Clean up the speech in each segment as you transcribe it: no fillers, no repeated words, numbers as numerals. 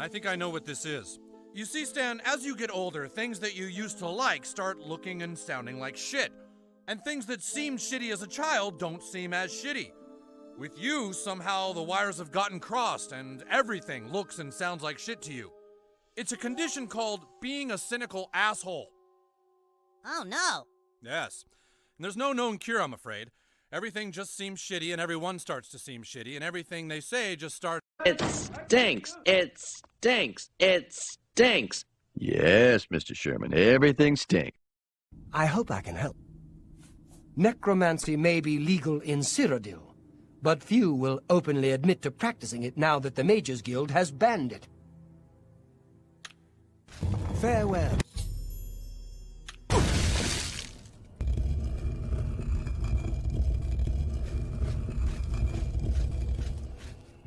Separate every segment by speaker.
Speaker 1: I think I know what this is. You see, Stan, as you get older, things that you used to like start looking and sounding like shit. And things that seemed shitty as a child don't seem as shitty. With you, somehow the wires have gotten crossed and everything looks and sounds like shit to you. It's a condition called being a cynical asshole.
Speaker 2: Oh no.
Speaker 1: Yes. And there's no known cure, I'm afraid. Everything just seems shitty and everyone starts to seem shitty and everything they say just starts...
Speaker 3: It stinks. It stinks. It stinks.
Speaker 4: Yes, Mr. Sherman, everything stinks.
Speaker 5: I hope I can help. Necromancy may be legal in Cyrodiil, but few will openly admit to practicing it now that the Mages Guild has banned it. Farewell.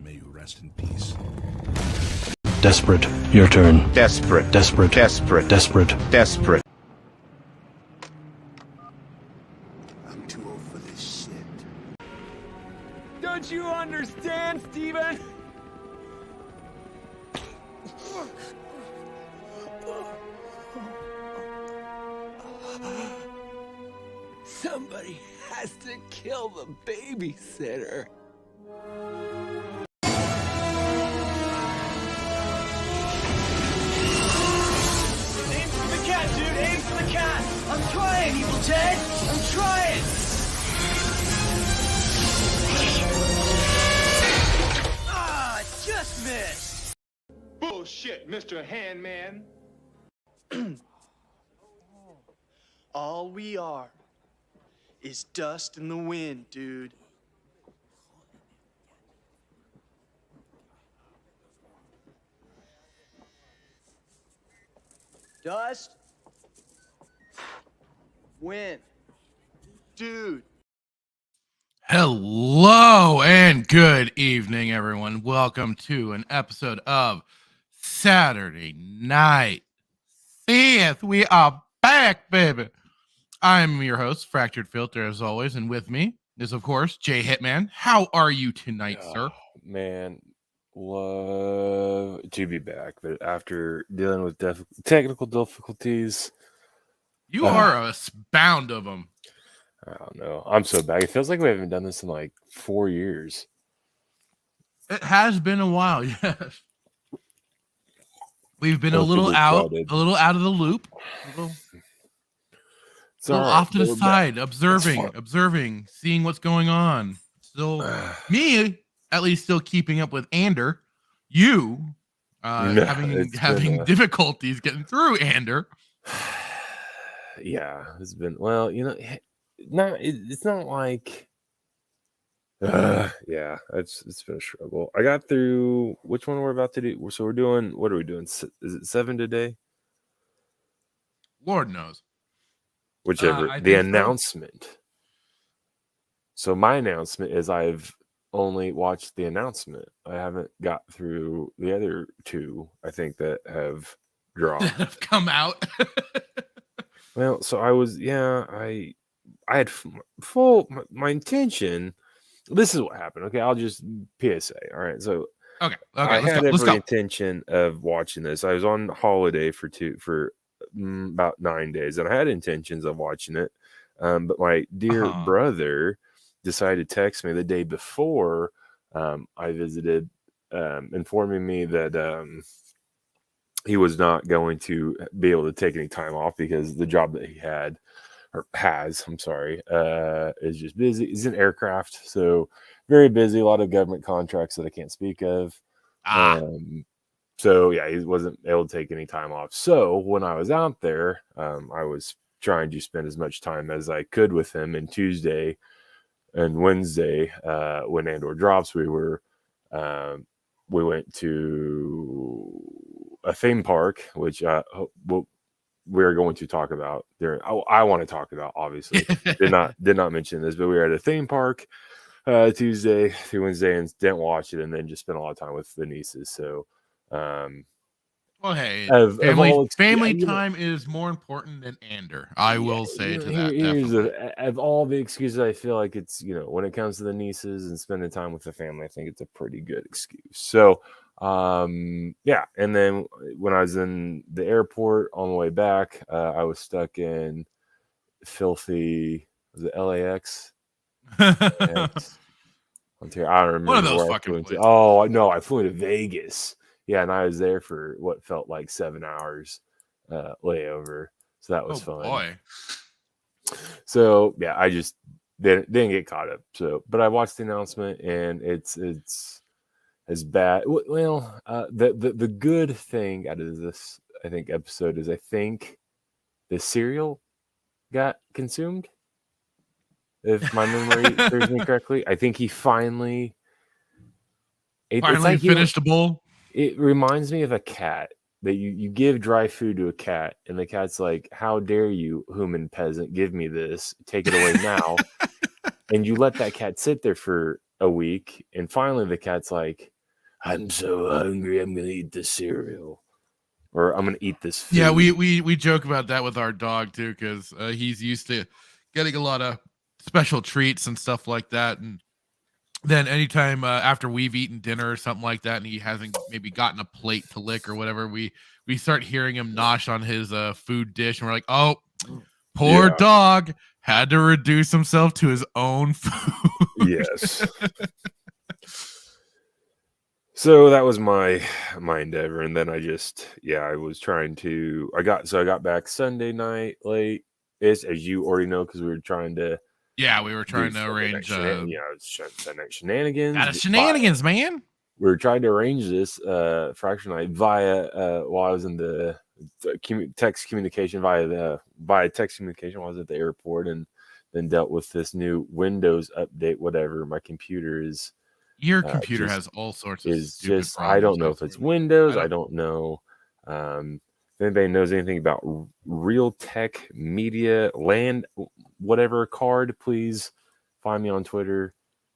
Speaker 6: May you rest in peace.
Speaker 7: Desperate. Your turn.
Speaker 8: Desperate.
Speaker 7: Desperate.
Speaker 8: Desperate.
Speaker 7: Desperate.
Speaker 8: Desperate.
Speaker 6: I'm too old for this shit.
Speaker 5: Don't you understand, Steven?
Speaker 3: Somebody has to kill the babysitter.
Speaker 5: Aim for the cat, dude! Aim for the cat! I'm trying, Evil Ted! I'm trying! Ah, just missed!
Speaker 9: Bullshit, Mr. Handman.
Speaker 10: All we are is dust in the wind, dude. Dust. Wind. Dude.
Speaker 11: Hello and good evening, everyone. Welcome to an episode of Saturday Night Sith. We are back, baby. I'm your host, Fractured Filter, as always, and with me is, of course, Jay Hitman. How are you tonight, sir?
Speaker 12: Man, love to be back, but after dealing with technical difficulties,
Speaker 11: you are a bound of them.
Speaker 12: I don't know. I'm so back. It feels like we haven't done this in like 4 years.
Speaker 11: It has been a while, yes. We've been a little out of the loop. A little off to the side, observing, seeing what's going on. Still, me, at least, still keeping up with Andor. You, having difficulties getting through Andor.
Speaker 12: Yeah, it's been, well, you know, it's not like, yeah, it's been a struggle. I got through, which one we're about to do? So we're doing, what are we doing? Is it 7 today?
Speaker 11: Lord knows.
Speaker 12: Whichever, the announcement. So my announcement is I've only watched the announcement. I haven't got through the other two, I think, that have dropped.
Speaker 11: Have come out.
Speaker 12: Well, so I was, I had my intention. This is what happened. Okay, I'll just PSA. All right, so
Speaker 11: okay,
Speaker 12: I had every intention of watching this. I was on holiday for about 9 days, and I had intentions of watching it, but my dear brother decided to text me the day before I visited, informing me that he was not going to be able to take any time off because the job that he had, or has, I'm sorry, is just busy. He's in aircraft, so very busy, a lot of government contracts that I can't speak of. So yeah, he wasn't able to take any time off. So when I was out there, I was trying to spend as much time as I could with him. And Tuesday and Wednesday, when Andor drops, we went to a theme park, which we're going to talk about there. I want to talk about, obviously. did not mention this, but we were at a theme park Tuesday through Wednesday and didn't watch it, and then just spent a lot of time with the nieces. So.
Speaker 11: Well, hey, family time is more important than Andor. I will say to that.
Speaker 12: Of all the excuses, I feel like it's, when it comes to the nieces and spending time with the family, I think it's a pretty good excuse. So Yeah, and then when I was in the airport on the way back, I was stuck in filthy, was it LAX? Ontario. I don't remember
Speaker 11: One of those
Speaker 12: where I
Speaker 11: fucking
Speaker 12: flew into.
Speaker 11: places.
Speaker 12: Oh no, I flew to Vegas. Yeah, and I was there for what felt like 7 hours layover. So that was fun.
Speaker 11: Boy.
Speaker 12: So yeah, I just didn't get caught up. So, but I watched the announcement, and it's as bad. Well, the good thing out of this, I think, episode is I think the cereal got consumed. If my memory serves me correctly, I think he finally
Speaker 11: finished a bowl.
Speaker 12: It reminds me of a cat that you give dry food to a cat, and the cat's like, "How dare you, human peasant, give me this? Take it away now!" And you let that cat sit there for a week, and finally the cat's like, "I'm so hungry, I'm gonna eat the cereal, or I'm gonna eat this food."
Speaker 11: Yeah, we joke about that with our dog too, because he's used to getting a lot of special treats and stuff like that, and then anytime after we've eaten dinner or something like that, and he hasn't maybe gotten a plate to lick or whatever, we start hearing him nosh on his food dish, and we're like, "Oh, poor dog had to reduce himself to his own food."
Speaker 12: Yes. So that was my endeavor, and then I was trying to. I got back Sunday night late, as you already know, because we were trying to.
Speaker 11: Yeah, we were trying to arrange.
Speaker 12: Sunday night shenanigans.
Speaker 11: Got a shenanigans, man.
Speaker 12: We were trying to arrange this fraction night via while I was in the text communication via text communication while I was at the airport, and then dealt with this new Windows update. Whatever, my computer is.
Speaker 11: Your computer has all sorts of
Speaker 12: just. I don't know if it's Windows. I don't know. If anybody knows anything about Real Tech Media Land, whatever card, please find me on Twitter,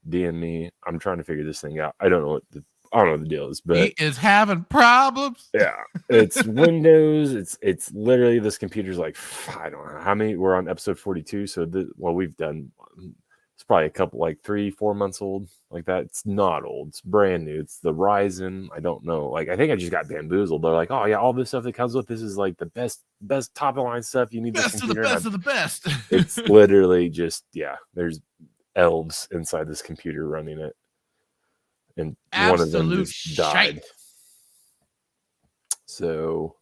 Speaker 12: DM me. I'm trying to figure this thing out. I don't know what the deal is, but
Speaker 11: he is having problems.
Speaker 12: Yeah, it's Windows. It's literally this computer's like, I don't know how many. We're on episode 42, so we've done. It's probably a couple, like 3-4 months old, like that. It's not old. It's brand new. It's the Ryzen. I don't know. Like, I think I just got bamboozled. They're like, "Oh yeah, all this stuff that comes with this is like the best top of line stuff. You need
Speaker 11: best
Speaker 12: this
Speaker 11: of the
Speaker 12: computer."
Speaker 11: best of the best.
Speaker 12: It's literally just there's elves inside this computer running it, and one of them just died. So,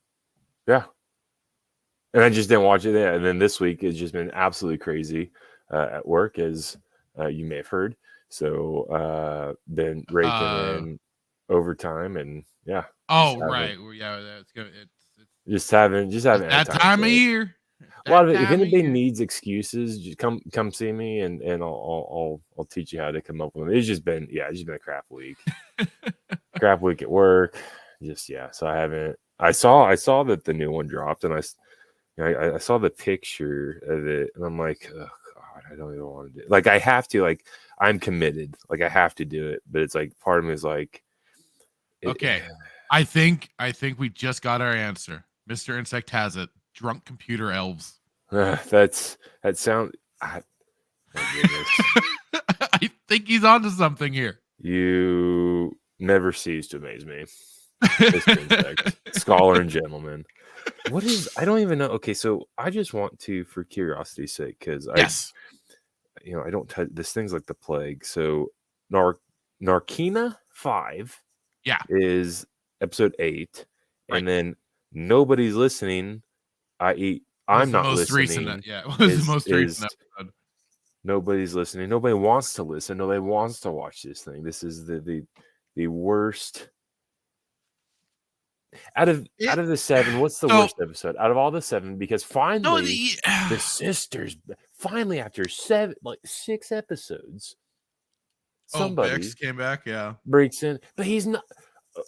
Speaker 12: yeah, and I just didn't watch it. And then this week has just been absolutely crazy. At work, as you may have heard. So been raking in overtime, and yeah.
Speaker 11: Oh right, yeah, that's good. It's
Speaker 12: just having
Speaker 11: that time of year.
Speaker 12: A lot of it. If anybody needs excuses, just come see me, and I'll teach you how to come up with them. It's just been a crap week. Crap week at work. So I haven't. I saw that the new one dropped, and I saw the picture of it, and I'm like, oh, God, I don't even want to do it. Like, I have to. Like, I'm committed. Like, I have to do it. But it's like, part of me is like,
Speaker 11: okay. I think we just got our answer. Mr. Insect has it. Drunk computer elves.
Speaker 12: That sounds.
Speaker 11: I think he's onto something here.
Speaker 12: You never cease to amaze me, Mr. Insect, scholar and gentleman. What is? I don't even know. Okay, so I just want to, for curiosity's sake, because I don't touch this. Thing's like the plague. So Narkina 5, is episode 8, and then Nobody's Listening. I.e., I'm not listening.
Speaker 11: It was the most recent episode.
Speaker 12: Nobody's listening. Nobody wants to listen. Nobody wants to watch this thing. This is the worst. Out of the 7, what's the worst episode? Out of all the 7, because finally the sisters, finally after 6 episodes, somebody
Speaker 11: Bix came back,
Speaker 12: breaks in, but he's not.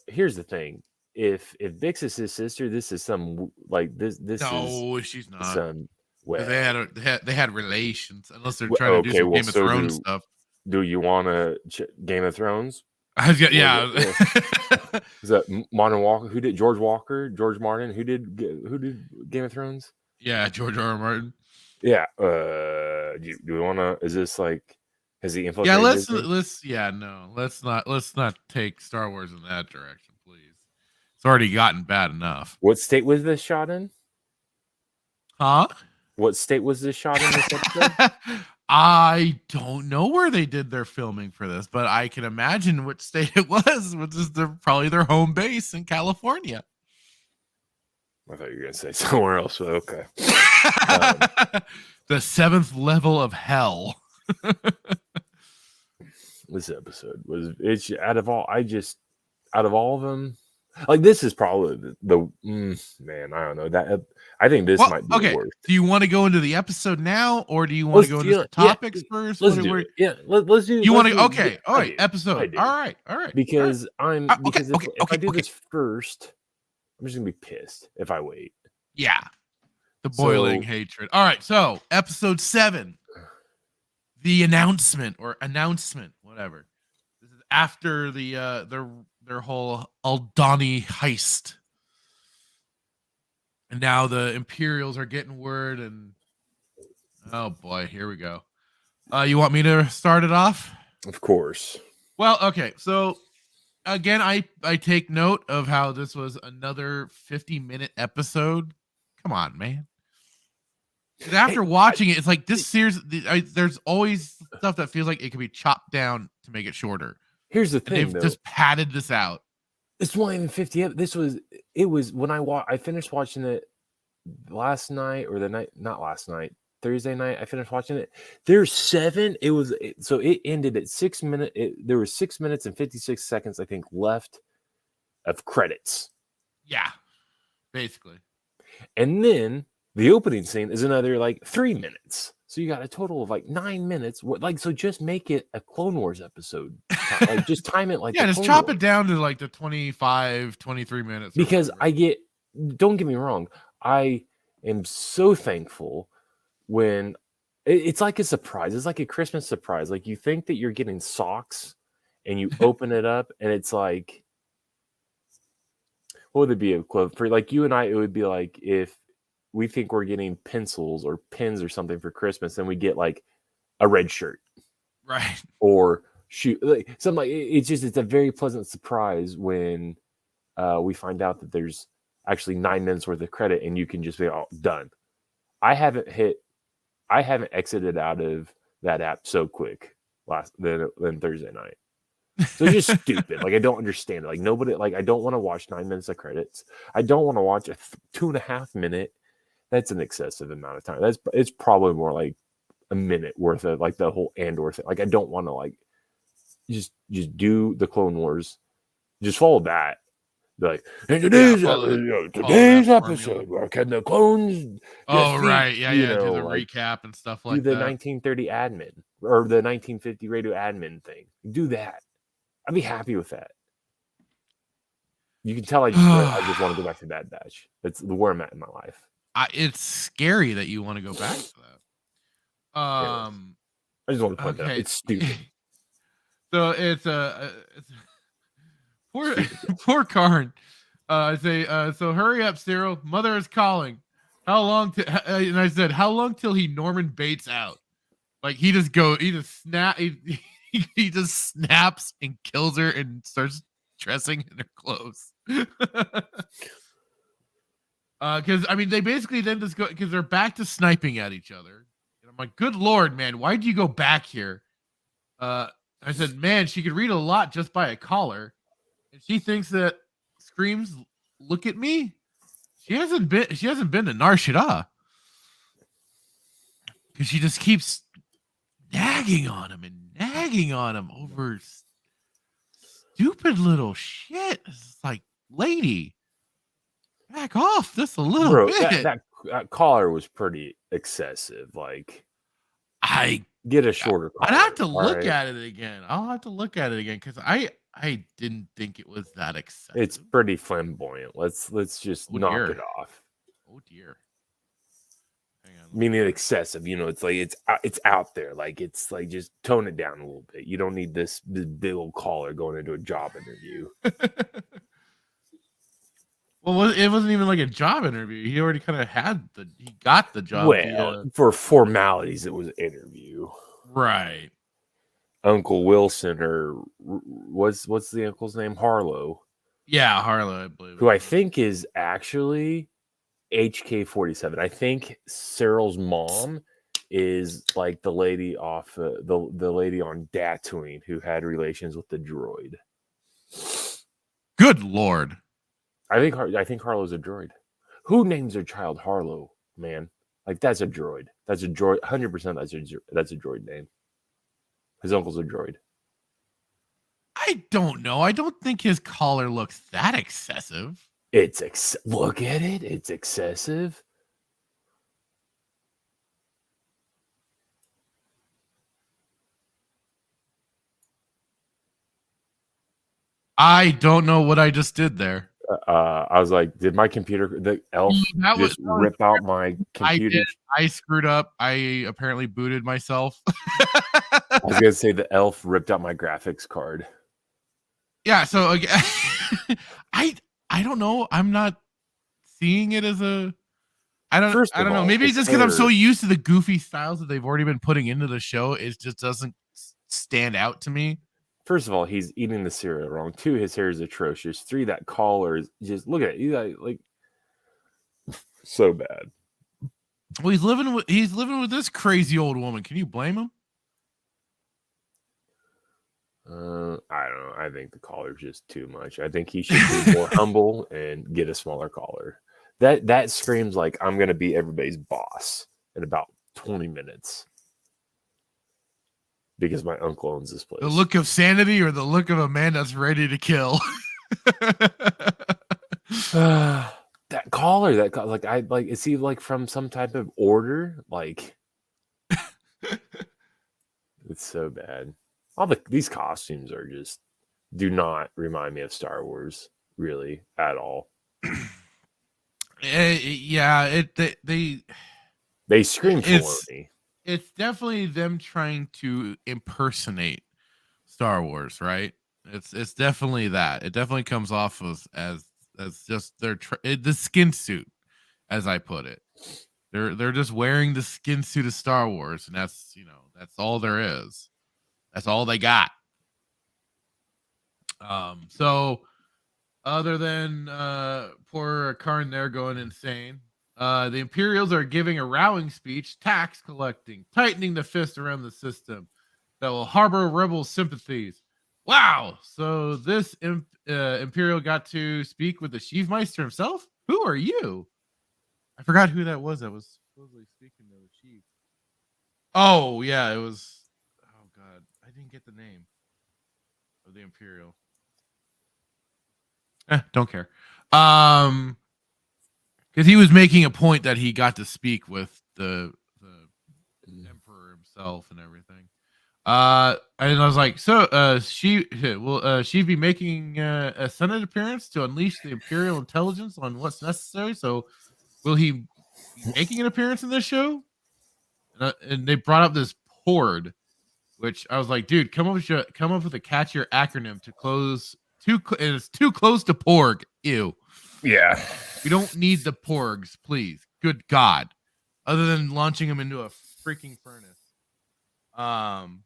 Speaker 12: Here's the thing: if Bix is his sister, this is some this.
Speaker 11: No, she's not.
Speaker 12: Some
Speaker 11: they had relations, unless they're trying to do some Game of Thrones stuff.
Speaker 12: Do you want to Game of Thrones?
Speaker 11: Is
Speaker 12: that Martin Walker? Who did George Martin? Who did Game of Thrones?
Speaker 11: Yeah, George R. R. Martin.
Speaker 12: Yeah. Do we want to? Is this like? Has he infiltrated?
Speaker 11: Yeah. Let's not take Star Wars in that direction, please. It's already gotten bad enough.
Speaker 12: What state was this shot in?
Speaker 11: Huh?
Speaker 12: What state was this shot in this episode?
Speaker 11: I don't know where they did their filming for this, but I can imagine which state it was, which is probably their home base in California.
Speaker 12: I thought you were going to say somewhere else, but okay.
Speaker 11: The 7th level of hell.
Speaker 12: This episode it's out of all of them, like this is probably the man, I don't know that I think this might be the worst.
Speaker 11: Do you want to go into the episode now, or do you want to go into the topics first?
Speaker 12: Let's do it. Yeah, let's do.
Speaker 11: You want to? Okay, all right. Episode. All right.
Speaker 12: Because if I do this first, I'm just gonna be pissed if I wait.
Speaker 11: Yeah, the boiling hatred. All right, so episode 7, the announcement, whatever. This is after the their whole Aldani heist. And now the Imperials are getting word, and oh boy, here we go. You want me to start it off?
Speaker 12: Of course.
Speaker 11: Well, okay. So again, I take note of how this was another 50-minute episode. Come on, man. After watching it, it's like this series. There's always stuff that feels like it could be chopped down to make it shorter.
Speaker 12: Here's the thing,
Speaker 11: they've just padded this out.
Speaker 12: It's not even 50. It was when I finished watching it last night, or not last night, Thursday night. I finished watching it. There's 7. So it ended at 6 minutes. There was 6 minutes and 56 seconds, I think, left of credits.
Speaker 11: Yeah, basically.
Speaker 12: And then the opening scene is another like 3 minutes. So you got a total of like 9 minutes. So just make it a Clone Wars episode. Like just time it like
Speaker 11: just chop it down to like the 25, 23 minutes.
Speaker 12: Because don't get me wrong, I am so thankful when it's like a surprise. It's like a Christmas surprise. Like you think that you're getting socks and you open it up and it's like, what would it be? For like you and I, it would be like if we think we're getting pencils or pens or something for Christmas, then we get like a red shirt,
Speaker 11: right?
Speaker 12: Or shoot, like something like it's a very pleasant surprise when we find out that there's actually 9 minutes worth of credit and you can just be done. I haven't exited out of that app so quick than Thursday night. So it's just stupid. Like I don't understand it. Like nobody, like I don't want to watch 9 minutes of credits. I don't want to watch a 2.5 minute. That's an excessive amount of time. It's probably more like a minute worth of like the whole Andor thing. Like I don't want to like just do the Clone Wars. Just follow that. Like in today's episode, where can the clones?
Speaker 11: Right, yeah, do the recap and stuff like that.
Speaker 12: Do the 1930 admin or the 1950 radio admin thing. Do that. I'd be happy with that. You can tell I just want to go back to Bad Batch. That's where I'm at in my life.
Speaker 11: It's scary that you want to go back to that.
Speaker 12: I just want to point that out. It's stupid.
Speaker 11: So it's poor Karn. So hurry up, Cyril. Mother is calling. How long? And I said, how long till he Norman Bates out? Like he just snaps and kills her and starts dressing in her clothes. Because I mean, they basically then just go because they're back to sniping at each other. And I'm like, good Lord, man, why did you go back here? I said, man, she could read a lot just by a collar, and she thinks that screams, "Look at me." She hasn't been to Nar Shaddaa because she just keeps nagging on him over stupid little shit. It's like, lady, back off just a little bit.
Speaker 12: That collar was pretty excessive. Like,
Speaker 11: I
Speaker 12: get a shorter collar.
Speaker 11: I'd have to look at it again. I'll have to look at it again because I didn't think it was that excessive.
Speaker 12: It's pretty flamboyant. Let's just knock it off.
Speaker 11: Oh dear.
Speaker 12: Meaning excessive, it's like it's out there. Like it's like just tone it down a little bit. You don't need this big old collar going into a job interview.
Speaker 11: Well, it wasn't even like a job interview. He already kind of he got the job.
Speaker 12: Well, for formalities, it was an interview.
Speaker 11: Right.
Speaker 12: Uncle Wilson, or what's the uncle's name? Harlow.
Speaker 11: Yeah, Harlow, I believe.
Speaker 12: Who I think is actually HK-47. I think Cyril's mom is like the lady off the lady on Tatooine who had relations with the droid.
Speaker 11: Good Lord.
Speaker 12: I think Harlow's a droid. Who names their child Harlow, man? Like, that's a droid. That's a droid. 100% that's a droid name. His uncle's a droid.
Speaker 11: I don't know. I don't think his collar looks that excessive.
Speaker 12: Look at it. It's excessive.
Speaker 11: I don't know what I just did there.
Speaker 12: I was like, did my computer, the elf, rip out my computer?
Speaker 11: I screwed up. I apparently booted myself.
Speaker 12: I was gonna say the elf ripped out my graphics card.
Speaker 11: Yeah, so again, I don't know. I'm not seeing it as a. I don't know. Maybe it's just because I'm so used to the goofy styles that they've already been putting into the show. It just doesn't stand out to me.
Speaker 12: First of all, he's eating the cereal wrong. 2, his hair is atrocious. 3, that collar is just, look at it. He's like so bad.
Speaker 11: Well, he's living with this crazy old woman. Can you blame him?
Speaker 12: I don't know. I think the collar's just too much. I think he should be more humble and get a smaller collar. That screams like I'm gonna be everybody's boss in about 20 minutes. Because my uncle owns this place.
Speaker 11: The look of sanity or the look of a man that's ready to kill.
Speaker 12: That collar, is he like from some type of order? Like, it's so bad. These costumes are just do not remind me of Star Wars, really, at all.
Speaker 11: Yeah,
Speaker 12: they scream Filoni.
Speaker 11: It's definitely them trying to impersonate Star Wars, right? It's definitely that. It definitely comes off as just the skin suit, as I put it. They're just wearing the skin suit of Star Wars, and that's all there is. That's all they got. So other than poor Karn there going insane. The Imperials are giving a rallying speech, tax collecting, tightening the fist around the system that will harbor rebel sympathies. Wow! So this Imperial got to speak with the Chiefmeister himself? Who are you? I forgot who that was. That was supposedly speaking to the chief. Oh, yeah, it was... Oh, God. I didn't get the name of the Imperial. Don't care. Because he was making a point that he got to speak with the emperor himself and everything. And I was like, so she be making a Senate appearance to unleash the Imperial intelligence on what's necessary. So will he be making an appearance in this show? And they brought up this PORD, which I was like, dude, come up with a catchier acronym to close. It's too close to Porg. Ew.
Speaker 12: Yeah.
Speaker 11: We don't need the Porgs, please. Good God. Other than launching them into a freaking furnace. And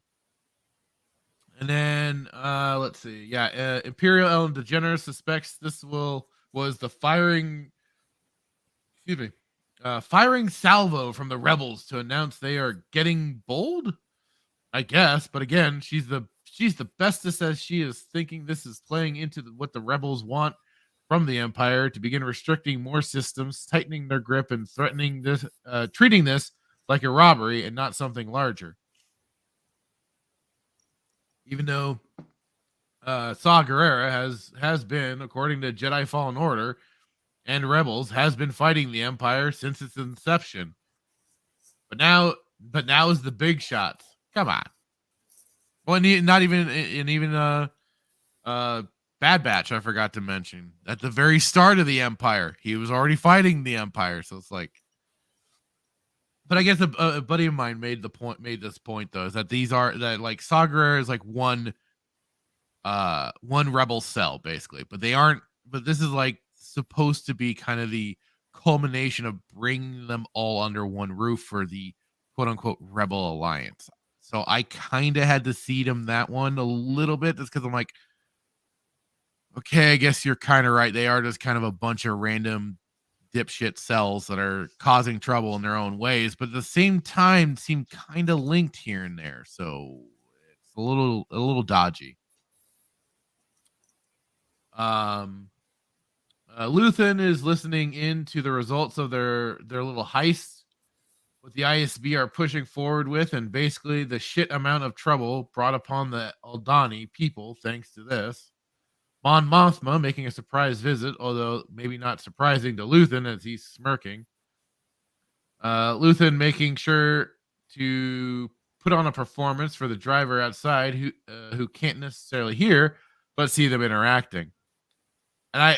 Speaker 11: then let's see. Yeah, Imperial Ellen DeGeneres suspects this was the firing salvo from the rebels to announce they are getting bold. I guess, but again, she's the bestest as she is thinking this is playing into what the rebels want from the Empire to begin restricting more systems, tightening their grip, and threatening this, treating this like a robbery and not something larger. Even though Saw Gerrera has been, according to Jedi Fallen Order and Rebels, has been fighting the Empire since its inception. But now is the big shots. Come on. Well, not even Bad Batch, I forgot to mention. At the very start of the Empire, he was already fighting the Empire. So it's like, but I guess a buddy of mine made this point though, is that like Saw Gerrera is like one rebel cell basically, but they aren't. But this is like supposed to be kind of the culmination of bringing them all under one roof for the quote unquote rebel alliance. So I kind of had to seed him that one a little bit just because I'm like, okay, I guess you're kind of right. They are just kind of a bunch of random dipshit cells that are causing trouble in their own ways, but at the same time seem kind of linked here and there. So it's a little dodgy. Luthen is listening in to the results of their little heist, what the ISB are pushing forward with, and basically the shit amount of trouble brought upon the Aldani people thanks to this. Mon Mothma making a surprise visit, although maybe not surprising to Luthen as he's smirking. Luthen making sure to put on a performance for the driver outside who can't necessarily hear but see them interacting. And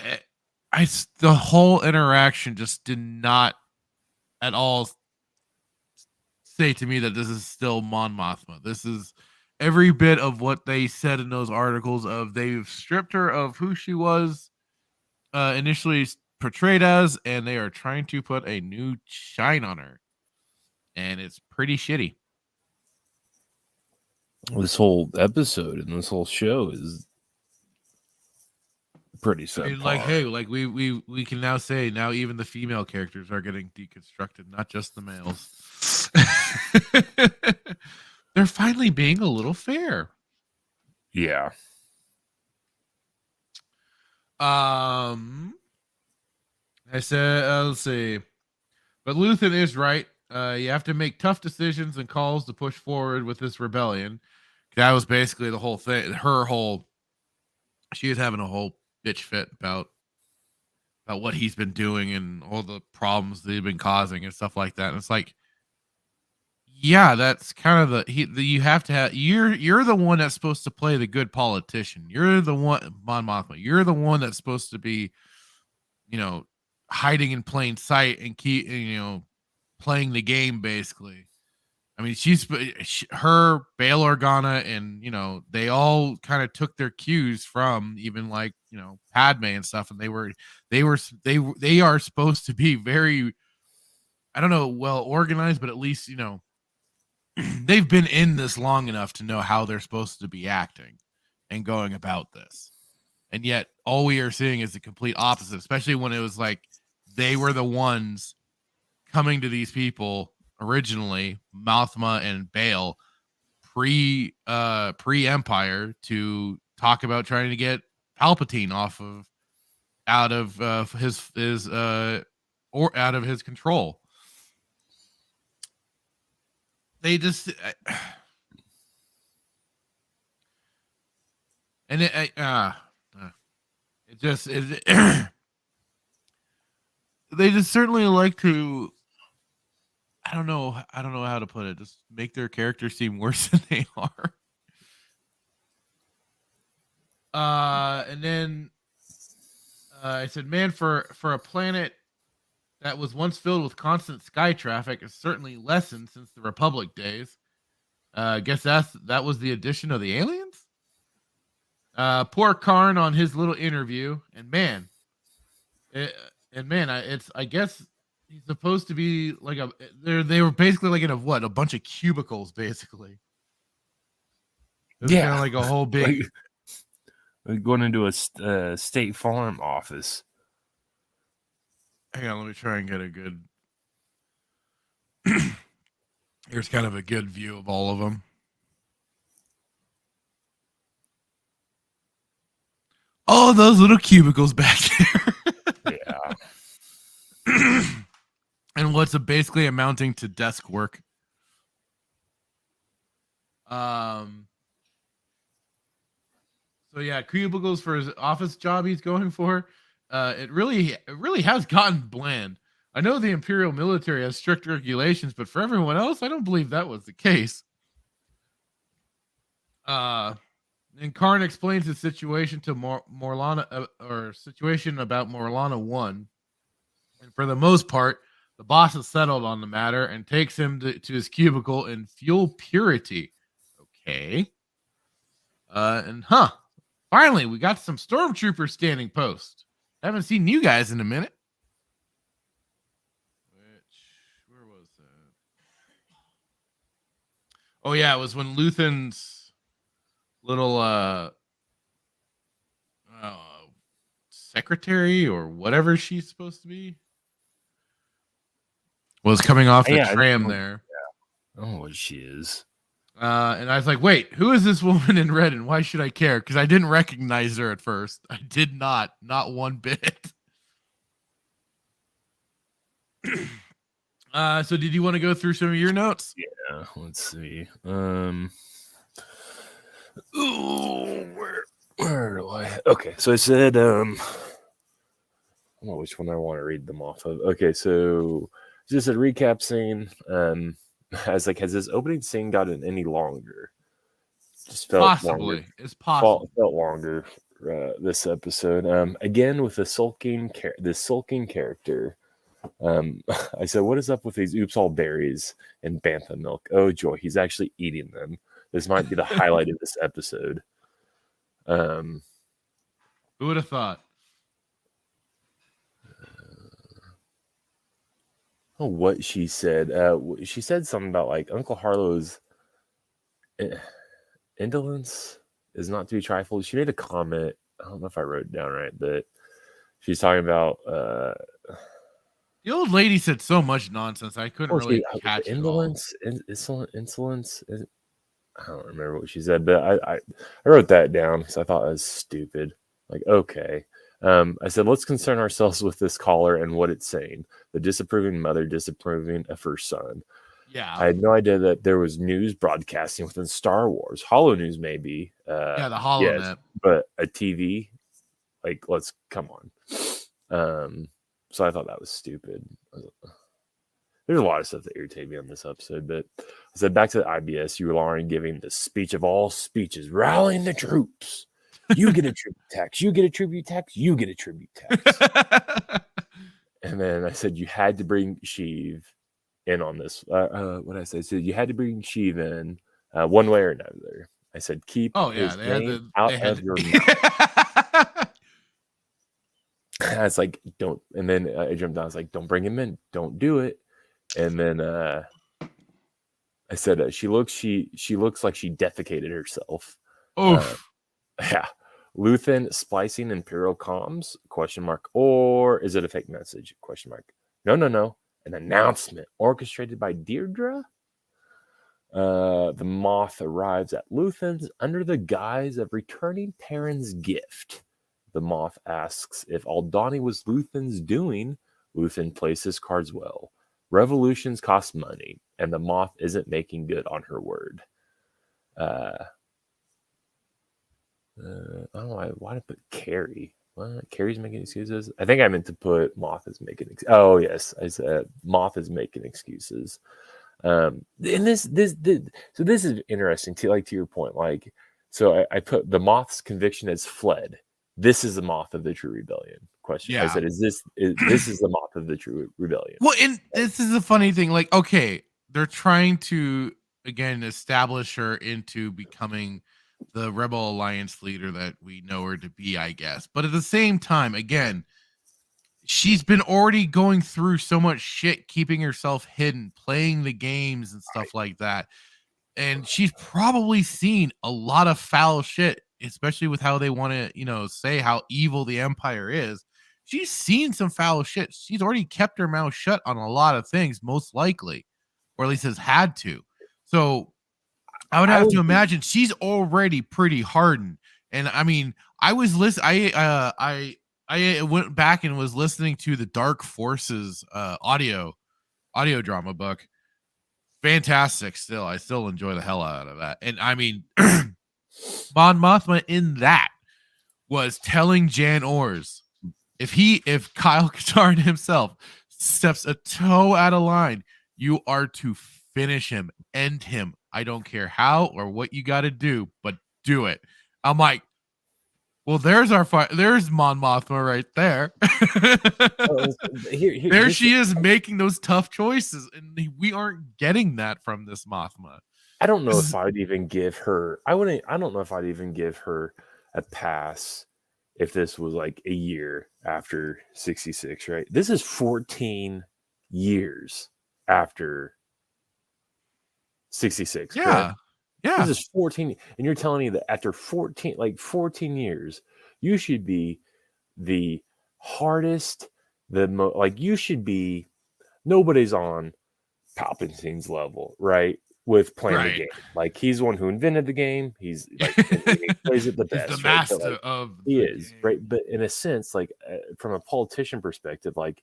Speaker 11: the whole interaction just did not at all say to me that this is still Mon Mothma. This is every bit of what they said in those articles of they've stripped her of who she was initially portrayed as, and they are trying to put a new shine on her. And it's pretty shitty.
Speaker 12: This whole episode and this whole show is pretty subpar.
Speaker 11: I mean, like, hey, like we can now say now even the female characters are getting deconstructed, not just the males. They're finally being a little fair.
Speaker 12: Yeah.
Speaker 11: I said, let's see. But Luthen is right. You have to make tough decisions and calls to push forward with this rebellion. That was basically the whole thing. She was having a whole bitch fit about what he's been doing and all the problems that he's been causing and stuff like that. And it's like, yeah, that's kind of you have to have, you're the one that's supposed to play the good politician. You're the one, Mon Mothma. You're the one that's supposed to be, hiding in plain sight and keep, playing the game basically. I mean, her, Bail Organa, and they all kind of took their cues from even like Padme and stuff, and they are supposed to be very, I don't know, well organized, but at least they've been in this long enough to know how they're supposed to be acting and going about this. And yet all we are seeing is the complete opposite, especially when it was like they were the ones coming to these people originally, Mothma and Bail, pre-Empire, to talk about trying to get Palpatine out of his control. They just and it just they just certainly like to, I don't know how to put it, just make their characters seem worse than they are. And then I said, man, for a planet that was once filled with constant sky traffic is certainly lessened since the Republic days. I guess that was the addition of the aliens. Poor Karn on his little interview, and man, I guess he's supposed to be like they were basically like in a bunch of cubicles basically. It's kind of like a whole big
Speaker 12: like going into a State Farm office.
Speaker 11: Hang on, let me try and get a good. Here's kind of a good view of all of them. Oh, those little cubicles back there.
Speaker 12: Yeah.
Speaker 11: And what's basically amounting to desk work. So yeah, cubicles for his office job he's going for. It really has gotten bland. I know the Imperial military has strict regulations, but for everyone else, I don't believe that was the case. And Karn explains the situation to Morlana, or situation about Morlana 1. And for the most part, the boss has settled on the matter and takes him to his cubicle in fuel purity. Okay. Finally, we got some stormtroopers standing post. I haven't seen you guys in a minute. Where was that? Oh yeah, it was when Luthen's little secretary or whatever she's supposed to be was coming off the tram there.
Speaker 12: I don't know what she is.
Speaker 11: And I was like, wait, who is this woman in red and why should I care? Because I didn't recognize her at first. I did not one bit. So did you want to go through some of your notes?
Speaker 12: Yeah, let's see. Where do I? Okay, so I said, I don't know which one I want to read them off of. Okay, so just a recap scene. I was like, has this opening scene gotten any longer? Just felt
Speaker 11: possibly
Speaker 12: longer.
Speaker 11: It's possible.
Speaker 12: Felt longer this episode. Again with the sulking character. I said, what is up with these oops all berries and bantha milk? Oh joy, he's actually eating them. This might be the highlight of this episode.
Speaker 11: Who would have thought?
Speaker 12: What she said. She said something about like Uncle Harlow's indolence is not to be trifled. She made a comment. I don't know if I wrote it down right, but she's talking about
Speaker 11: the old lady said so much nonsense. I couldn't really catch
Speaker 12: indolence, insolence. I don't remember what she said, but I wrote that down because I thought it was stupid. Like, okay. I said, let's concern ourselves with this caller and what it's saying. The disapproving mother disapproving of her son.
Speaker 11: Yeah.
Speaker 12: I had no idea that there was news broadcasting within Star Wars. Holo News, maybe.
Speaker 11: The HoloNet.
Speaker 12: Yes, but a TV, like, let's come on. So I thought that was stupid. There's a lot of stuff that irritated me on this episode, but I said, back to the IBS, you are giving the speech of all speeches, rallying the troops. You get a tribute tax. You get a tribute tax. You get a tribute tax. And then I said, you had to bring Sheev in on this. What did I say? So you had to bring Sheev in one way or another. I said, keep his name out of your mouth. I was like, don't. And then I jumped down. I was like, don't bring him in. Don't do it. And then I said, she looks like she defecated herself. Yeah. Luthen splicing Imperial comms? ? Or is it a fake message ? No. An announcement orchestrated by Deirdre. The Moth arrives at Luthen's under the guise of returning Perrin's gift. The Moth asks if Aldhani was Luthen's doing. Luthen plays his cards well. Revolutions cost money, and the Moth isn't making good on her word. I don't know why did I put Carrie? What? Carrie's making excuses? I think I meant to put Moth is making excuses. Oh, yes. I said Moth is making excuses. And this is interesting to your point. Like, so I put the Moth's conviction has fled. This is the Moth of the true rebellion.
Speaker 11: Yeah.
Speaker 12: I said, this is the Moth of the true rebellion.
Speaker 11: Well, and this is the funny thing. Like, okay, they're trying to again establish her into becoming the Rebel Alliance leader that we know her to be, I guess. But at the same time, again, she's been already going through so much shit, keeping herself hidden, playing the games and stuff like that. And she's probably seen a lot of foul shit, especially with how they want to, say how evil the Empire is. She's seen some foul shit. She's already kept her mouth shut on a lot of things, most likely, or at least has had to. So I would have to imagine she's already pretty hardened. And I mean, I was listening. I went back and was listening to the Dark Forces audio drama book. Fantastic. Still, I still enjoy the hell out of that. And I mean, Mon Mothma in that was telling Jan Ors, if Kyle Katarn himself steps a toe out of line, you are to finish him, end him. I don't care how or what you got to do, but do it. I'm like, well, there's Mon Mothma right there. There she is making those tough choices, and we aren't getting that from this Mothma.
Speaker 12: I don't know if I'd even give her. I don't know if I'd even give her a pass if this was like a year after 66. Right? This is 14 years after 66.
Speaker 11: Yeah.
Speaker 12: Correct?
Speaker 11: Yeah.
Speaker 12: This is 14. And you're telling me that after 14 years, you should be the hardest, like you should be. Nobody's on Palpatine's level, right? With playing the game, like he's the one who invented the game. He's like he plays it the best.
Speaker 11: He's the
Speaker 12: right?
Speaker 11: master
Speaker 12: Like,
Speaker 11: of.
Speaker 12: He is game. Right, but in a sense, like from a politician perspective, like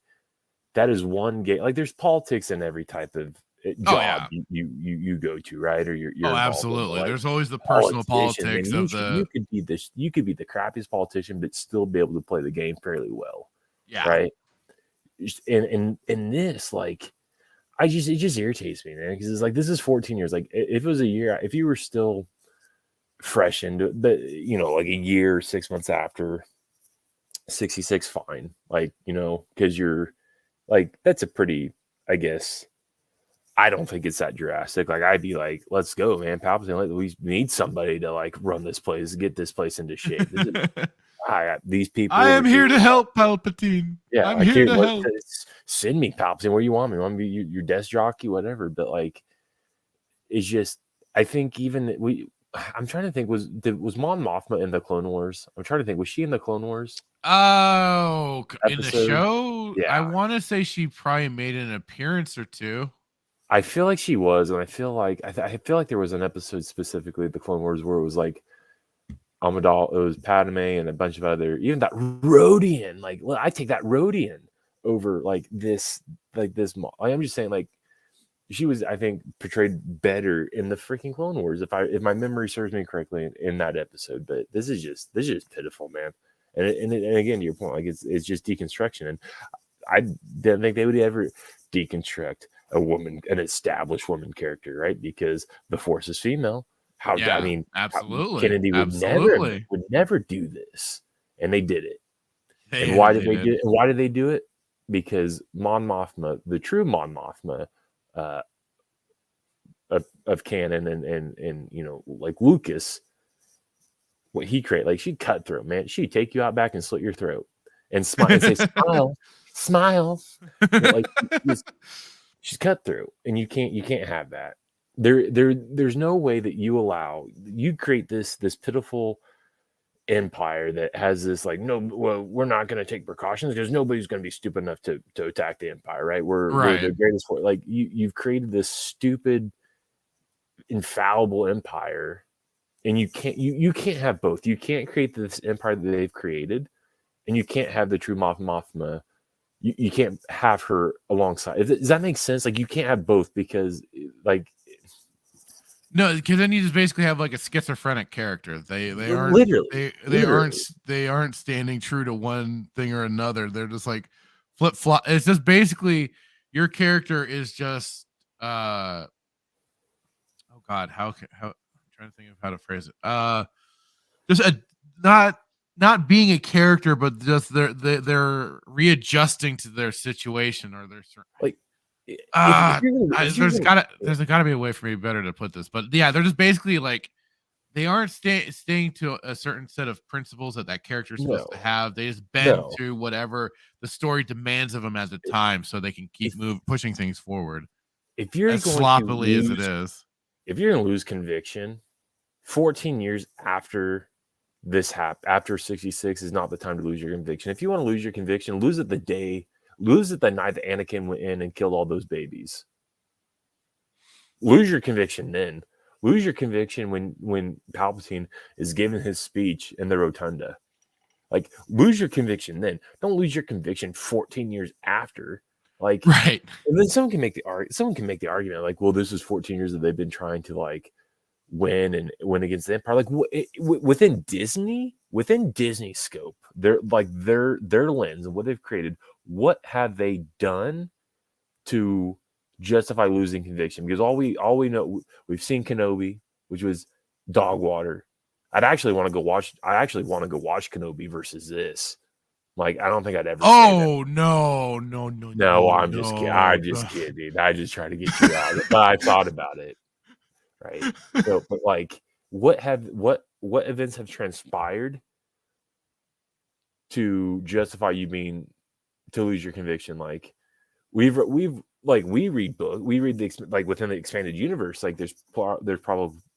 Speaker 12: that is one game. Like there's politics in every type of job you go to, right? Or you're
Speaker 11: absolutely. There's always the personal politics of the.
Speaker 12: You could be the crappiest politician, but still be able to play the game fairly well.
Speaker 11: Yeah.
Speaker 12: Right. And in this, like, it just irritates me, man, because it's like this is 14 years. Like, if it was a year, if you were still fresh into it, but like a year, 6 months after 66, fine. Like, because you're like, that's a pretty, I guess. I don't think it's that drastic. Like, I'd be like, let's go, man. Palpatine, like, we need somebody to like run this place, get this place into shape. I got these people.
Speaker 11: I am here to help, Palpatine.
Speaker 12: Yeah,
Speaker 11: I'm here to help.
Speaker 12: Send me, Palpatine. Where you want me? Want me to be your desk jockey, whatever. But like, it's just. I think even I'm trying to think. Was Mon Mothma in the Clone Wars? I'm trying to think. Was she in the Clone Wars?
Speaker 11: Oh,
Speaker 12: episode?
Speaker 11: In the show,
Speaker 12: yeah.
Speaker 11: I want to say she probably made an appearance or two.
Speaker 12: I feel like she was, and I feel like I feel like there was an episode specifically of the Clone Wars where it was like. Amidala, it was Padme and a bunch of other, even that Rodian. Like, I take that Rodian over like this. I'm just saying, like, she was, I think, portrayed better in the freaking Clone Wars, if my memory serves me correctly in that episode. But this is just pitiful, man. And again, to your point, like it's just deconstruction, and I didn't think they would ever deconstruct an established woman character, right? Because the Force is female.
Speaker 11: Absolutely.
Speaker 12: Kennedy would never do this, and they did it. And why did they do it? And why did they do it? Because Mon Mothma, the true Mon Mothma, of canon, and like Lucas, what he created, like she'd cut throat, man. She'd take you out back and slit your throat, and smile and say, smile. Like she's cutthroat, and you can't have that. There's no way that you create this pitiful empire that has this like, no, well, we're not going to take precautions because nobody's going to be stupid enough to attack the empire, right? We're the greatest. Like you've created this stupid, infallible empire, and you can't have both. You can't create this empire that they've created, and you can't have the true Mothma. You can't have her alongside. Does that make sense? Like you can't have both because like.
Speaker 11: No, because then you just basically have like a schizophrenic character. They aren't
Speaker 12: literally
Speaker 11: they aren't standing true to one thing or another. They're just like flip flop. It's just basically your character is just oh god, how I'm trying to think of how to phrase it. Just not being a character, but just they're readjusting to their situation or their like. There's gotta be a way for me better to put this, but yeah, they're just basically like they aren't staying to a certain set of principles that character is supposed to have. They just bend to whatever the story demands of them at the time, so they can keep pushing things forward.
Speaker 12: If you're
Speaker 11: as sloppily as it is,
Speaker 12: if you're gonna lose conviction, 14 years after this after 66 is not the time to lose your conviction. If you want to lose your conviction, lose it the night that Anakin went in and killed all those babies. Lose your conviction then. Lose your conviction when Palpatine is giving his speech in the rotunda. Like, lose your conviction then. Don't lose your conviction 14 years after. Like,
Speaker 11: right.
Speaker 12: And then someone can make the argument like, well, this is 14 years that they've been trying to like win against the Empire. Like within Disney scope, their lens and what they've created. What have they done to justify losing conviction? Because all we know, we've seen Kenobi, which was dog water. I actually want to go watch Kenobi versus this. Like, I don't think I'd ever.
Speaker 11: Oh no!
Speaker 12: I'm just kidding. I'm just kidding. I just try to get you out. But I thought about it. Right. So, but like, what events have transpired to justify you being to lose your conviction? Like, we read within the expanded universe. Like, there's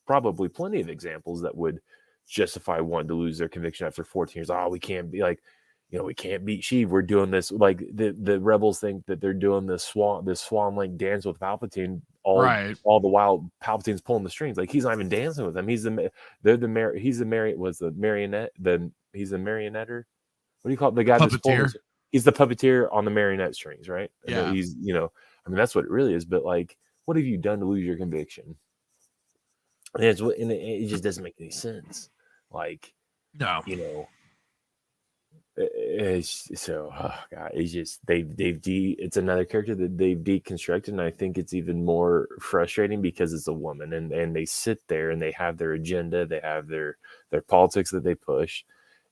Speaker 12: probably plenty of examples that would justify wanting to lose their conviction after 14 years. Oh, we can't be like, we can't beat Sheev. We're doing this like the rebels think that they're doing this swan like dance with Palpatine all the while Palpatine's pulling the strings. Like he's not even dancing with them. He's the marionetter. What do you call it? The guy that's pulling. He's the puppeteer on the marionette strings, right?
Speaker 11: Yeah.
Speaker 12: And he's I mean that's what it really is. But like, what have you done to lose your conviction? And it just doesn't make any sense. Like,
Speaker 11: no,
Speaker 12: it's so God, it's just it's another character that they've deconstructed, and I think it's even more frustrating because it's a woman, and they sit there and they have their agenda, they have their politics that they push,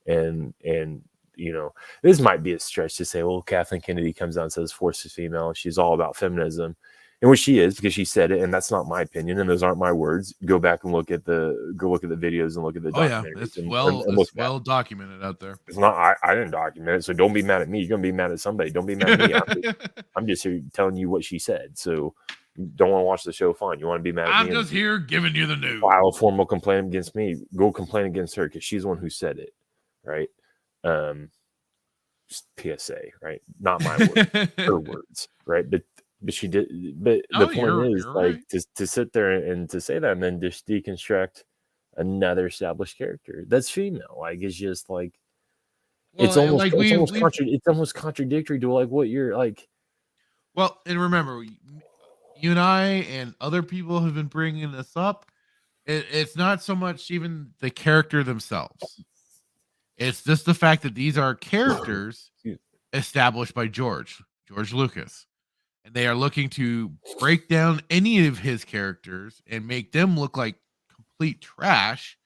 Speaker 12: and this might be a stretch to say, well, Kathleen Kennedy comes out and says Force is female, she's all about feminism. And which she is, because she said it, and that's not my opinion, and those aren't my words. Go back and look at the videos and look at the documentaries.
Speaker 11: It's well documented out there.
Speaker 12: It's not. I didn't document it, so don't be mad at me. You're gonna be mad at somebody. Don't be mad at me. I'm just here telling you what she said. So you don't want to watch the show? Fine. You want to be mad at me?
Speaker 11: I'm just here giving you the news.
Speaker 12: File a formal complaint against me. Go complain against her because she's the one who said it, right? PSA, right? Not my words, her words, right? But she did. But the point is, like, right. to sit there and to say that, and then just deconstruct another established character that's female. Like, it's just like, it's almost contradictory to like what you're like.
Speaker 11: Well, and remember, you and I and other people have been bringing this up. It's not so much even the character themselves. It's just the fact that these are characters established by George Lucas. And they are looking to break down any of his characters and make them look like complete trash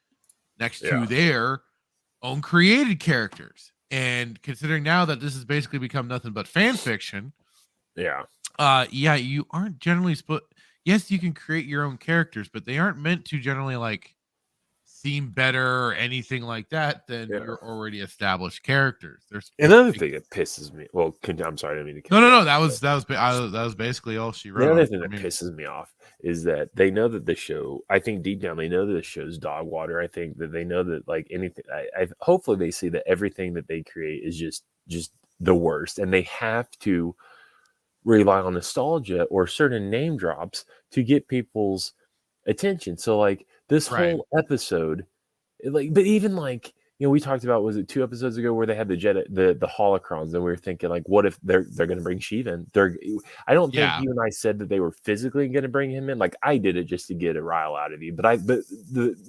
Speaker 11: next to their own created characters. And considering now that this has basically become nothing but fan fiction, you aren't generally yes, you can create your own characters, but they aren't meant to generally like seem better or anything like that than your already established characters. There's
Speaker 12: another thing that pisses me. Well, I'm sorry, I didn't mean to.
Speaker 11: No. That was basically all she wrote.
Speaker 12: The other thing that pisses me off is that they know that the show. I think deep down they know that the show's dog water. I think that they know that like anything. Hopefully they see that everything that they create is just the worst, and they have to rely on nostalgia or certain name drops to get people's attention. So like. This whole episode, like, but even like, we talked about, was it 2 episodes ago where they had the Jedi, the holocrons, and we were thinking like, what if they're going to bring Sheev in? I don't think you and I said that they were physically going to bring him in. Like I did it just to get a rile out of you, but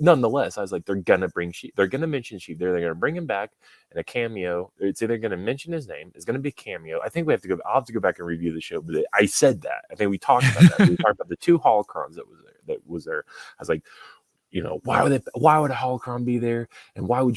Speaker 12: nonetheless, I was like, they're going to bring Sheev. They're going to mention Sheev. They're going to bring him back in a cameo. It's either going to mention his name. It's going to be a cameo. I think I'll have to go back and review the show, but I said that. I think we talked about that. We talked about the 2 holocrons that was there. I was like, why would a holocron be there? And why would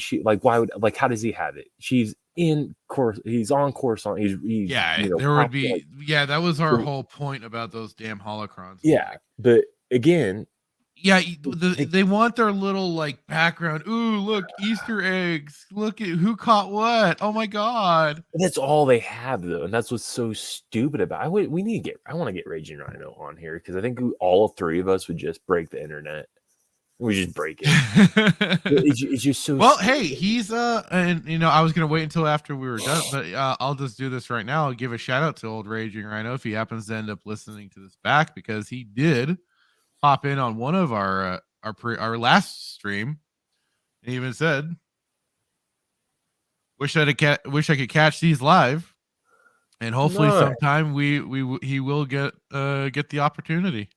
Speaker 12: how does he have it? She's in course. He's on course on.
Speaker 11: There would be. That was our whole point about those damn holocrons.
Speaker 12: Yeah. But again.
Speaker 11: Yeah. They want their little like background. Ooh, look, Easter eggs. Look at who caught what. Oh my God.
Speaker 12: That's all they have though. And that's what's so stupid about it. I want to get Raging Rhino on here because I think all 3 of us would just break the internet. We just break it. It's just so.
Speaker 11: Well, hey, he's and I was gonna wait until after we were done, but I'll just do this right now. I'll give a shout out to old Raging Rhino if he happens to end up listening to this back because he did pop in on one of our last stream. He even said, "Wish I could catch these live," and hopefully sometime he will get the opportunity.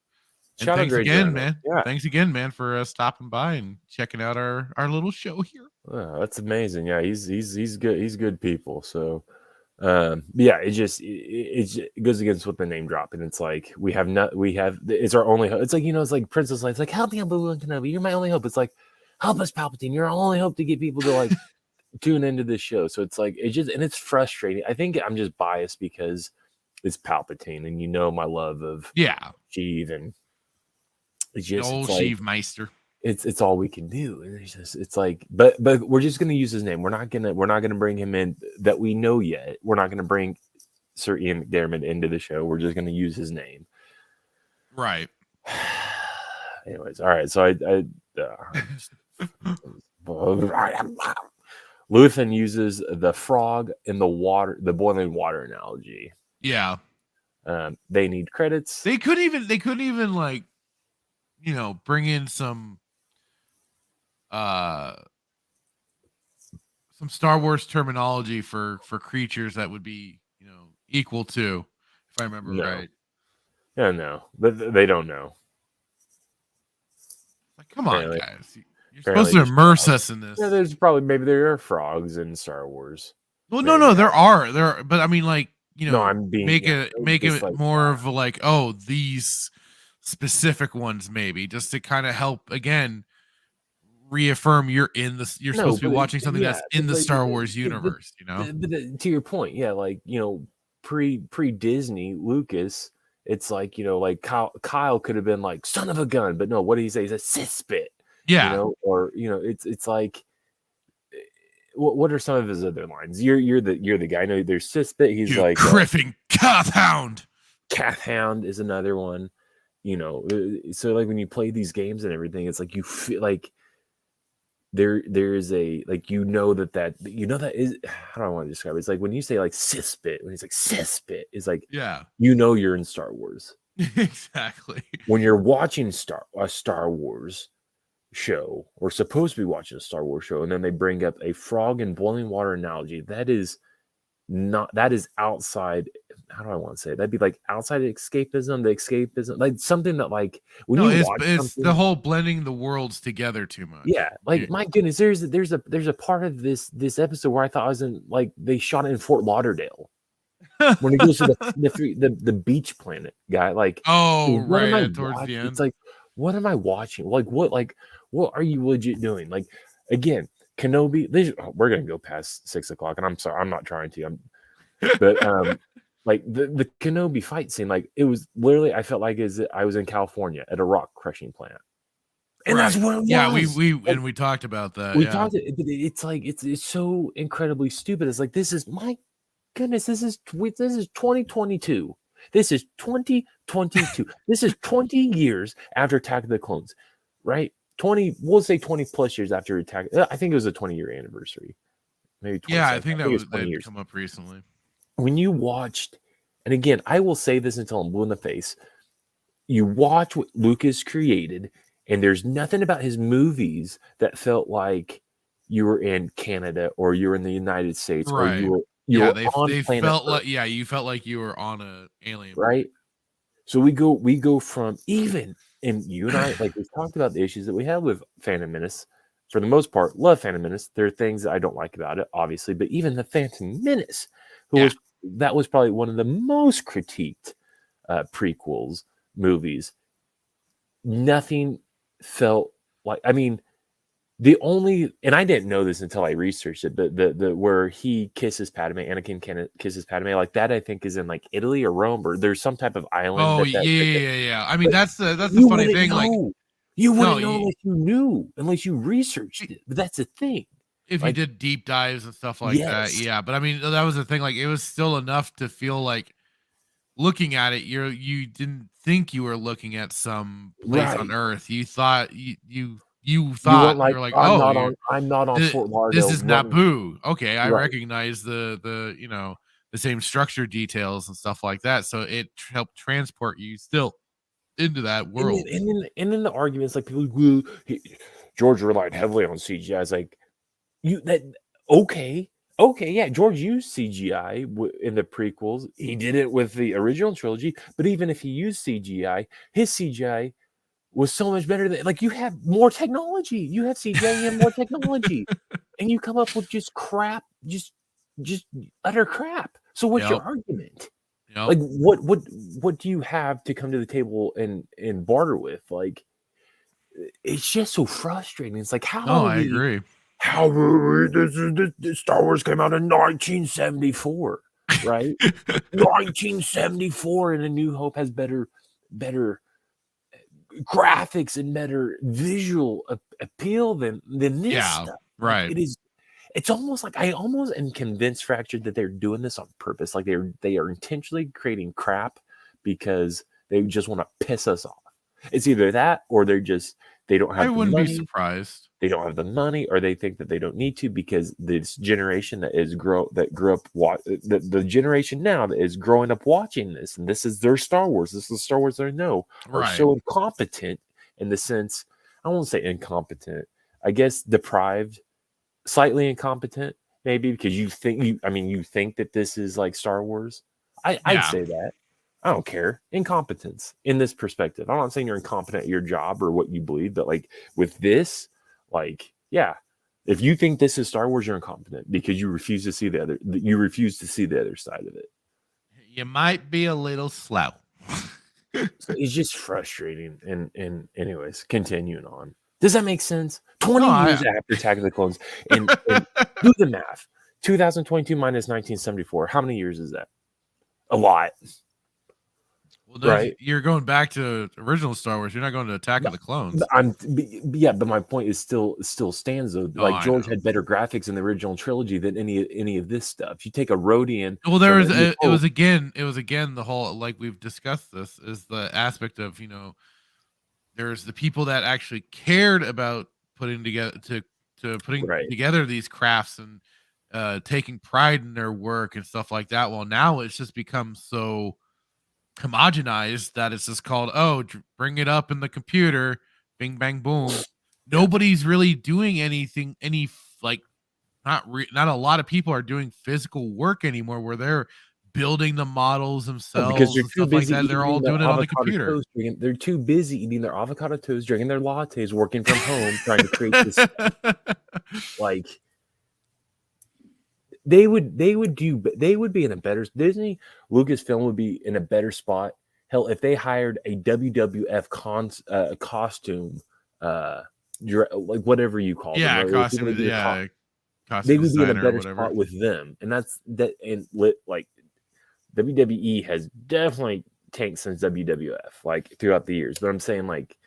Speaker 11: And thanks again, man. Yeah. Thanks again, man, for stopping by and checking out our little show here.
Speaker 12: Wow, that's amazing. Yeah, he's good. He's good people. So, it goes against what the name drop, and it's like it's our only hope. It's like it's like Princess Leia. It's like help me, Obi-Wan Kenobi. You're my only hope. It's like help us, Palpatine. You're our only hope to get people to like tune into this show. So it's like it's frustrating. I think I'm just biased because it's Palpatine, and my love of Sheev and. It's just
Speaker 11: old Sheev Meister.
Speaker 12: It's all we can do. And it's like, but we're just gonna use his name. We're not gonna bring him in that we know yet. We're not gonna bring Sir Ian McDiarmid into the show. We're just gonna use his name.
Speaker 11: Right.
Speaker 12: Anyways, all right. So Luthen uses the frog in the water, the boiling water analogy.
Speaker 11: Yeah.
Speaker 12: They need credits.
Speaker 11: They couldn't even like, bring in some Star Wars terminology for creatures that would be, equal to, if I remember right.
Speaker 12: Yeah, no, but they don't know.
Speaker 11: Like, come on, guys. You're supposed to immerse us in this.
Speaker 12: Yeah, maybe there are frogs in Star Wars.
Speaker 11: Well, no, there are, but I mean, like, make it
Speaker 12: like,
Speaker 11: more of a, like, oh, these specific ones, maybe, just to kind of help again reaffirm you're supposed to be watching something that's in the Star Wars universe,
Speaker 12: But to your point, yeah, like, pre Disney Lucas, it's like, like Kyle could have been like son of a gun, but no, what did he say? He's a Sith spit.
Speaker 11: Yeah.
Speaker 12: Or it's like, what are some of his other lines? You're the guy. I know there's Sith spit. He's like
Speaker 11: Griffin Cathhound.
Speaker 12: Cathhound is another one. So like when you play these games and everything, it's like you feel like there is a, like, that is, how do I want to describe it? It's like when you say like Sith spit, when he's like Sith spit, it's like,
Speaker 11: yeah,
Speaker 12: you're in Star Wars.
Speaker 11: Exactly.
Speaker 12: When you're watching a Star Wars show, or supposed to be watching a Star Wars show, and then they bring up a frog and boiling water analogy, that is outside, how do I want to say it? That'd be like outside escapism, like something that, like, when
Speaker 11: it's the whole blending the worlds together too much.
Speaker 12: Yeah, like, my goodness, there's a part of this episode where I thought I was in, like, they shot it in Fort Lauderdale. When it goes to the beach planet guy, like,
Speaker 11: right towards the end,
Speaker 12: it's like, what am I watching? Like, what are you legit doing? Like, again, Kenobi. We're gonna go past 6:00, and I'm sorry, I'm not trying to. But like the Kenobi fight scene, like, it was literally, I felt like I was in California at a rock crushing plant, and that's what it was.
Speaker 11: Yeah, we talked about that.
Speaker 12: It's like it's so incredibly stupid. It's like, this is, my goodness, this is 2022. This is 2022. This is 20 years after Attack of the Clones, right? We'll say 20 plus years after Attack. I think it was a 20-year anniversary. Maybe 20.
Speaker 11: Yeah, I think that was come up recently.
Speaker 12: When you watched, and again, I will say this until I'm blue in the face, you watch what Lucas created, and there's nothing about his movies that felt like you were in Canada or you were in the United States,
Speaker 11: right,
Speaker 12: or they
Speaker 11: felt like, you felt like you were on an alien,
Speaker 12: right? So we go from, even, and you and I, like, we've talked about the issues that we have with Phantom Menace. For the most part, love Phantom Menace. There are things that I don't like about it, obviously, but even the Phantom Menace, that was probably one of the most critiqued prequels movies. Nothing felt like, I mean, the only, and I didn't know this until I researched it, but the where he kisses Padme, Anakin kisses Padme, like, that I think is in, like, Italy or Rome, or there's some type of island.
Speaker 11: Oh, yeah. I mean, that's the funny thing.
Speaker 12: Know.
Speaker 11: Like,
Speaker 12: you wouldn't know unless you knew, unless you researched it. But that's the thing.
Speaker 11: If you did deep dives and stuff like that, yeah. But I mean, that was the thing. Like, it was still enough to feel like, looking at it, you didn't think you were looking at some place on Earth. You thought you thought, you were like,
Speaker 12: I'm not on Fort Lauderdale.
Speaker 11: This is Naboo. Okay, I recognize the same structure details and stuff like that. So it helped transport you still into that world.
Speaker 12: And then the arguments, like, people, George relied heavily on CGI. I was like, okay, yeah, George used CGI in the prequels. He did it with the original trilogy. But even if he used CGI, his CGI was so much better than, like, you have more technology. You have CGI, you have more technology, and you come up with just crap, just utter crap. So what's your argument? Like, what do you have to come to the table and barter with? Like, it's just so frustrating. It's like,
Speaker 11: I agree.
Speaker 12: How this Star Wars came out in 1974, right? 1974, and A New Hope has better graphics and better visual appeal than this stuff.
Speaker 11: Right.
Speaker 12: Like, it's almost like, I almost am convinced, Fractured, that they're doing this on purpose. Like, they are intentionally creating crap because they just want to piss us off. It's either that, or they they don't have
Speaker 11: I
Speaker 12: the
Speaker 11: wouldn't
Speaker 12: money.
Speaker 11: be surprised.
Speaker 12: They don't have the money, or they think that they don't need to because this generation that grew up the generation now that is growing up watching this, and this is their Star Wars. This is the Star Wars they know, are so incompetent in the sense, I won't say incompetent, I guess deprived, slightly incompetent, maybe, because you think that this is like Star Wars. I'd say that. I don't care. Incompetence in this perspective. I'm not saying you're incompetent at your job or what you believe, but like with this, like, yeah, if you think this is Star Wars, you're incompetent because you refuse to see the other side of it.
Speaker 11: You might be a little slow.
Speaker 12: So it's just frustrating. And anyways, continuing on. Does that make sense? 20 years after Attack of the Clones, and do the math. 2022 minus 1974. How many years is that? A lot.
Speaker 11: Well, right? You're going back to original Star Wars. You're not going to Attack of the Clones.
Speaker 12: But my point is still stands though. Like George had better graphics in the original trilogy than any of this stuff. You take a Rodian.
Speaker 11: Well, it was again the whole, like we've discussed, this is the aspect of, there's the people that actually cared about putting together together these crafts and taking pride in their work and stuff like that. Well, now it's just become so homogenized that it's just called, bring it up in the computer, bing bang boom. Nobody's really doing anything, not a lot of people are doing physical work anymore where they're building the models themselves because they're too busy like that. They're all doing it on the computer.
Speaker 12: They're too busy eating their avocado toast, drinking their lattes, working from home, trying to create this like they would be in a better Lucasfilm would be in a better spot. Hell, if they hired a WWF costume, like whatever you call them,
Speaker 11: costume,
Speaker 12: they would be in a better spot with them. And that's that. And like WWE has definitely tanked since WWF, like throughout the years. But I'm saying like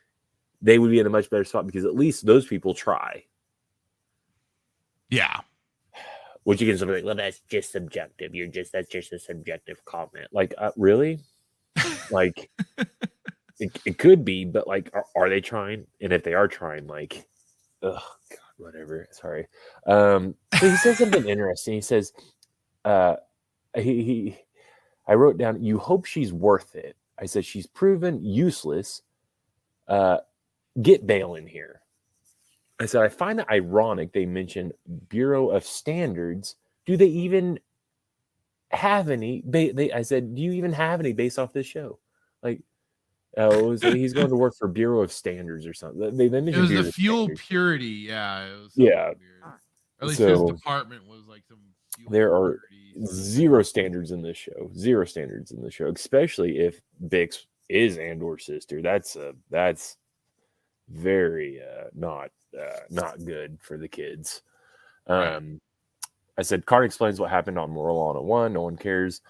Speaker 12: they would be in a much better spot because at least those people try.
Speaker 11: Yeah.
Speaker 12: Which you can say, like, well, that's just subjective. That's just a subjective comment. Like, really? Like, it could be, but like, are they trying? And if they are trying, like, God, whatever. Sorry. So he says something interesting. He says, I wrote down, you hope she's worth it. I said, she's proven useless. Get Bale in here. I said, I find it ironic they mentioned Bureau of Standards. Do they even have any? I said, do you even have any based off this show? Like, he's going to work for Bureau of Standards or something. They mentioned
Speaker 11: it was
Speaker 12: Bureau
Speaker 11: the fuel purity. Yeah. It was
Speaker 12: yeah.
Speaker 11: Weird. Or at least his department was like some fuel
Speaker 12: there are
Speaker 11: purity.
Speaker 12: Zero standards in this show. Zero standards in the show, especially if Bix is Andor's sister. That's very not good for the kids. I said, Card explains what happened on Morlana 1. No one cares.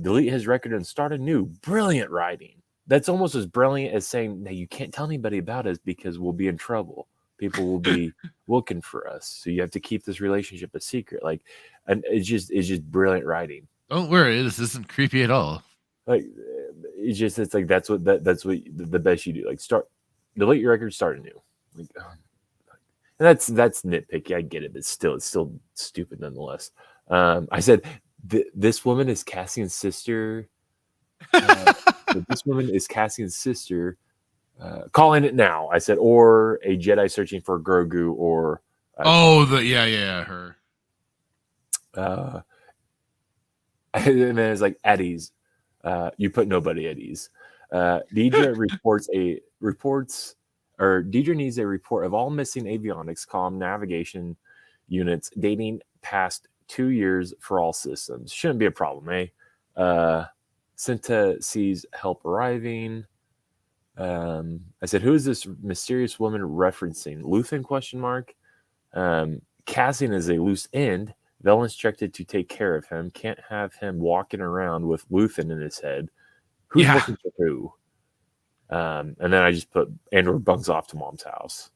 Speaker 12: Delete his record and start anew. Brilliant writing. That's almost as brilliant as saying, "Now you can't tell anybody about us because we'll be in trouble. People will be looking for us. So you have to keep this relationship a secret." Like, and it's just brilliant writing.
Speaker 11: Don't worry, this isn't creepy at all.
Speaker 12: Like, it's like that's what the best you do. Like, delete your record, start anew. Like, and that's nitpicky. I get it, but it's still stupid nonetheless. I said this woman is Cassian's sister. This woman is Cassian's sister. Calling it now. I said, or a Jedi searching for Grogu, or her. And then it's like at ease. You put nobody at ease. Deidre Deidre needs a report of all missing avionics, comm, navigation units dating past 2 years for all systems. Shouldn't be a problem, eh? Cinta sees help arriving. I said, who is this mysterious woman referencing? Luthen ? Cassian is a loose end. Vel instructed to take care of him. Can't have him walking around with Luthen in his head. Who's looking for who? And then I just put Andor bunks off to mom's house.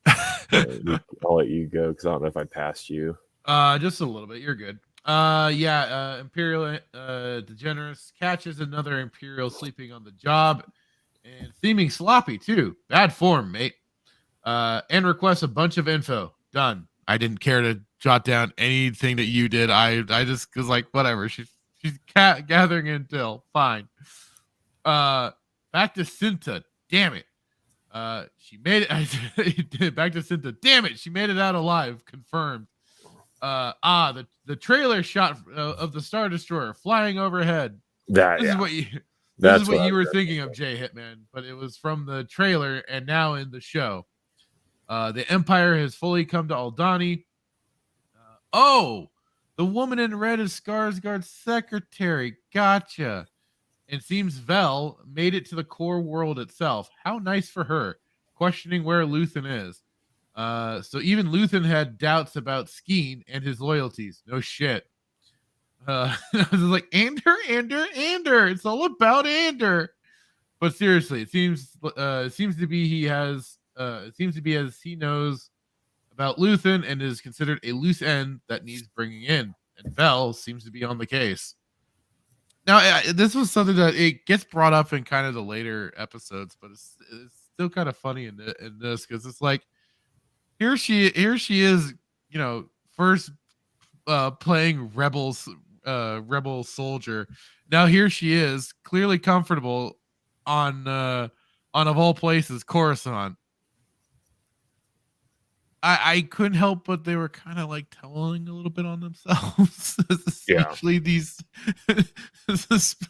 Speaker 12: I'll let you go because I don't know if I passed you.
Speaker 11: Just a little bit. You're good. Imperial DeGeneres catches another Imperial sleeping on the job and seeming sloppy too. Bad form, mate. and requests a bunch of info. Done. I didn't care to jot down anything that you did. I just was like, whatever. She's gathering intel. Fine. Back to Cinta. Damn it. She made it. Back to Cinta. Damn it. She made it out alive. Confirmed. The trailer shot of the Star Destroyer flying overhead. This is what you were thinking of, Jay Hitman, but it was from the trailer and now in the show. The Empire has fully come to Aldhani. The woman in red is Skarsgård's secretary. Gotcha. It seems Vel made it to the core world itself. How nice for her. Questioning where Luthen is. So even Luthen had doubts about Skeen and his loyalties. No shit. I was like, Andor. It's all about Andor. But seriously, it seems to be as he knows about Luthen and is considered a loose end that needs bringing in. And Vel seems to be on the case. Now, this was something that it gets brought up in kind of the later episodes, but it's still kind of funny in this because it's like here she is, first playing rebel soldier. Now here she is, clearly comfortable on of all places, Coruscant. I couldn't help but they were kind of like telling a little bit on themselves, especially these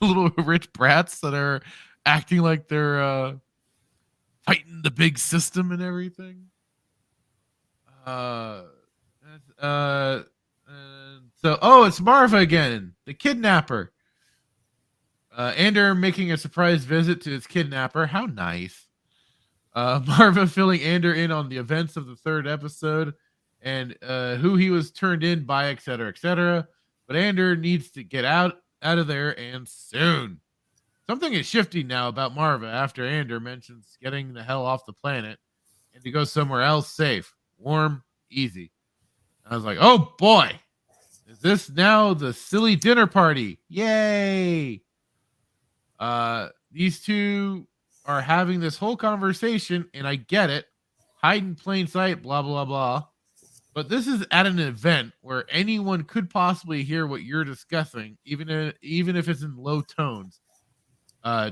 Speaker 11: little rich brats that are acting like they're fighting the big system and everything. It's Marva again, the kidnapper. Andor making a surprise visit to his kidnapper. How nice. Marva filling Andor in on the events of the third episode and who he was turned in by, etc., etc. But Andor needs to get out of there and soon. Something is shifting now about Marva after Andor mentions getting the hell off the planet and to go somewhere else safe, warm, easy. I was like, oh boy, is this now the silly dinner party? Yay! These two are having this whole conversation, and I get it. Hide in plain sight, blah, blah, blah. But this is at an event where anyone could possibly hear what you're discussing, even if it's in low tones.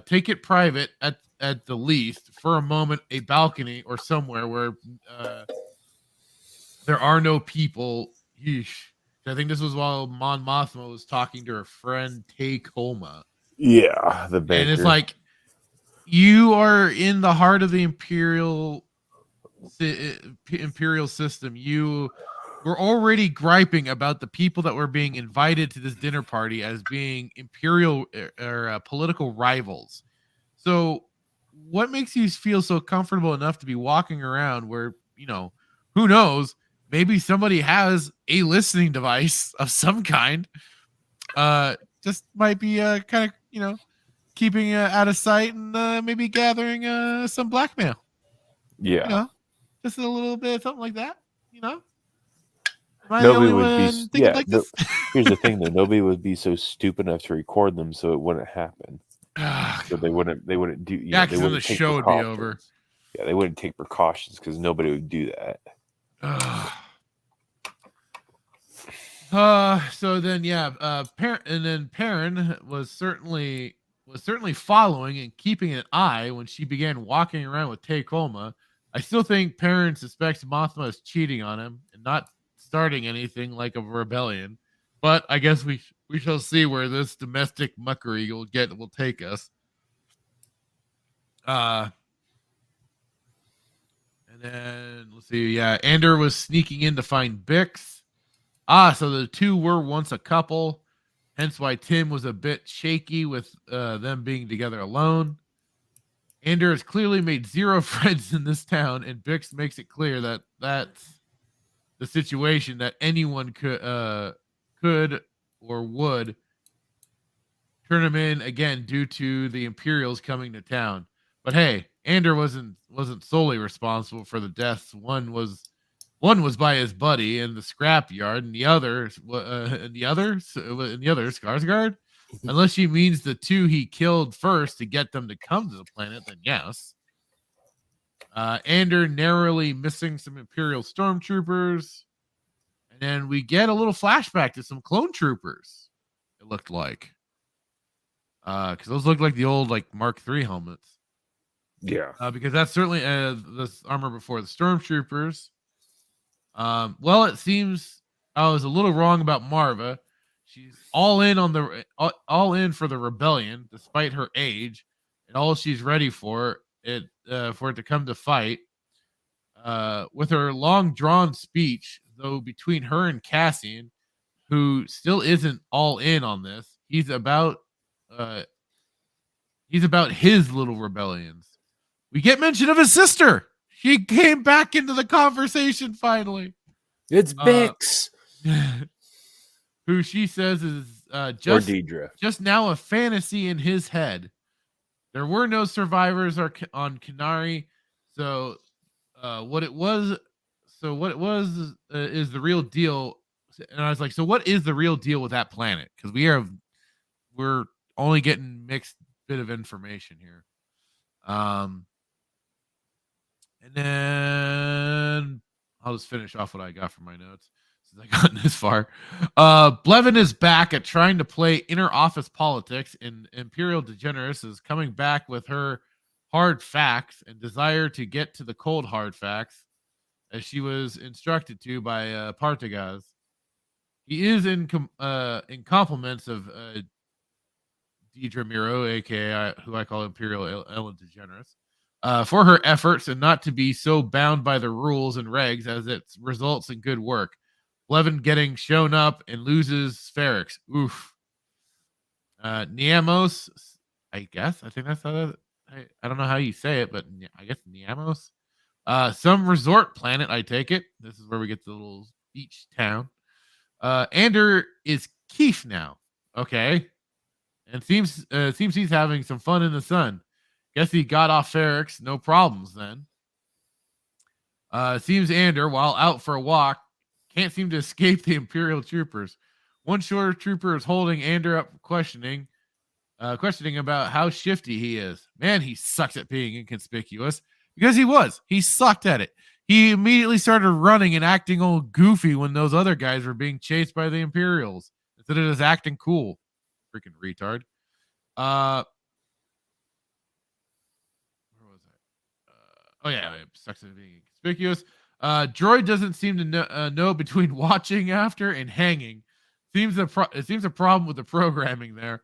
Speaker 11: Take it private at the least for a moment, a balcony or somewhere where there are no people. Yeesh. I think this was while Mon Mothma was talking to her friend Tay Kolma.
Speaker 12: Yeah, the banker.
Speaker 11: And it's like, you are in the heart of the imperial system. You were already griping about the people that were being invited to this dinner party as being imperial or political rivals. So what makes you feel so comfortable enough to be walking around where, who knows, maybe somebody has a listening device of some kind, just might be kind of, keeping out of sight and maybe gathering some blackmail.
Speaker 12: Yeah.
Speaker 11: Just a little bit, something like that.
Speaker 12: Nobody would be. Yeah. Like this? Here's the thing, though. Nobody would be so stupid enough to record them, so it wouldn't happen. So they wouldn't do.
Speaker 11: Yeah, because then the show would be over.
Speaker 12: Yeah, they wouldn't take precautions because nobody would do that.
Speaker 11: So then, Perrin was certainly following and keeping an eye when she began walking around with Tay Kolma. I still think Perrin suspects Mothma is cheating on him and not starting anything like a rebellion. But I guess we shall see where this domestic muckery will take us. And then let's see. Yeah, Andor was sneaking in to find Bix. So the two were once a couple. Hence why Tim was a bit shaky with them being together alone. Andor has clearly made zero friends in this town, and Bix makes it clear that that's the situation, that anyone could or would turn him in again due to the Imperials coming to town. But hey, Andor wasn't solely responsible for the deaths. One was by his buddy in the scrapyard, and the other Skarsgård. Unless she means the two he killed first to get them to come to the planet, then yes. Andor narrowly missing some Imperial stormtroopers. And then we get a little flashback to some clone troopers, it looked like. Because those look like the old like Mark III helmets.
Speaker 12: Yeah.
Speaker 11: Because that's certainly this armor before the stormtroopers. Well, it seems I was a little wrong about Marva. She's all in for the rebellion, despite her age, and all she's ready for it to come to fight. With her long drawn speech, though, between her and Cassian, who still isn't all in on this, he's about his little rebellions. We get mention of his sister. She came back into the conversation finally.
Speaker 12: It's Bix,
Speaker 11: who she says is just now a fantasy in his head. There were no survivors on Kenari, so what it was is the real deal. And I was like, so what is the real deal with that planet? Because we're only getting mixed bit of information here. And then I'll just finish off what I got from my notes since I gotten this far. Blevin is back at trying to play inner office politics, and Imperial DeGeneres is coming back with her hard facts and desire to get to the cold hard facts, as she was instructed to by Partagaz. He is in compliments of Deidre Miro, aka who I call Imperial Ellen DeGeneres, for her efforts and not to be so bound by the rules and regs as it results in good work. Blevin getting shown up and loses Ferrix. Oof. Niamos, I guess. I think that's how I don't know how you say it, but I guess Niamos. Some resort planet, I take it. This is where we get the little beach town. Andor is Keith now. Okay. And seems he's having some fun in the sun. Guess he got off Ferrix, no problems then. Seems Andor, while out for a walk, can't seem to escape the Imperial troopers. One shorter trooper is holding Andor up, questioning about how shifty he is. Man, he sucks at being inconspicuous. Because he was. He sucked at it. He immediately started running and acting all goofy when those other guys were being chased by the Imperials, instead of just acting cool. Freaking retard. Sucks at being conspicuous. Droid doesn't seem to know between watching after and hanging. It seems a problem with the programming there.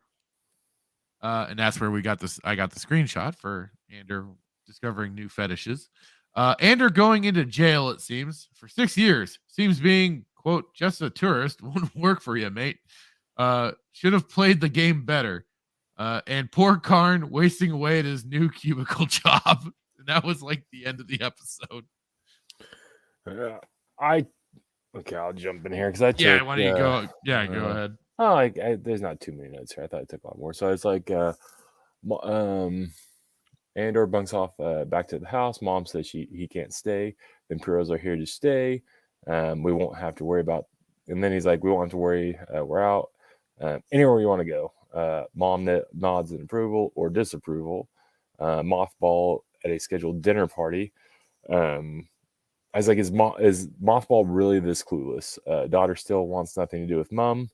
Speaker 11: And that's where we got this. I got the screenshot for Andor discovering new fetishes. Andor going into jail, it seems, for 6 years. Seems being, quote, just a tourist. Won't work for you, mate. Should have played the game better. And poor Karn wasting away at his new cubicle job. And that was like the end of the episode.
Speaker 12: I'll jump in here because
Speaker 11: why don't you go? Yeah, go ahead.
Speaker 12: There's not too many notes here. I thought it took a lot more. So it's like, Andor bunks off back to the house. Mom says he can't stay. The Imperials are here to stay. We won't have to worry about. And then he's like, we won't have to worry. We're out. Anywhere you want to go. Mom nods in approval or disapproval. Mothball at a scheduled dinner party. I was like, is Mothball really this clueless? Daughter still wants nothing to do with mom.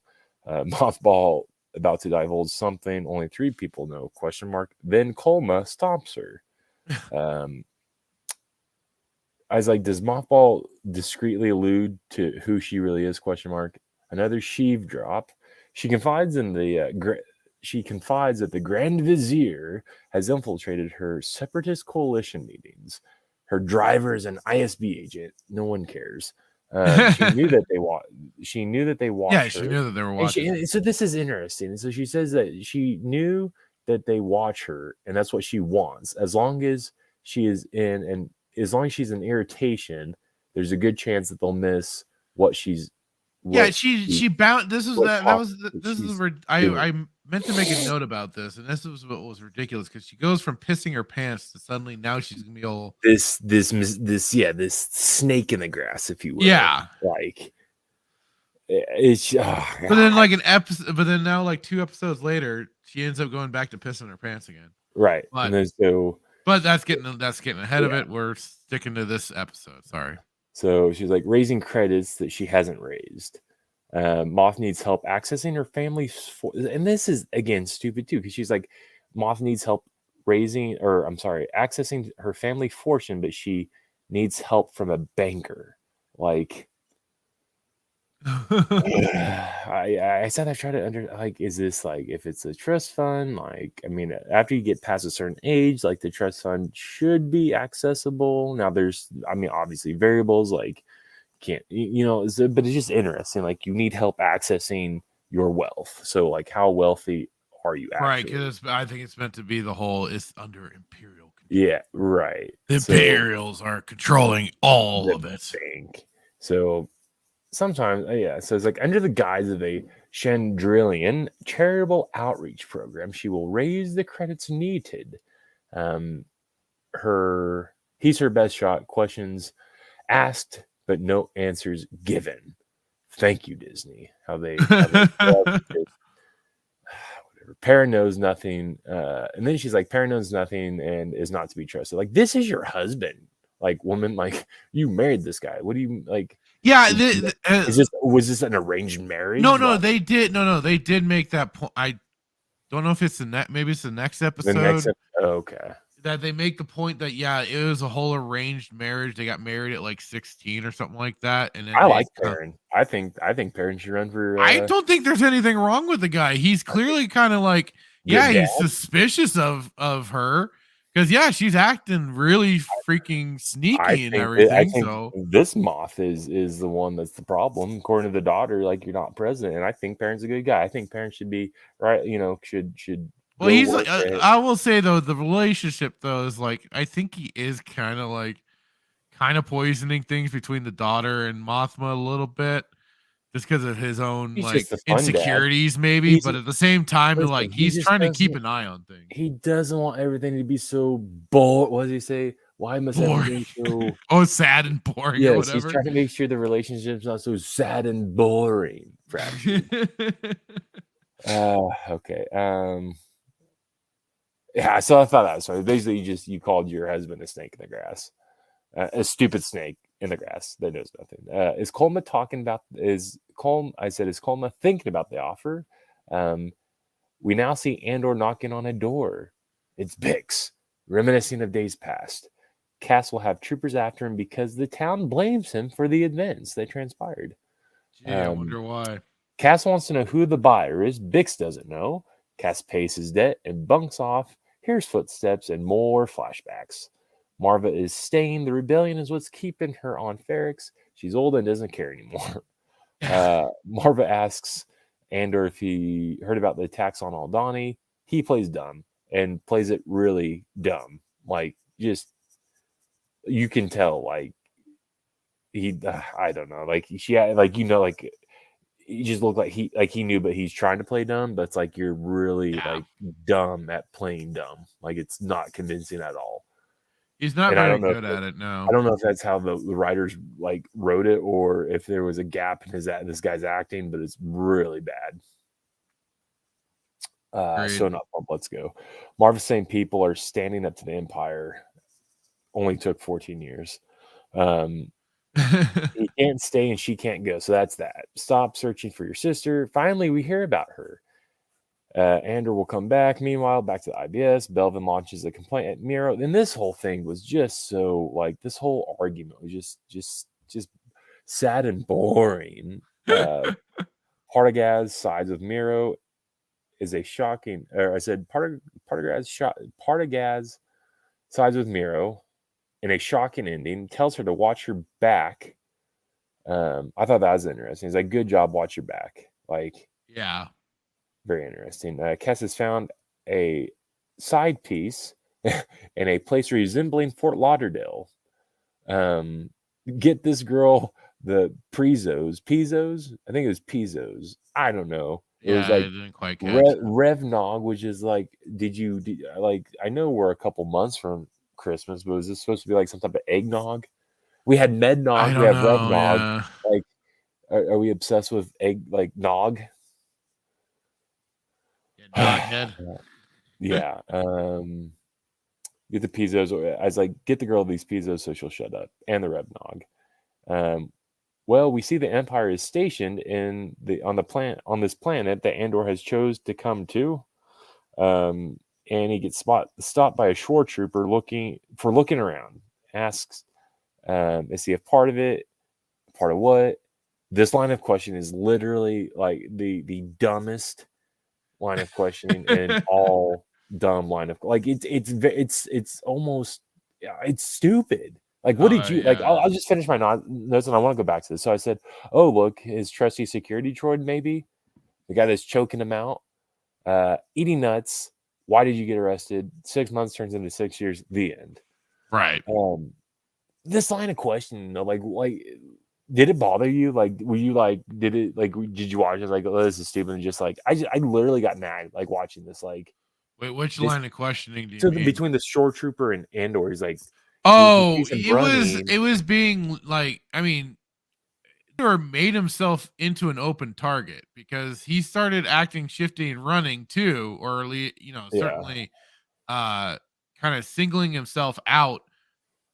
Speaker 12: Mothball about to divulge something only 3 people know, ? Then Colma stomps her. I was like, does Mothball discreetly allude to who she really is? ? Another sheave drop. She confides that the Grand Vizier has infiltrated her separatist coalition meetings. Her driver is an ISB agent. No one cares. She knew that they watched. She knew that they watched.
Speaker 11: Yeah, she knew that they were watching.
Speaker 12: So this is interesting. And so she says that she knew that they watch her, and that's what she wants. As long as she is in, and as long as she's in irritation, there's a good chance that they'll miss what she's.
Speaker 11: She bound. This is where I meant to make a note about this, and this was what was ridiculous because she goes from pissing her pants to suddenly now she's gonna be all
Speaker 12: this snake in the grass, if you will.
Speaker 11: Yeah,
Speaker 12: like it's.
Speaker 11: But then like an episode, but then now like 2 episodes later, she ends up going back to pissing her pants again.
Speaker 12: Right,
Speaker 11: but,
Speaker 12: and then so
Speaker 11: But that's getting ahead of it. We're sticking to this episode. Sorry.
Speaker 12: So she's like raising credits that she hasn't raised. Moth needs help accessing her family's, and this is again stupid too, because she's like, Moth needs help accessing her family fortune, but she needs help from a banker. Like, I said I try to is this like, if it's a trust fund, like, I mean, after you get past a certain age, like the trust fund should be accessible. Now there's, I mean, obviously variables like but it's just interesting. Like, you need help accessing your wealth. So like, how wealthy are you actually?
Speaker 11: Right, because I think it's meant to be the whole, it's under Imperial control.
Speaker 12: Yeah, right.
Speaker 11: The Imperials are controlling all of it.
Speaker 12: Bank. So sometimes, so it's like, under the guise of a Chandrillian charitable outreach program, she will raise the credits needed. He's her best shot. Questions asked, but no answers given. Thank you, Disney. How they whatever. Perrin knows nothing. And then she's like, Perrin knows nothing and is not to be trusted. Like, this is your husband. Like, woman, like, you married this guy. What do you like?
Speaker 11: Yeah,
Speaker 12: was this an arranged marriage?
Speaker 11: No, they did. No, they did make that point. I don't know if it's maybe it's the next episode.
Speaker 12: Okay.
Speaker 11: That they make the point that it was a whole arranged marriage. They got married at like 16 or something like that. And then
Speaker 12: I like Perrin. I think Perrin should run for.
Speaker 11: I don't think there's anything wrong with the guy. He's clearly kind of like, he's suspicious of her because she's acting really freaking sneaky and everything.
Speaker 12: I think this Moth is the one that's the problem, according to the daughter. Like, you're not president, and I think Perrin's a good guy. I think Perrin should be right. Should.
Speaker 11: Well, he's like, I will say though, the relationship though is like, I think he is kind of poisoning things between the daughter and Mothma a little bit, just because of his own insecurities, maybe. But at the same time, he's trying to keep an eye on things.
Speaker 12: He doesn't want everything to be so boring. What does he say? Why must everything so
Speaker 11: sad and boring?
Speaker 12: Yes,
Speaker 11: or whatever.
Speaker 12: He's trying to make sure the relationship's not so sad and boring. Okay. Yeah, so I thought that was funny. Basically, you called your husband a snake in the grass, a stupid snake in the grass that knows nothing. Is Colma thinking about the offer? We now see Andor knocking on a door. It's Bix, reminiscing of days past. Cass will have troopers after him because the town blames him for the events that transpired.
Speaker 11: I wonder why.
Speaker 12: Cass wants to know who the buyer is. Bix doesn't know. Cass pays his debt and bunks off. Hears footsteps and more flashbacks. Marva is staying. The rebellion is what's keeping her on Ferrix. She's old and doesn't care anymore. Marva asks Andor if he heard about the attacks on Aldhani. He plays dumb and plays it really dumb. Like, just, you can tell, like, he, I don't know. Like, he just looked like he knew, but he's trying to play dumb. But it's like, you're really like dumb at playing dumb. Like, it's not convincing at all.
Speaker 11: He's not very good at it. No,
Speaker 12: I don't know if that's how the writers like wrote it, or if there was a gap in this guy's acting. But it's really bad. So not fun. Let's go. Marva's saying people are standing up to the Empire. Only took 14 years. He can't stay and she can't go. So that's that. Stop searching for your sister. Finally, we hear about her. Andor will come back. Meanwhile, back to the IBS. Belvin launches a complaint at Miro. And this whole thing was just so, like, this whole argument was just sad and boring. Partagaz sides with Miro is a shocking, or I said Partagaz sides with Miro in a shocking ending, tells her to watch her back. I thought that was interesting. He's like, good job, watch your back. Like,
Speaker 11: yeah,
Speaker 12: very interesting. Kess has found a side piece in a place resembling Fort Lauderdale. Get this girl the Pizzos. I think it was Pizzos. I don't know. It was like,
Speaker 11: I didn't quite catch
Speaker 12: Revnog, which is like, I know we're a couple months from Christmas, but was this supposed to be like some type of eggnog? We had Mednog, we have Revnog. Yeah. Like, are we obsessed with egg, like nog?
Speaker 11: Yeah,
Speaker 12: yeah. Get the pizzos. I was like, get the girl these pizzos so she'll shut up, and the Rebnog. Well, we see the Empire is stationed on this planet that Andor has chose to come to. And he gets stopped by a shore trooper looking around. Asks, is he a part of it? Part of what? This line of question is literally like the dumbest line of questioning in all dumb line of like it's almost it's stupid. Like, what did you like? I'll just finish my notes and I want to go back to this. So I said, oh, look, his trusty security droid, maybe the guy that's choking him out, eating nuts. Why did you get arrested? 6 months turns into 6 years. The end.
Speaker 11: Right.
Speaker 12: This line of questioning, like, did it bother you? Like, were you like, did you watch it? Like, oh, this is stupid. And just like, I literally got mad, like watching this. Like,
Speaker 11: wait, which line of questioning do you mean?
Speaker 12: Between the shore trooper and Andor, he's like,
Speaker 11: it was being like, I mean, Andor made himself into an open target because he started acting shifty and running too, or certainly kind of singling himself out,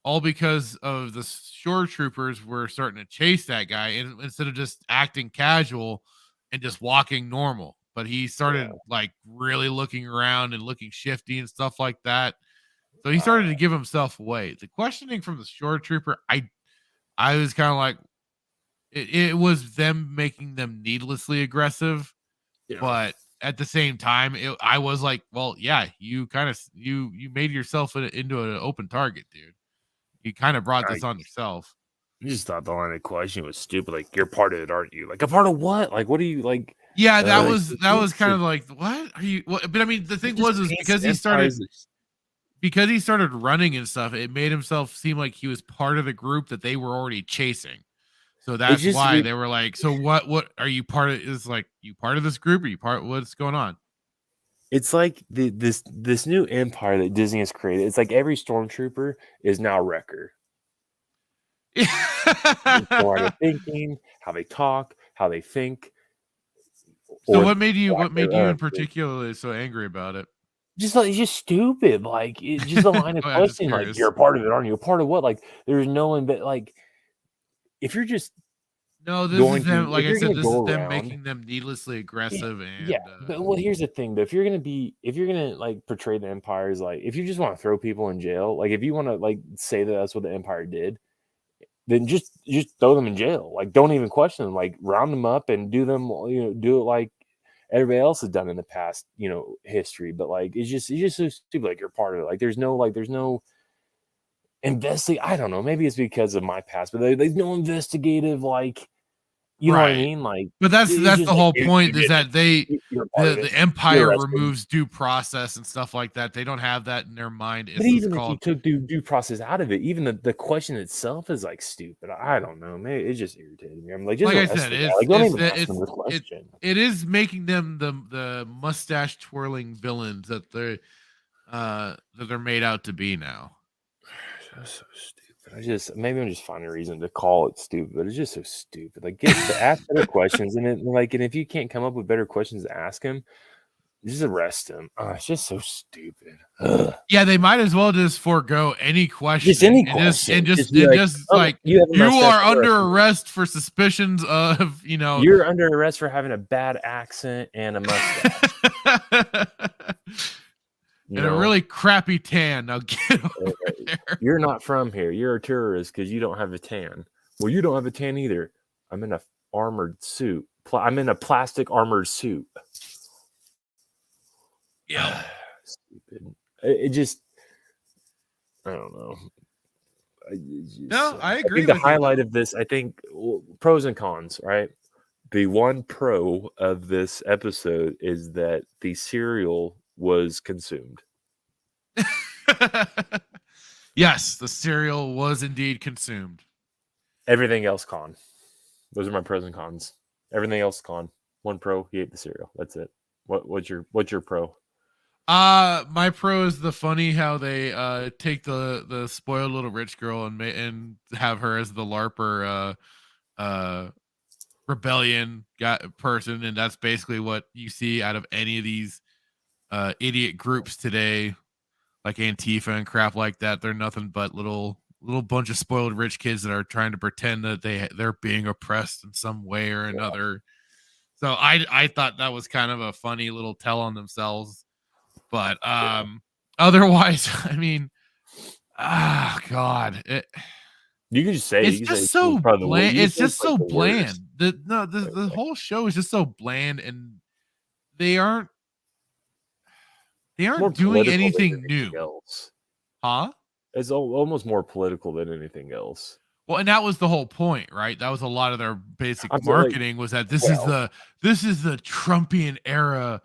Speaker 11: all because of the shore troopers were starting to chase that guy, and instead of just acting casual and just walking normal. But he started like really looking around and looking shifty and stuff like that. So he started to give himself away. The questioning from the shore trooper, I was kind of like, it was them making them needlessly aggressive, but at the same time, I was like, well, yeah, you kind of you made yourself into an open target, dude. You kind of brought this on yourself.
Speaker 12: I just thought the line of question was stupid. Like, you're part of it, aren't you? Like, a part of what? Like, what are you like?
Speaker 11: Yeah, that was kind of like, what are you? But I mean, the thing was because he started running and stuff, it made himself seem like he was part of the group that they were already chasing. So that's why they were like, so what are you part of? Is like, you part of this group? Are you what's going on?
Speaker 12: It's like this new empire that Disney has created. It's like every stormtrooper is now Wrecker. Line of thinking, how they talk, how they think.
Speaker 11: So what made you in particular so angry about it?
Speaker 12: Just like, it's just stupid. Like, it's just a line of questioning. Like, you're a part of it, aren't you? A part of what? Like, there's no one but like, if you're just
Speaker 11: this is them. Like I said, this is them making them needlessly aggressive.
Speaker 12: But well, here's the thing, though. If you're gonna like portray the Empire as like, if you just want to throw people in jail, like if you want to like say that that's what the Empire did, then just throw them in jail. Like, don't even question them. Like, round them up and do it like everybody else has done in the past, history. But like, it's just so stupid. Like, you're part of it. Like, there's no investigate. I don't know. Maybe it's because of my past, but there's no investigative, like, you know what I mean? Like,
Speaker 11: but that's the whole point, is that the Empire removes due process and stuff like that. They don't have that in their mind.
Speaker 12: But even if you took due process out of it, even the question itself is like stupid. I don't know. Maybe it just irritated me. I'm like, just
Speaker 11: like I said, it is making them the mustache twirling villains that they're made out to be now.
Speaker 12: That's so stupid. Maybe I'm just finding a reason to call it stupid, but it's just so stupid. Like, get to ask better questions, and if you can't come up with better questions to ask him, just arrest him. It's just so stupid. Ugh.
Speaker 11: Yeah, they might as well just forego any question.
Speaker 12: Just any question.
Speaker 11: And just you are under arrest for suspicions of,
Speaker 12: You're under arrest for having a bad accent and a mustache.
Speaker 11: And a really crappy tan. Now get over there.
Speaker 12: You're not from here. You're a tourist because you don't have a tan. Well, you don't have a tan either. I'm in a armored suit. I'm in a plastic armored suit.
Speaker 11: Yeah.
Speaker 12: Stupid. It just, I don't know.
Speaker 11: I agree.
Speaker 12: I think the highlight of this, pros and cons, right? The one pro of this episode is that the cereal was consumed.
Speaker 11: Yes, the cereal was indeed consumed.
Speaker 12: Everything else con. Those are my pros and cons. Everything else con. One pro, he ate the cereal. That's it. What's your pro?
Speaker 11: My pro is the funny how they take the spoiled little rich girl and have her as the LARPer rebellion person, and that's basically what you see out of any of these idiot groups today. like Antifa and crap like that. They're nothing but little bunch of spoiled rich kids that are trying to pretend that they're being oppressed in some way or another. So I thought that was kind of a funny little tell on themselves. But otherwise, I mean, God,
Speaker 12: you can just say
Speaker 11: it's just so bland. It's just so bland. The whole show is just so bland, and they aren't doing anything new.
Speaker 12: Else.
Speaker 11: Huh?
Speaker 12: It's almost more political than anything else.
Speaker 11: Well, and that was the whole point, right? That was a lot of their basic marketing was that this is the Trumpian era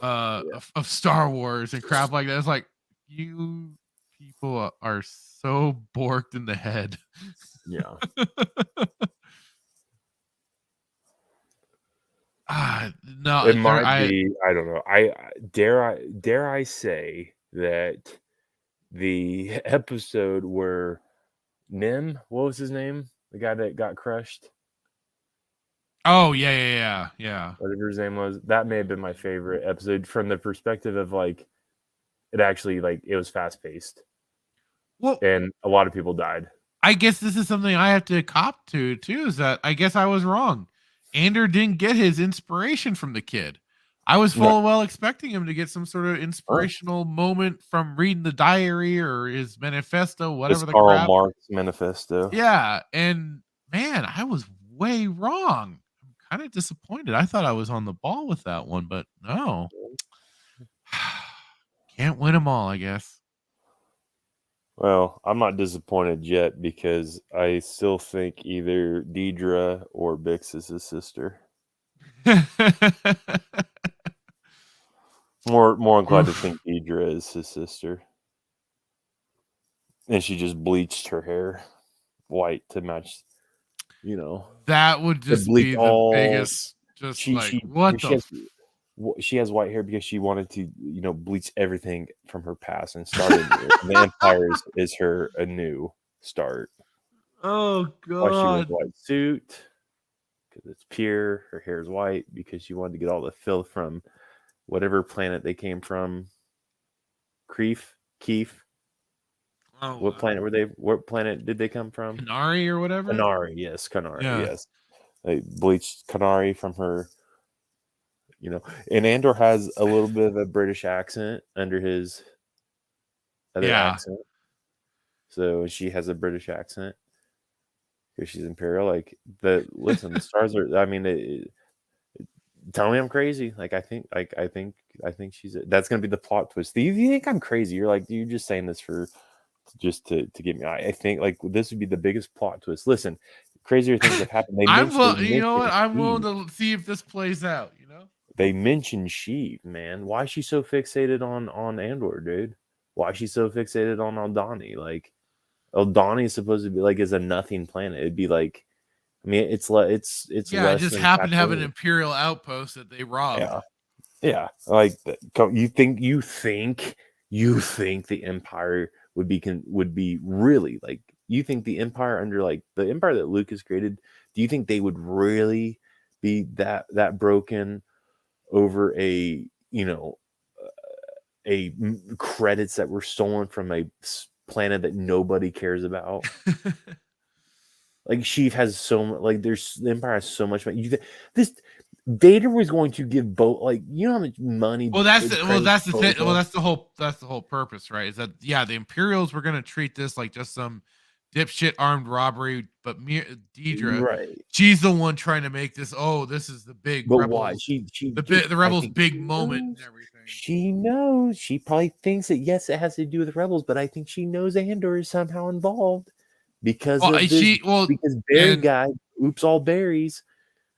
Speaker 11: of Star Wars and crap like that. It's like, you people are so borked in the head.
Speaker 12: Yeah.
Speaker 11: No,
Speaker 12: it might be. I don't know. Dare I say that the episode where Nim, what was his name? The guy that got crushed.
Speaker 11: Oh yeah.
Speaker 12: Whatever his name was, that may have been my favorite episode from the perspective of like, it actually like it was fast paced.
Speaker 11: Well,
Speaker 12: and a lot of people died.
Speaker 11: I guess this is something I have to cop to too. Is that I guess I was wrong. Andor didn't get his inspiration from the kid. I was full well expecting him to get some sort of inspirational moment from reading the diary or his manifesto, whatever the
Speaker 12: Karl
Speaker 11: crap.
Speaker 12: Marx manifesto.
Speaker 11: Yeah, and man, I was way wrong. I'm kind of disappointed. I thought I was on the ball with that one, but no. Can't win them all, I guess.
Speaker 12: Well, I'm not disappointed yet because I still think either Deidre or Bix is his sister. More inclined to think Deidre is his sister. And she just bleached her hair white to match,
Speaker 11: That would just be the biggest.
Speaker 12: She has white hair because she wanted to, bleach everything from her past and start anew. And the Empire is her a new start.
Speaker 11: Oh God!
Speaker 12: Why she wears a white suit? Because it's pure. Her hair is white because she wanted to get all the filth from whatever planet they came from. Keef.
Speaker 11: Oh,
Speaker 12: what planet were they? What planet did they come from?
Speaker 11: Kanari or whatever.
Speaker 12: Kanari, yes, Kanari,
Speaker 11: yeah.
Speaker 12: Yes. They bleached Kanari from her. And Andor has a little bit of a British accent under his other accent. So she has a British accent because she's Imperial. Listen, the stars are. I mean, tell me I'm crazy. I think she's. That's gonna be the plot twist. Do you think I'm crazy? You're just saying this for just to get me. I think this would be the biggest plot twist. Listen, crazier things have happened.
Speaker 11: I'm willing to see if this plays out.
Speaker 12: They mentioned Sheev, man. Why is she so fixated on Andor, dude? Why is she so fixated on Aldhani? Aldhani is supposed to be is a nothing planet. It'd be it's
Speaker 11: it just happened to have an Imperial outpost that they robbed.
Speaker 12: Yeah. You think the Empire would be really you think the Empire under the Empire that Lucas created? Do you think they would really be that broken over a credits that were stolen from a planet that nobody cares about? Sheev has so much. The Empire has so much money. This Vader was going to give both. How much money?
Speaker 11: That's the whole purpose, right? Is that the Imperials were going to treat this like just some dipshit armed robbery, but Deidre,
Speaker 12: right?
Speaker 11: She's the one trying to make this. Oh, this is the big.
Speaker 12: But
Speaker 11: rebels,
Speaker 12: why?
Speaker 11: The rebels' big moment and everything.
Speaker 12: She knows. She probably thinks that yes, it has to do with rebels, but I think she knows Andor is somehow involved because because Barry guy, oops, all berries.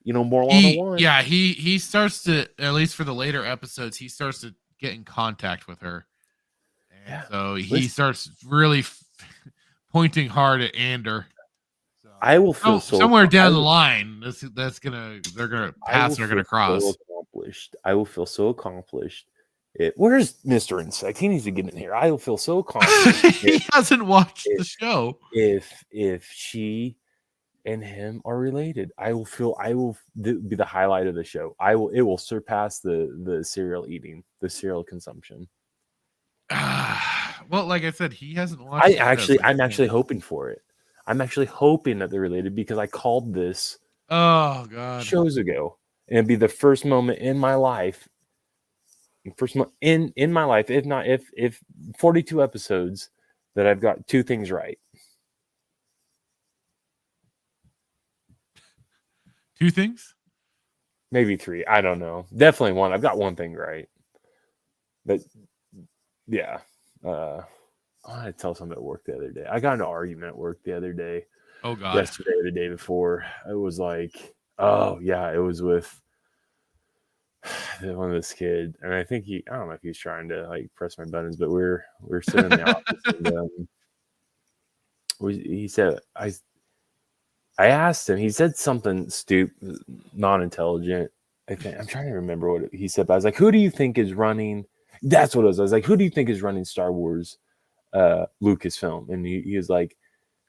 Speaker 12: Morlana one.
Speaker 11: Yeah, he starts to, at least for the later episodes, he starts to get in contact with her, and so he starts really pointing hard at Andor. So,
Speaker 12: I will feel
Speaker 11: somewhere down the line. They're gonna pass. They're gonna cross.
Speaker 12: I will feel so accomplished. Where's Mr. Insect? He needs to get in here. I will feel so accomplished.
Speaker 11: He hasn't watched the show.
Speaker 12: If she and him are related, I will be the highlight of the show. It will surpass the cereal eating, the cereal consumption.
Speaker 11: Well, like I said, he hasn't watched.
Speaker 12: I'm actually hoping for it. I'm actually hoping that they're related because I called this.
Speaker 11: Oh God!
Speaker 12: Shows ago, and it'd be the first moment in my life. In my life, if 42 episodes that I've got 2 things right.
Speaker 11: 2 things?
Speaker 12: Maybe 3. I don't know. Definitely 1. I've got 1 thing right. But yeah. I wanted to tell something at work the other day. I got in an argument at work the other day.
Speaker 11: Oh God.
Speaker 12: Yesterday or the day before. It was like, oh yeah, it was with one of this kid. And I think I don't know if he's trying to like press my buttons, but we're sitting in the office and he said I asked him, he said something stupid, non-intelligent. I'm trying to remember what he said, but I was like, who do you think is running? That's what it was. I was like, who do you think is running Star Wars Lucasfilm? And he was like,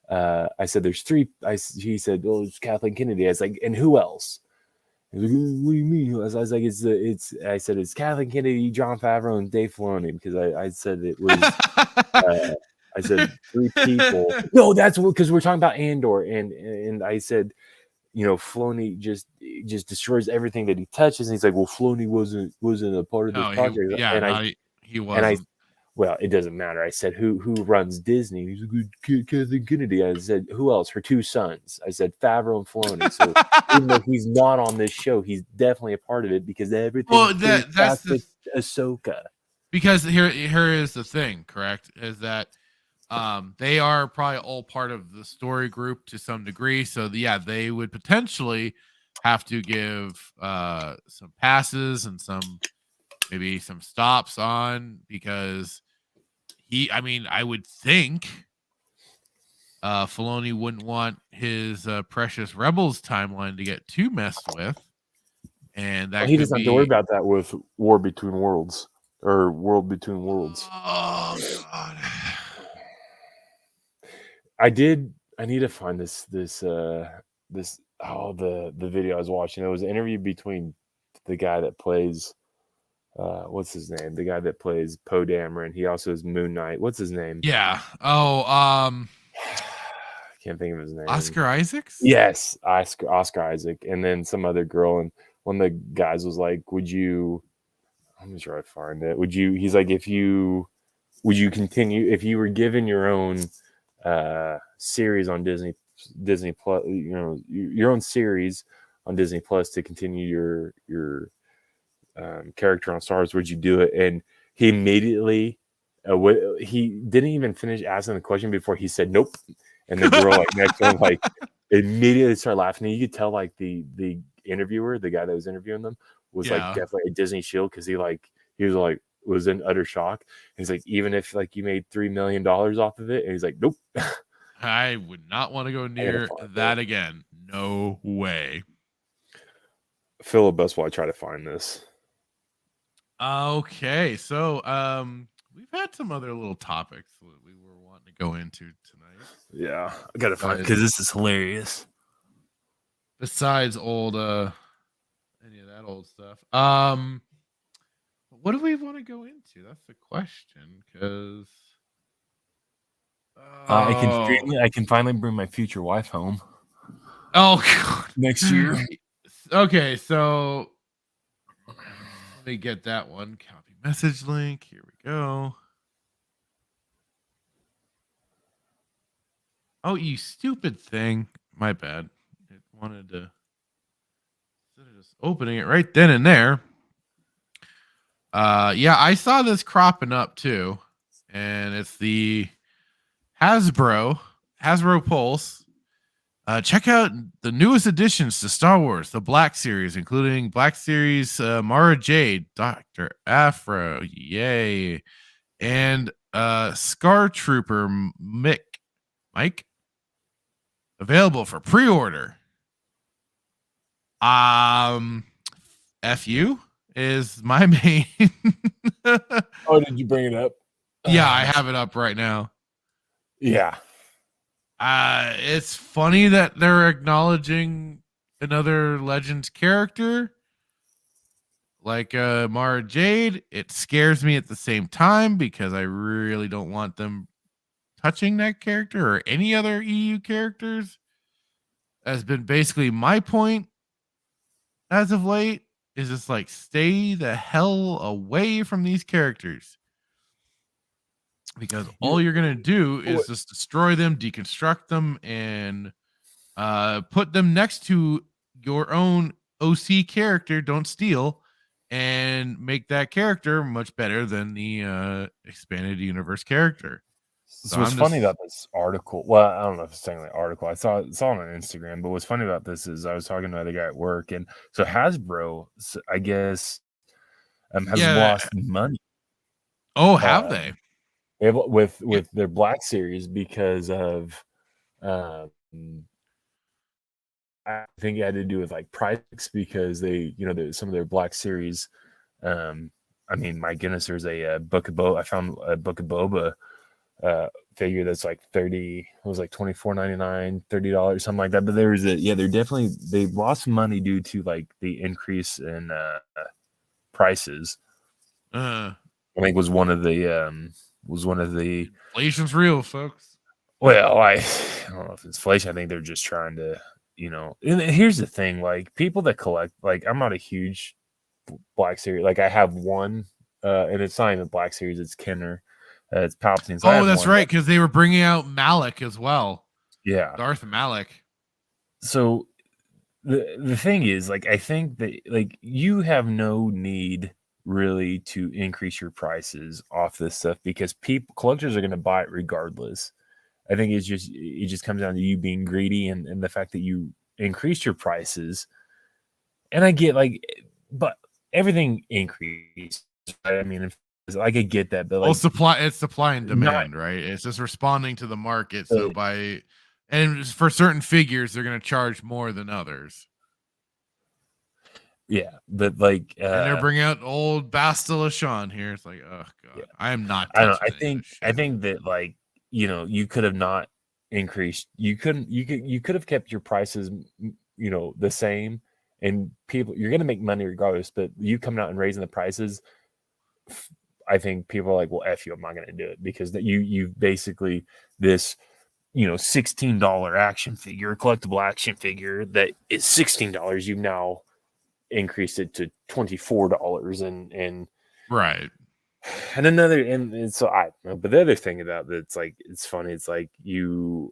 Speaker 12: I said, there's 3. He said, well, it's Kathleen Kennedy. I was like, and who else? He was like, what do you mean? I was like, I said, it's Kathleen Kennedy, Jon Favreau, and Dave Filoni, because I said it was, I said 3 people. No, that's because we're talking about Andor, and I said, you know, Filoni just destroys everything that he touches. And he's like, well, Filoni wasn't a part of this project.
Speaker 11: He wasn't.
Speaker 12: Well, it doesn't matter. I said, who runs Disney? He's like, Kathleen Kennedy. I said, who else? Her 2 sons. I said, Favreau and Filoni. So even though he's not on this show, he's definitely a part of it because everything.
Speaker 11: Well, that's
Speaker 12: Ahsoka.
Speaker 11: Because here is the thing, correct? Is that they are probably all part of the story group to some degree. So they would potentially have to give some passes and maybe some stops on, because I would think Filoni wouldn't want his precious Rebels timeline to get too messed with. And that
Speaker 12: he doesn't have to worry about that with War Between Worlds or World Between Worlds.
Speaker 11: Oh God.
Speaker 12: I need to find the video I was watching. It was an interview between the guy that plays what's his name? The guy that plays Poe Dameron. He also is Moon Knight. What's his name?
Speaker 11: Yeah. Oh, I
Speaker 12: can't think of his name.
Speaker 11: Oscar Isaacs?
Speaker 12: Yes, Oscar Isaac. And then some other girl. And one of the guys was like, would you, let me try to find it. He's like, would you continue if you were given your own series on Disney Plus, you know, your own series on Disney Plus to continue your character on Star Wars, would you do it? And he immediately he didn't even finish asking the question before he said nope. And the girl like next to him like immediately started laughing. And you could tell like the interviewer, the guy that was interviewing them, was like definitely a Disney shield, because he was in utter shock. And he's like, even if like you made $3 million off of it, and he's like, nope.
Speaker 11: I would not want to go near that again. No way.
Speaker 12: Filibus while I try to find this.
Speaker 11: Okay, so we've had some other little topics that we were wanting to go into tonight.
Speaker 12: Yeah, I gotta find it because this is hilarious.
Speaker 11: Besides old any of that old stuff. What do we want to go into? That's the question, because
Speaker 8: I can finally bring my future wife home.
Speaker 11: Oh God.
Speaker 8: Next year.
Speaker 11: Okay, so let me get that one. Copy message link. Here we go. Oh, you stupid thing. My bad. It wanted to, instead of just opening it right then and there. Yeah, I saw this cropping up too. And it's the Hasbro Pulse. Check out the newest additions to Star Wars, the Black Series, including Black Series Mara Jade, Dr. Afro, yay, and Scar Trooper Mike, available for pre-order. FU is my main.
Speaker 12: Oh, did you bring it up?
Speaker 11: Yeah, I have it up right now.
Speaker 12: Yeah.
Speaker 11: It's funny that they're acknowledging another Legends character. like Mara Jade, it scares me at the same time because I really don't want them touching that character or any other EU characters. Has been basically my point as of late. Is just like stay the hell away from these characters. Because all you're gonna do is just destroy them, deconstruct them, and put them next to your own OC character. Don't steal, and make that character much better than the expanded universe character.
Speaker 12: So what's funny about this article? Well, I don't know if it's saying the article. I saw it on Instagram, but what's funny about this is I was talking to the guy at work, and so Hasbro, I guess, has lost money.
Speaker 11: Oh, have they?
Speaker 12: With their Black Series because of I think it had to do with like price because they, some of their Black Series. I mean, my goodness, there's a Book of Boba. I found a Book of Boba figure that's like $30. It was like $24.99, $30, something like that. But there was they lost money due to like the increase in prices. I think was one of the
Speaker 11: inflation's real, folks.
Speaker 12: Well, I don't know if it's inflation. I think they're just trying to, and here's the thing, like people that collect, like I'm not a huge Black Series. Like I have one, and it's not even Black Series, it's Kenner. It's Palpatine.
Speaker 11: So that's right, because they were bringing out Malak as well.
Speaker 12: Yeah,
Speaker 11: Darth Malak.
Speaker 12: So the thing is, like, I think that like you have no need really to increase your prices off this stuff because collectors are going to buy it regardless. I think it just comes down to you being greedy and the fact that you increased your prices. And I get but everything increased. I mean, I could get that, but
Speaker 11: it's supply and demand, right? It's just responding to the market. So and for certain figures, they're going to charge more than others.
Speaker 12: Yeah, but
Speaker 11: and they're bringing out old Basta LaShawn here. It's like, oh god, yeah. I am not.
Speaker 12: I don't know. I think that you could have not increased. You could have kept your prices, the same, and you're going to make money regardless. But you coming out and raising the prices, I think people are like, well, F you, I'm not going to do it because you basically this, $16 action figure, collectible action figure that is $16. You've now increased it to $24 and
Speaker 11: right.
Speaker 12: And so I don't know, but the other thing about that, it's funny. It's like you're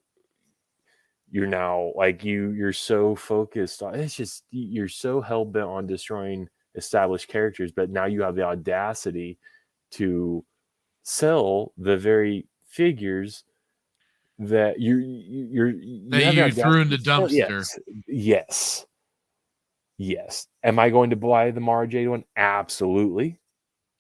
Speaker 12: now like you're so focused on, it's just, you're so hell bent on destroying established characters, but now you have the audacity to sell the very figures that you
Speaker 11: threw in the dumpster.
Speaker 12: Yes. Am I going to buy the Mara Jade one? Absolutely.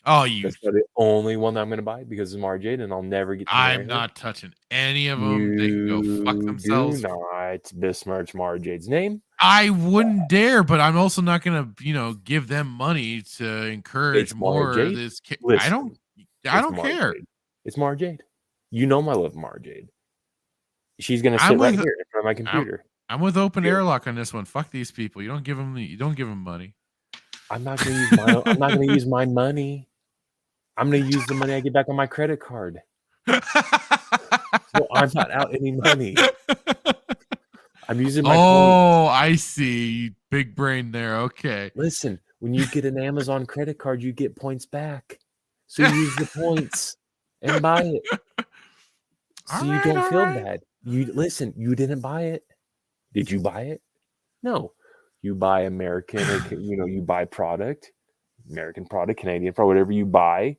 Speaker 11: Oh,
Speaker 12: that's the only one that I'm going to buy because it's Mara Jade, and I'll never get.
Speaker 11: I'm not touching any of them. They can go fuck themselves.
Speaker 12: Do not besmirch Mara Jade's name.
Speaker 11: I wouldn't dare, but I'm also not going to, give them money to encourage more of this. I don't care.
Speaker 12: Jade. It's Mara Jade. You know my love, Mara Jade. She's going to sit right here in front of my computer.
Speaker 11: I'm with Open Airlock on this one. Fuck these people. You don't give them money.
Speaker 12: I'm not going to use my money. I'm going to use the money I get back on my credit card. So I'm not out any money. I'm using my points.
Speaker 11: I see. Big brain there. Okay.
Speaker 12: Listen, when you get an Amazon credit card, you get points back. So you use the points and buy it. So you don't feel bad. You didn't buy it. Did you buy it? No. You buy American or you buy product, American product, Canadian product, whatever you buy,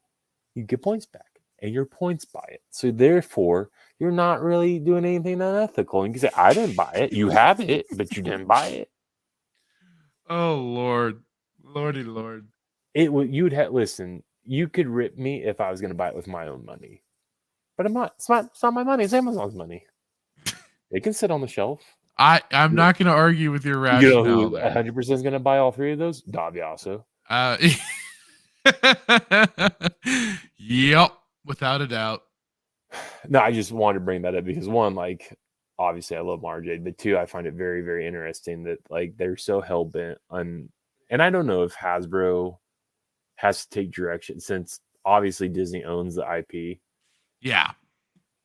Speaker 12: you get points back. And your points buy it. So therefore, you're not really doing anything unethical. And you can say, I didn't buy it. You have it, but you didn't buy it.
Speaker 11: Oh Lord. Lordy Lord.
Speaker 12: Listen, you could rip me if I was going to buy it with my own money. But I'm not. It's not my money. It's Amazon's money. It can sit on the shelf.
Speaker 11: I'm not going to argue with your rationale.
Speaker 12: You know who 100% is going to buy all three of those? Daviaso.
Speaker 11: Yep, without a doubt.
Speaker 12: No, I just wanted to bring that up because one, obviously I love Mara Jade, but two, I find it very, very interesting that they're so hell bent on. And I don't know if Hasbro has to take direction, since obviously Disney owns the IP.
Speaker 11: Yeah.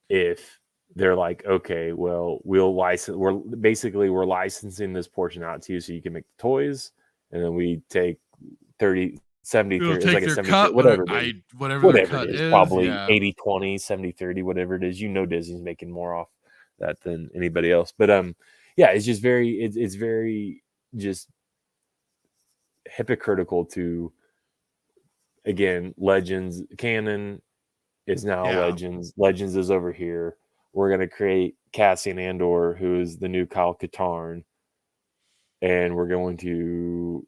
Speaker 12: If they're like, okay, well, we're licensing this portion out to you so you can make the toys, and then we take 30, 70, 30, it's like a 70,
Speaker 11: cut,
Speaker 12: whatever
Speaker 11: the cut
Speaker 12: it is,
Speaker 11: is,
Speaker 12: probably
Speaker 11: yeah.
Speaker 12: 80, 20, 70, 30, whatever it is. Disney's making more off that than anybody else. But yeah, it's just it's very just hypocritical to, again, Legends canon is now Legends. Legends is over here. We're going to create Cassian Andor, who is the new Kyle Katarn, and we're going to,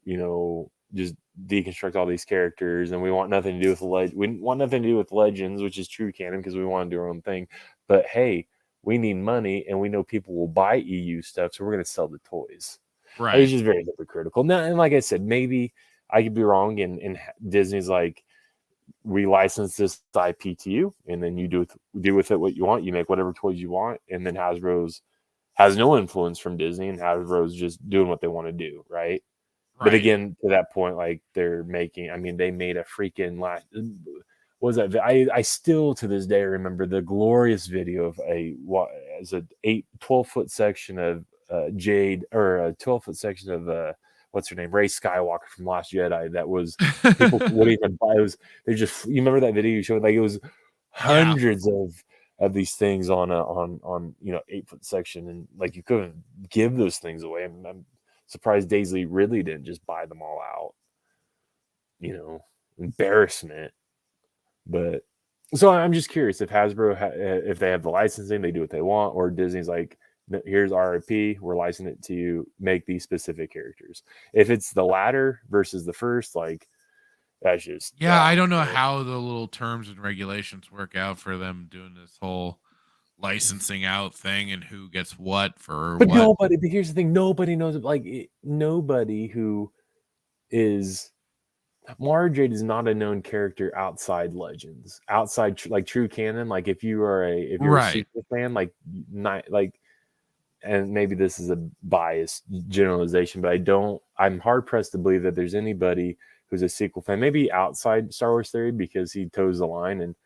Speaker 12: just deconstruct all these characters, and we want nothing to do with Legends, which is true canon, because we want to do our own thing. But hey, we need money, and we know people will buy EU stuff, so we're going to sell the toys.
Speaker 11: Right.
Speaker 12: It's just very hypocritical. Now, and like I said, maybe I could be wrong, and Disney's like, we license this IP to you, and then you do with it what you want. You make whatever toys you want, and then Hasbro's has no influence from Disney, and Hasbro's just doing what they want to do, right? But again, to that point, like they made a freaking what was that? I still to this day remember the glorious video of a 12-foot section of Jade, or a 12-foot section of what's her name, Rey Skywalker from Last Jedi. That was people wouldn't even buy. You remember that video you showed? Like it was hundreds of these things on 8-foot section, and like you couldn't give those things away. I'm surprised Daisy Ridley didn't just buy them all out. Embarrassment. But so I'm just curious if Hasbro, if they have the licensing, they do what they want, or Disney's like, here's our IP, we're licensing it to you, make these specific characters. If it's the latter versus the first, like that's just
Speaker 11: I don't know how the little terms and regulations work out for them doing this whole licensing out thing and who gets what for what.
Speaker 12: But here's the thing, nobody knows, nobody who is Mara Jade is not a known character outside Legends, outside like true canon. Like if you're a super fan, and maybe this is a biased generalization, but I'm hard pressed to believe that there's anybody who's a sequel fan, maybe outside Star Wars theory, because he toes the line and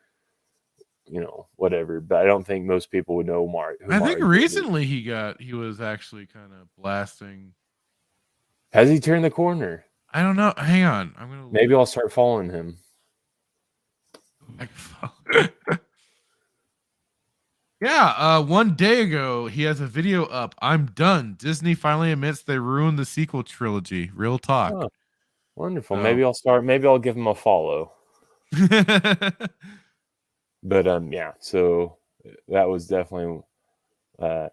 Speaker 12: whatever. But I don't think most people would know
Speaker 11: I think recently he was actually kind of blasting.
Speaker 12: Has he turned the corner?
Speaker 11: I don't know. Hang on.
Speaker 12: Maybe I'll start following him.
Speaker 11: One day ago, he has a video up. I'm done. Disney finally admits they ruined the sequel trilogy. Real talk.
Speaker 12: Oh, wonderful. Maybe I'll give him a follow. But so that was definitely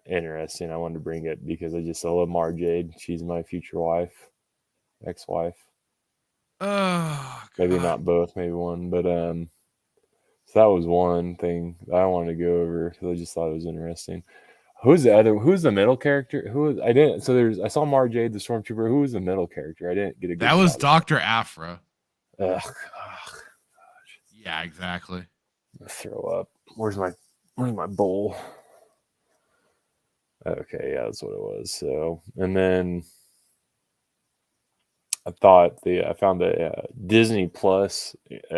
Speaker 12: interesting. I wanted to bring it because I love Mara Jade. She's my future wife, ex-wife.
Speaker 11: Oh,
Speaker 12: maybe not both, maybe one, but so that was one thing I wanted to go over because I just thought it was interesting. Who's the middle character? I saw Mara Jade, the Stormtrooper. Who was the middle character? I didn't get a good
Speaker 11: That was Dr. Afra.
Speaker 12: Ugh, gosh.
Speaker 11: Yeah, exactly.
Speaker 12: I'm gonna throw up. Where's my bowl? Okay, yeah, that's what it was. So, and then I found the Disney Plus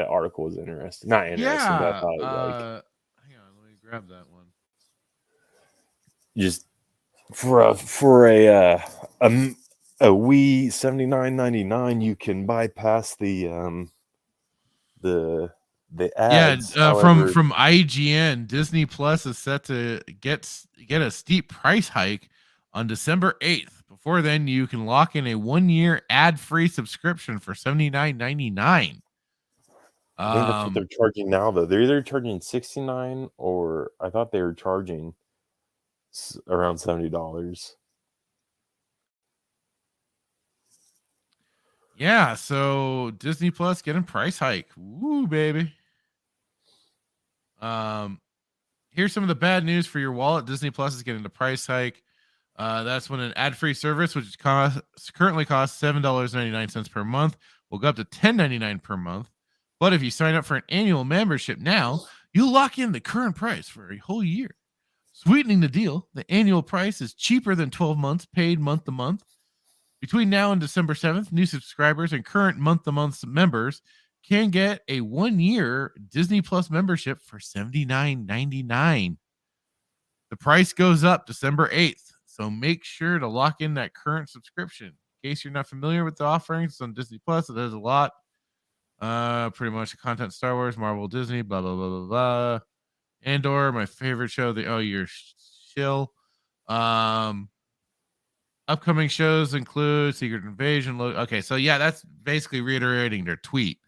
Speaker 12: article was interesting. Not interesting, but I thought
Speaker 11: hang on, let me grab that one.
Speaker 12: Just for a Wii $79.99, you can bypass the ads.
Speaker 11: From IGN, Disney Plus is set to get a steep price hike on December 8th. Before then, you can lock in a 1-year ad-free subscription for $79.99.
Speaker 12: I think that's what they're charging now, though. They're either charging $69 or I thought they were charging around $70.
Speaker 11: Yeah, so Disney Plus getting price hike. Woo, baby. Here's some of the bad news for your wallet. Disney Plus is getting a price hike. That's when an ad-free service, which currently costs $7.99 per month, will go up to $10.99 per month. But if you sign up for an annual membership now, you'll lock in the current price for a whole year. Sweetening the deal, the annual price is cheaper than 12 months paid month to month. Between now and December 7th, new subscribers and current month-to-month members can get a 1-year Disney Plus membership for $79.99. The price goes up December 8th, so make sure to lock in that current subscription. In case you're not familiar with the offerings on Disney Plus, it does a lot. Pretty much the content: Star Wars, Marvel, Disney, blah blah blah blah blah. Andor, my favorite show. You're chill. Upcoming shows include Secret Invasion. Okay, so yeah, that's basically reiterating their tweet.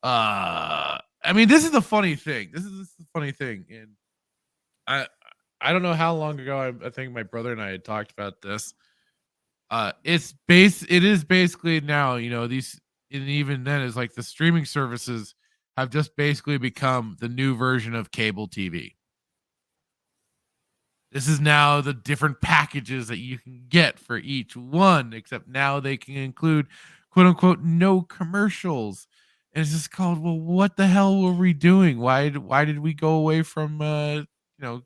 Speaker 11: I mean, this is the funny thing. This is the funny thing, and I don't know how long ago. I think my brother and I had talked about this. It is basically now, these, and even then, is like the streaming services have just basically become the new version of cable TV. This is now the different packages that you can get for each one, except now they can include quote unquote no commercials. And it's just called, well, what the hell were we doing? Why did we go away from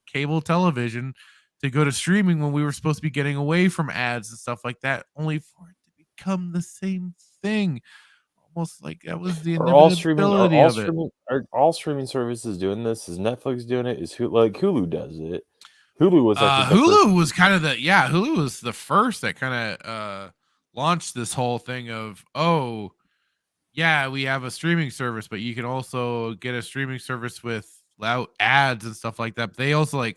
Speaker 11: cable television to go to streaming when we were supposed to be getting away from ads and stuff like that, only for it to become the same thing? Almost like that was the inevitability of it.
Speaker 12: Are all streaming services doing this? Is Netflix doing it? Is Hulu does it? Hulu was
Speaker 11: Hulu was kind of Hulu was the first that kind of launched this whole thing of, we have a streaming service, but you can also get a streaming service without ads and stuff like that. But they also and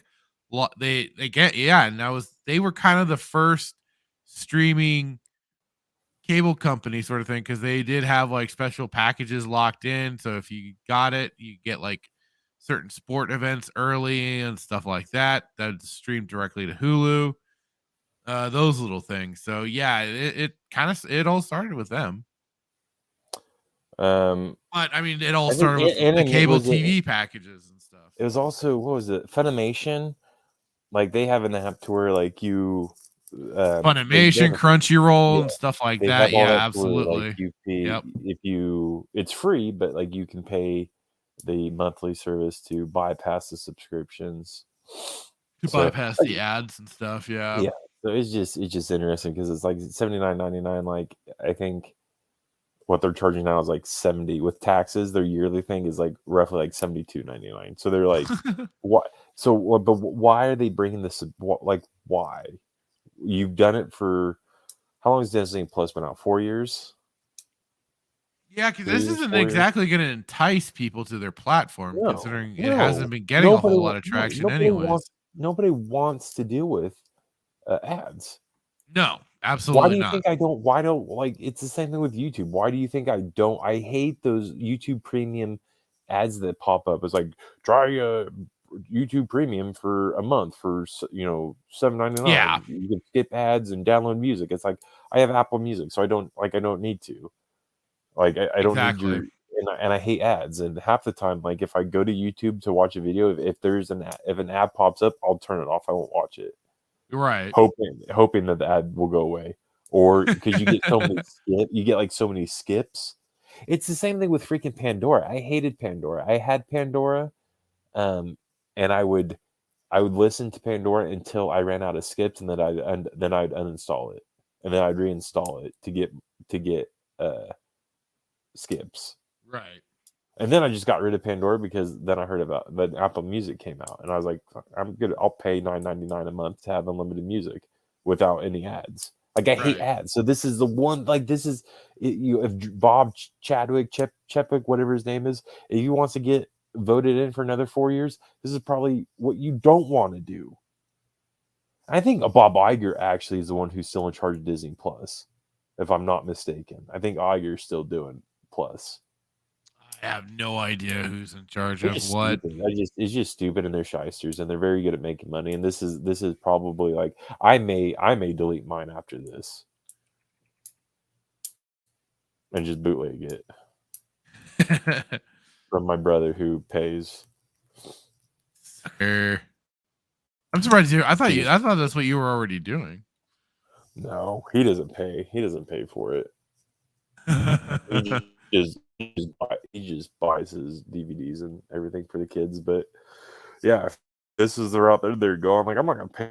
Speaker 11: they were kind of the first streaming cable company sort of thing, because they did have like special packages locked in. So if you got it, you get like certain sport events early and stuff like that streamed directly to Hulu. Those little things. So yeah, it all started with them. But I mean, it all started with the cable TV packages and stuff.
Speaker 12: It was also, what was it? Funimation. Like they have an app to where like you
Speaker 11: Funimation, Crunchyroll, and stuff like that. Yeah, absolutely.
Speaker 12: Like you pay, it's free, but like you can pay the monthly service to bypass the subscriptions,
Speaker 11: bypass the ads and stuff. Yeah.
Speaker 12: So it's just interesting because it's like $79.99. Like I think what they're charging now is like $70 with taxes. Their yearly thing is like roughly like $72.99. So they're like, what? So, but why are they bringing this? Like, why? You've done it for how long has Disney Plus been out? 4 years.
Speaker 11: Yeah, because this isn't exactly going to entice people to their platform, considering it hasn't been getting a whole lot of traction anyway.
Speaker 12: Nobody wants to deal with ads.
Speaker 11: No, absolutely not.
Speaker 12: Why don't like it's the same thing with YouTube. Why do you think I don't? I hate those YouTube Premium ads that pop up. It's like, try YouTube Premium for a month for $7.99.
Speaker 11: Yeah,
Speaker 12: you can skip ads and download music. It's like I have Apple Music, so I don't need to. Like I don't need your, and I hate ads. And half the time, like if I go to YouTube to watch a video, if an ad pops up, I'll turn it off. I won't watch it.
Speaker 11: Right.
Speaker 12: Hoping that the ad will go away, or because you get so many you get like so many skips. It's the same thing with freaking Pandora. I hated Pandora. I had Pandora, and I would listen to Pandora until I ran out of skips, and then I'd uninstall it, and then I'd reinstall it to get skips.
Speaker 11: Right.
Speaker 12: And then I just got rid of Pandora because then I heard about that Apple Music came out, and I was like, I'm good. I'll pay $9.99 a month to have unlimited music without any ads. Like I hate ads. So this is the one. Like this is if Bob Chadwick, whatever his name is, if he wants to get voted in for another 4 years, this is probably what you don't want to do. I think Bob Iger actually is the one who's still in charge of Disney Plus, if I'm not mistaken. I think Iger's still doing Plus.
Speaker 11: I have no idea who's in charge of what.
Speaker 12: It's just stupid, and they're shysters, and they're very good at making money. And this is probably like I may delete mine after this and just bootleg it from my brother who pays.
Speaker 11: I'm surprised you. I thought that's what you were already doing.
Speaker 12: No, he doesn't pay. He doesn't pay for it. He just buys his DVDs and everything for the kids. But yeah, this is the route that they're going. Like, I'm not gonna pay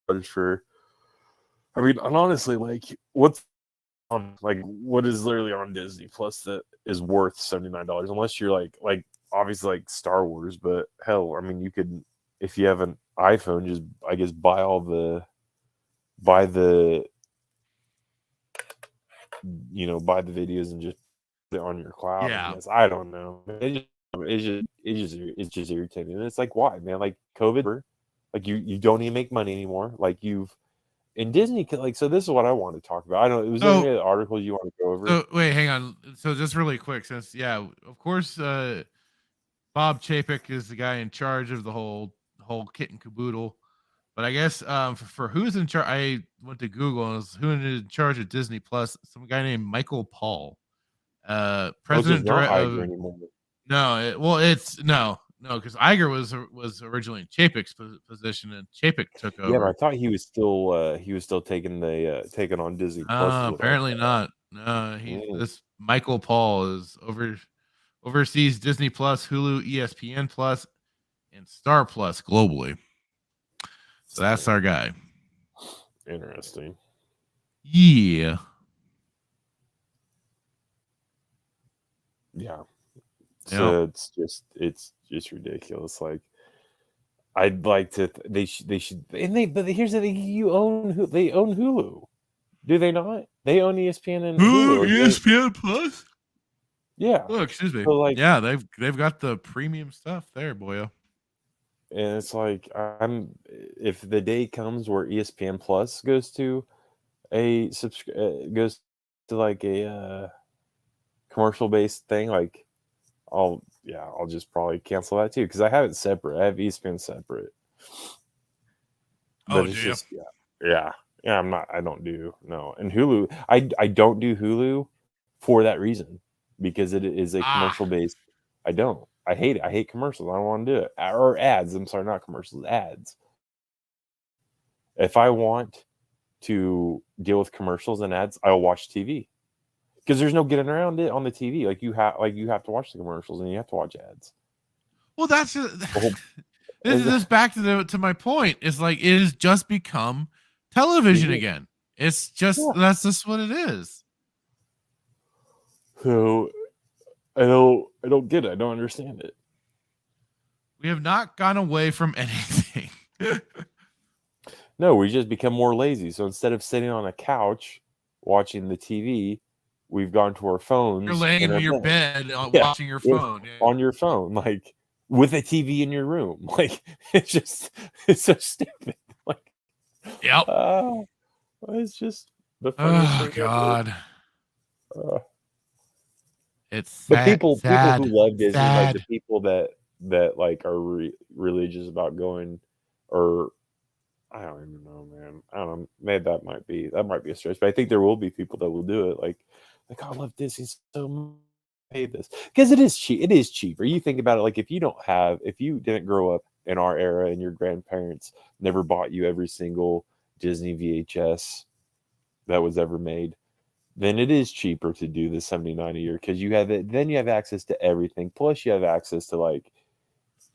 Speaker 12: much for. I mean, and honestly, like, what's like what is literally on Disney Plus that is worth $79 unless you're like obviously like Star Wars, but hell, I mean you could, if you have an iPhone, just I guess buy the videos and just put it on your cloud.
Speaker 11: Yeah.
Speaker 12: I guess. I don't know. It's just irritating. And it's like, why, man? Like COVID, like you don't even make money anymore. Like in Disney, like, so this is what I want to talk about. I don't. Was there any articles you want to go over?
Speaker 11: So wait, hang on. So just really quick, since of course, Bob Chapek is the guy in charge of the whole kit and caboodle. But I guess for who's in charge, I went to Google and who is in charge of Disney Plus. Some guy named Michael Paul, president of. No, it's no, because Iger was originally in Chapek's position, and Chapek took over.
Speaker 12: Yeah, but I thought he was still taking on Disney Plus.
Speaker 11: Apparently not. No, this Michael Paul is oversees Disney Plus, Hulu, ESPN Plus, and Star Plus globally. So that's our guy.
Speaker 12: Interesting.
Speaker 11: Yeah.
Speaker 12: Yeah. So it's just ridiculous. Like, I'd like to. They should. But here's the thing: they own Hulu. Do they not? They own ESPN and Hulu.
Speaker 11: ESPN Plus.
Speaker 12: Yeah.
Speaker 11: Oh, excuse me.
Speaker 12: So
Speaker 11: they've got the premium stuff there, boyo.
Speaker 12: And it's like, if the day comes where ESPN Plus goes to a commercial based thing, like I'll just probably cancel that too, because I have it separate. I have ESPN separate. But it's just I don't do and Hulu. I don't do Hulu for that reason, because it is a commercial based. I don't. I hate it. I hate commercials. I don't want to do it. Or ads. I'm sorry, not commercials, ads. If I want to deal with commercials and ads, I'll watch TV. Because there's no getting around it on the TV. Like you have to watch the commercials and you have to watch ads.
Speaker 11: Well, that's this is back to my point. It's like it has just become television again. It's just that's just what it is.
Speaker 12: So I don't get it. I don't understand it.
Speaker 11: We have not gone away from anything.
Speaker 12: No, we just become more lazy. So instead of sitting on a couch watching the TV, we've gone to our phones.
Speaker 11: You're laying in your bed watching your phone.
Speaker 12: On your phone, like with a TV in your room. Like it's so stupid. Like,
Speaker 11: yep.
Speaker 12: It's just the funniest thing
Speaker 11: God. It's
Speaker 12: sad, people who love Disney, like the people that like are religious about going, or I don't even know, man. I don't know. Maybe that might be a stretch, but I think there will be people that will do it. Like I love Disney so much. Pay this because it is cheap. It is cheaper. You think about it, like if you didn't grow up in our era and your grandparents never bought you every single Disney VHS that was ever made, then it is cheaper to do the $79 a year, because you have it. Then you have access to everything. Plus, you have access to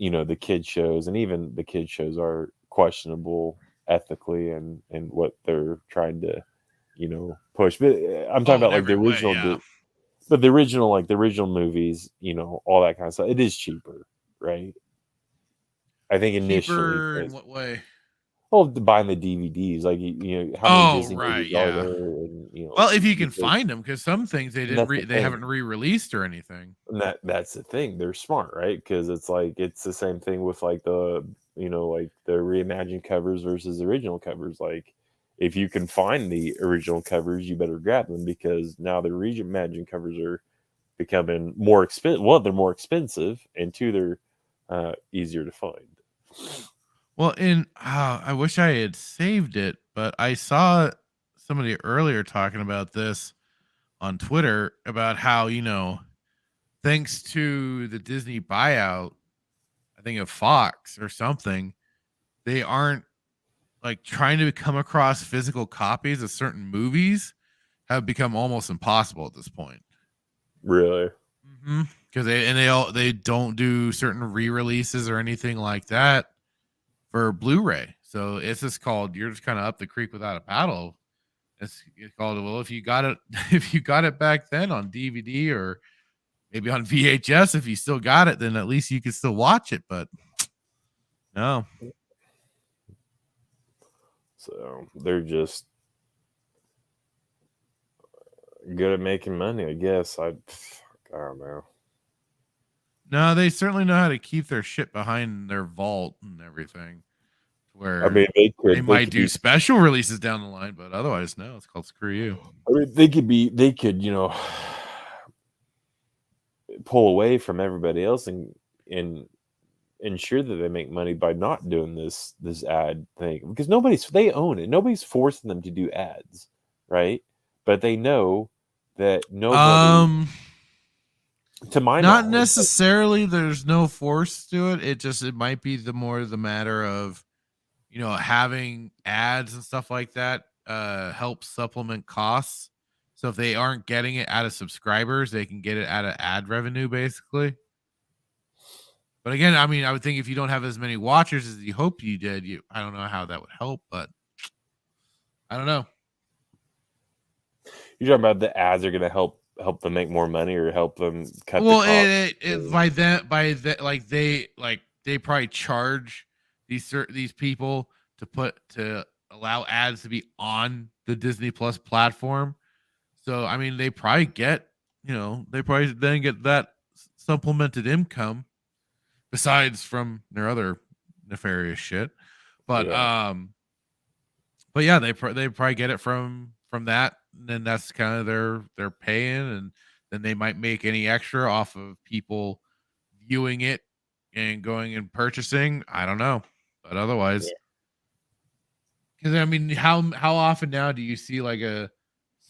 Speaker 12: the kid shows, and even the kid shows are questionable ethically and what they're trying to, push. But I'm talking about like the original, but the original movies, all that kind of stuff. It is cheaper, right? I think initially.
Speaker 11: Cheaper in what way?
Speaker 12: Well, buying the DVDs, like how many Disney movies are there? And,
Speaker 11: well, if you can find them, because some things they haven't re-released or anything.
Speaker 12: And that's the thing. They're smart, right? Because it's like it's the same thing with like the like the reimagined covers versus the original covers. Like if you can find the original covers, you better grab them, because now the reimagined covers are becoming more expensive. One, they're more expensive, and two, they're easier to find.
Speaker 11: Well, I wish I had saved it, but I saw somebody earlier talking about this on Twitter about how, thanks to the Disney buyout, I think of Fox or something, they aren't like trying to come across physical copies of certain movies have become almost impossible at this point.
Speaker 12: Really?
Speaker 11: Mm-hmm. Because they don't do certain re-releases or anything like that for Blu-ray. So it's just called, you're just kind of up the creek without a paddle It's called, well, if you got it back then on DVD or maybe on VHS, if you still got it, then at least you can still watch it. But no.
Speaker 12: So they're just good at making money, I guess. I don't know.
Speaker 11: No, they certainly know how to keep their shit behind their vault and everything. Where
Speaker 12: I mean, they
Speaker 11: might do special releases down the line, but otherwise, no. It's called Screw You.
Speaker 12: I mean, they could, pull away from everybody else and ensure that they make money by not doing this ad thing, because they own it. Nobody's forcing them to do ads, right? But they know that nobody. To my
Speaker 11: not
Speaker 12: knowledge,
Speaker 11: necessarily. There's no force to it. It might be the matter of, having ads and stuff like that help supplement costs. So if they aren't getting it out of subscribers, they can get it out of ad revenue, basically. But again, I mean, I would think if you don't have as many watchers as you hope you did, I don't know how that would help, but I don't know.
Speaker 12: You're talking about the ads are going to help them make more money or help them cut
Speaker 11: well,
Speaker 12: the cost?
Speaker 11: They probably charge these people to allow ads to be on the Disney Plus platform. So I mean, they probably get then get that supplemented income besides from their other nefarious shit. But yeah, they probably get it from that. And then that's kind of their paying, and then they might make any extra off of people viewing it and going and purchasing. I don't know, but otherwise, because I mean, how often now do you see like a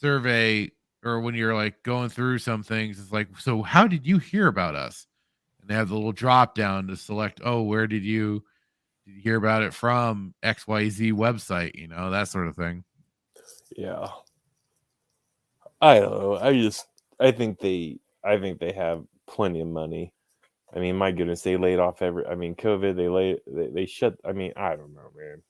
Speaker 11: survey, or when you're like going through some things, it's like, so how did you hear about us? And they have the little drop down to select, where did you hear about it from? XYZ website, that sort of thing.
Speaker 12: Yeah. I don't know. I think they have plenty of money. I mean, my goodness, they laid off COVID, they shut, I mean, I don't know, man.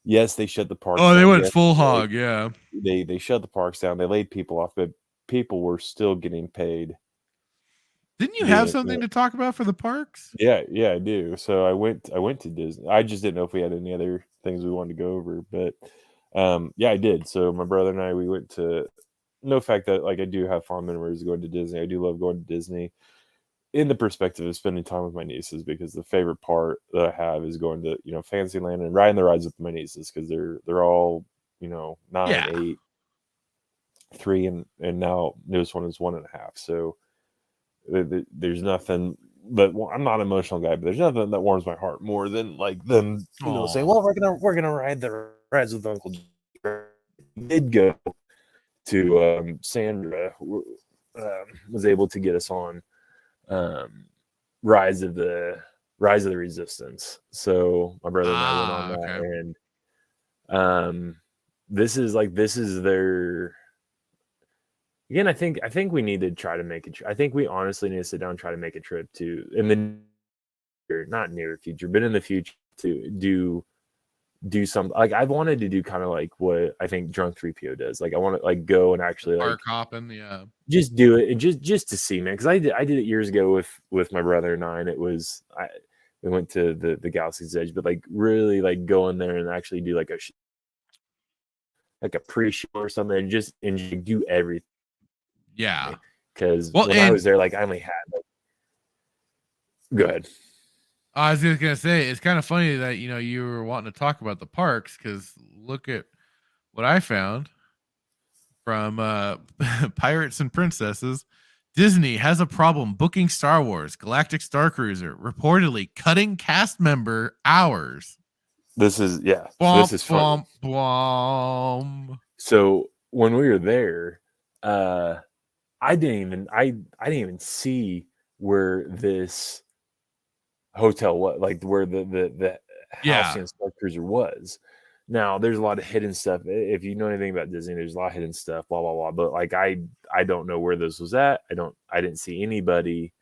Speaker 12: Yes, they shut the parks down.
Speaker 11: They went full hog, yeah.
Speaker 12: They shut the parks down. They laid people off, but people were still getting paid.
Speaker 11: Didn't you have something to talk about for the parks?
Speaker 12: Yeah, I do. So I went to Disney. I just didn't know if we had any other things we wanted to go over, but yeah, I did. So my brother and I, we went to, no fact that like I do have fond memories of going to Disney. I do love going to Disney in the perspective of spending time with my nieces, because the favorite part that I have is going to, Fantasyland and riding the rides with my nieces, because they're all, 9, 8, 3, and now newest one is 1.5. So there's nothing, but I'm not an emotional guy, but there's nothing that warms my heart more than like them, saying, well, we're gonna ride the rides with Uncle Jeudy. Did go to Sandra was able to get us on Rise of the Resistance. So my brother and I went on that, and this is their, again, I think we need to try to make it. I think we honestly need to sit down and try to make a trip to, in the not near future, but in the future, to do something. Like I wanted to do kind of like what I think Drunk 3PO does. Like I want to like go and actually like
Speaker 11: hopping, yeah,
Speaker 12: just do it, and just to see, man. Because I did it years ago with my brother and I, and it was we went to the Galaxy's Edge, but like really like go in there and actually do like a pre-show or something, and just do everything.
Speaker 11: Yeah,
Speaker 12: because when I was there, like I only had go ahead.
Speaker 11: I was just gonna say, it's kind of funny that you were wanting to talk about the parks, because look at what I found from Pirates and Princesses. Disney has a problem booking Star Wars Galactic Star Cruiser, reportedly cutting cast member hours.
Speaker 12: This is
Speaker 11: Blom,
Speaker 12: this is fun.
Speaker 11: Blom.
Speaker 12: So when we were there, I didn't even see where this hotel was, like where the house in Star Cruiser was. Now there's a lot of hidden stuff. If you know anything about Disney, there's a lot of hidden stuff, blah blah blah. But like I don't know where this was at. I didn't see anybody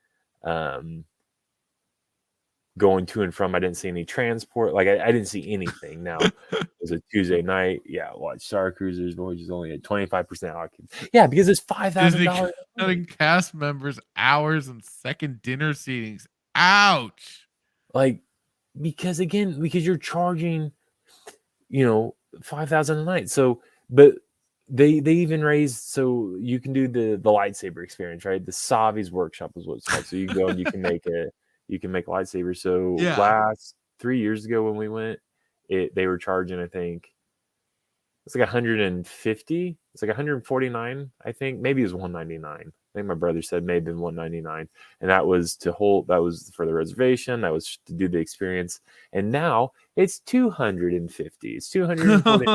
Speaker 12: going to and from. I didn't see any transport. Like I didn't see anything. Now it was a Tuesday night. Yeah, watch Star Cruisers. Voyager's only at 25% occupancy. Yeah, because it's $5,000.
Speaker 11: Cutting cast members hours and second dinner seatings. Ouch.
Speaker 12: Like because you're charging, $5,000 a night. So, but they even raised so you can do the lightsaber experience, right? The Savi's workshop is what it's called. So you go and you can make a lightsaber. So last 3 years ago when we went, they were charging, I think it's like 150. It's like 149. I think maybe it was 199. I think my brother said maybe 199, and that was that was for the reservation. That was to do the experience, and now it's 250. It's 240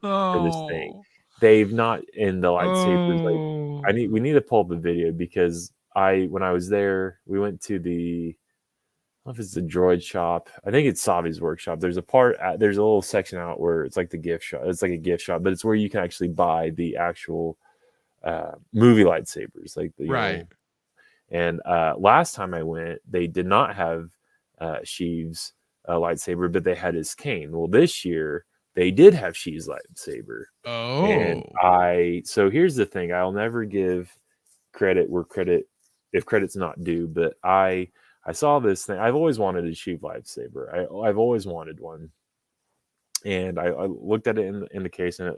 Speaker 12: for this thing. They've not in the lightsabers. Like we need to pull up a video because when I was there, we went to the. I don't know if it's the droid shop. I think it's Savi's workshop. There's there's a little section out where it's like the gift shop. It's like a gift shop, but it's where you can actually buy the actual movie lightsabers, like the
Speaker 11: right.
Speaker 12: And last time I went, they did not have Sheev's lightsaber, but they had his cane. Well, this year they did have Sheev's lightsaber.
Speaker 11: Oh,
Speaker 12: and so here's the thing: I'll never give credit where if credit's not due, but I saw this thing. I've always wanted a Sheev lightsaber. I've always wanted one, and I looked at it in the case, and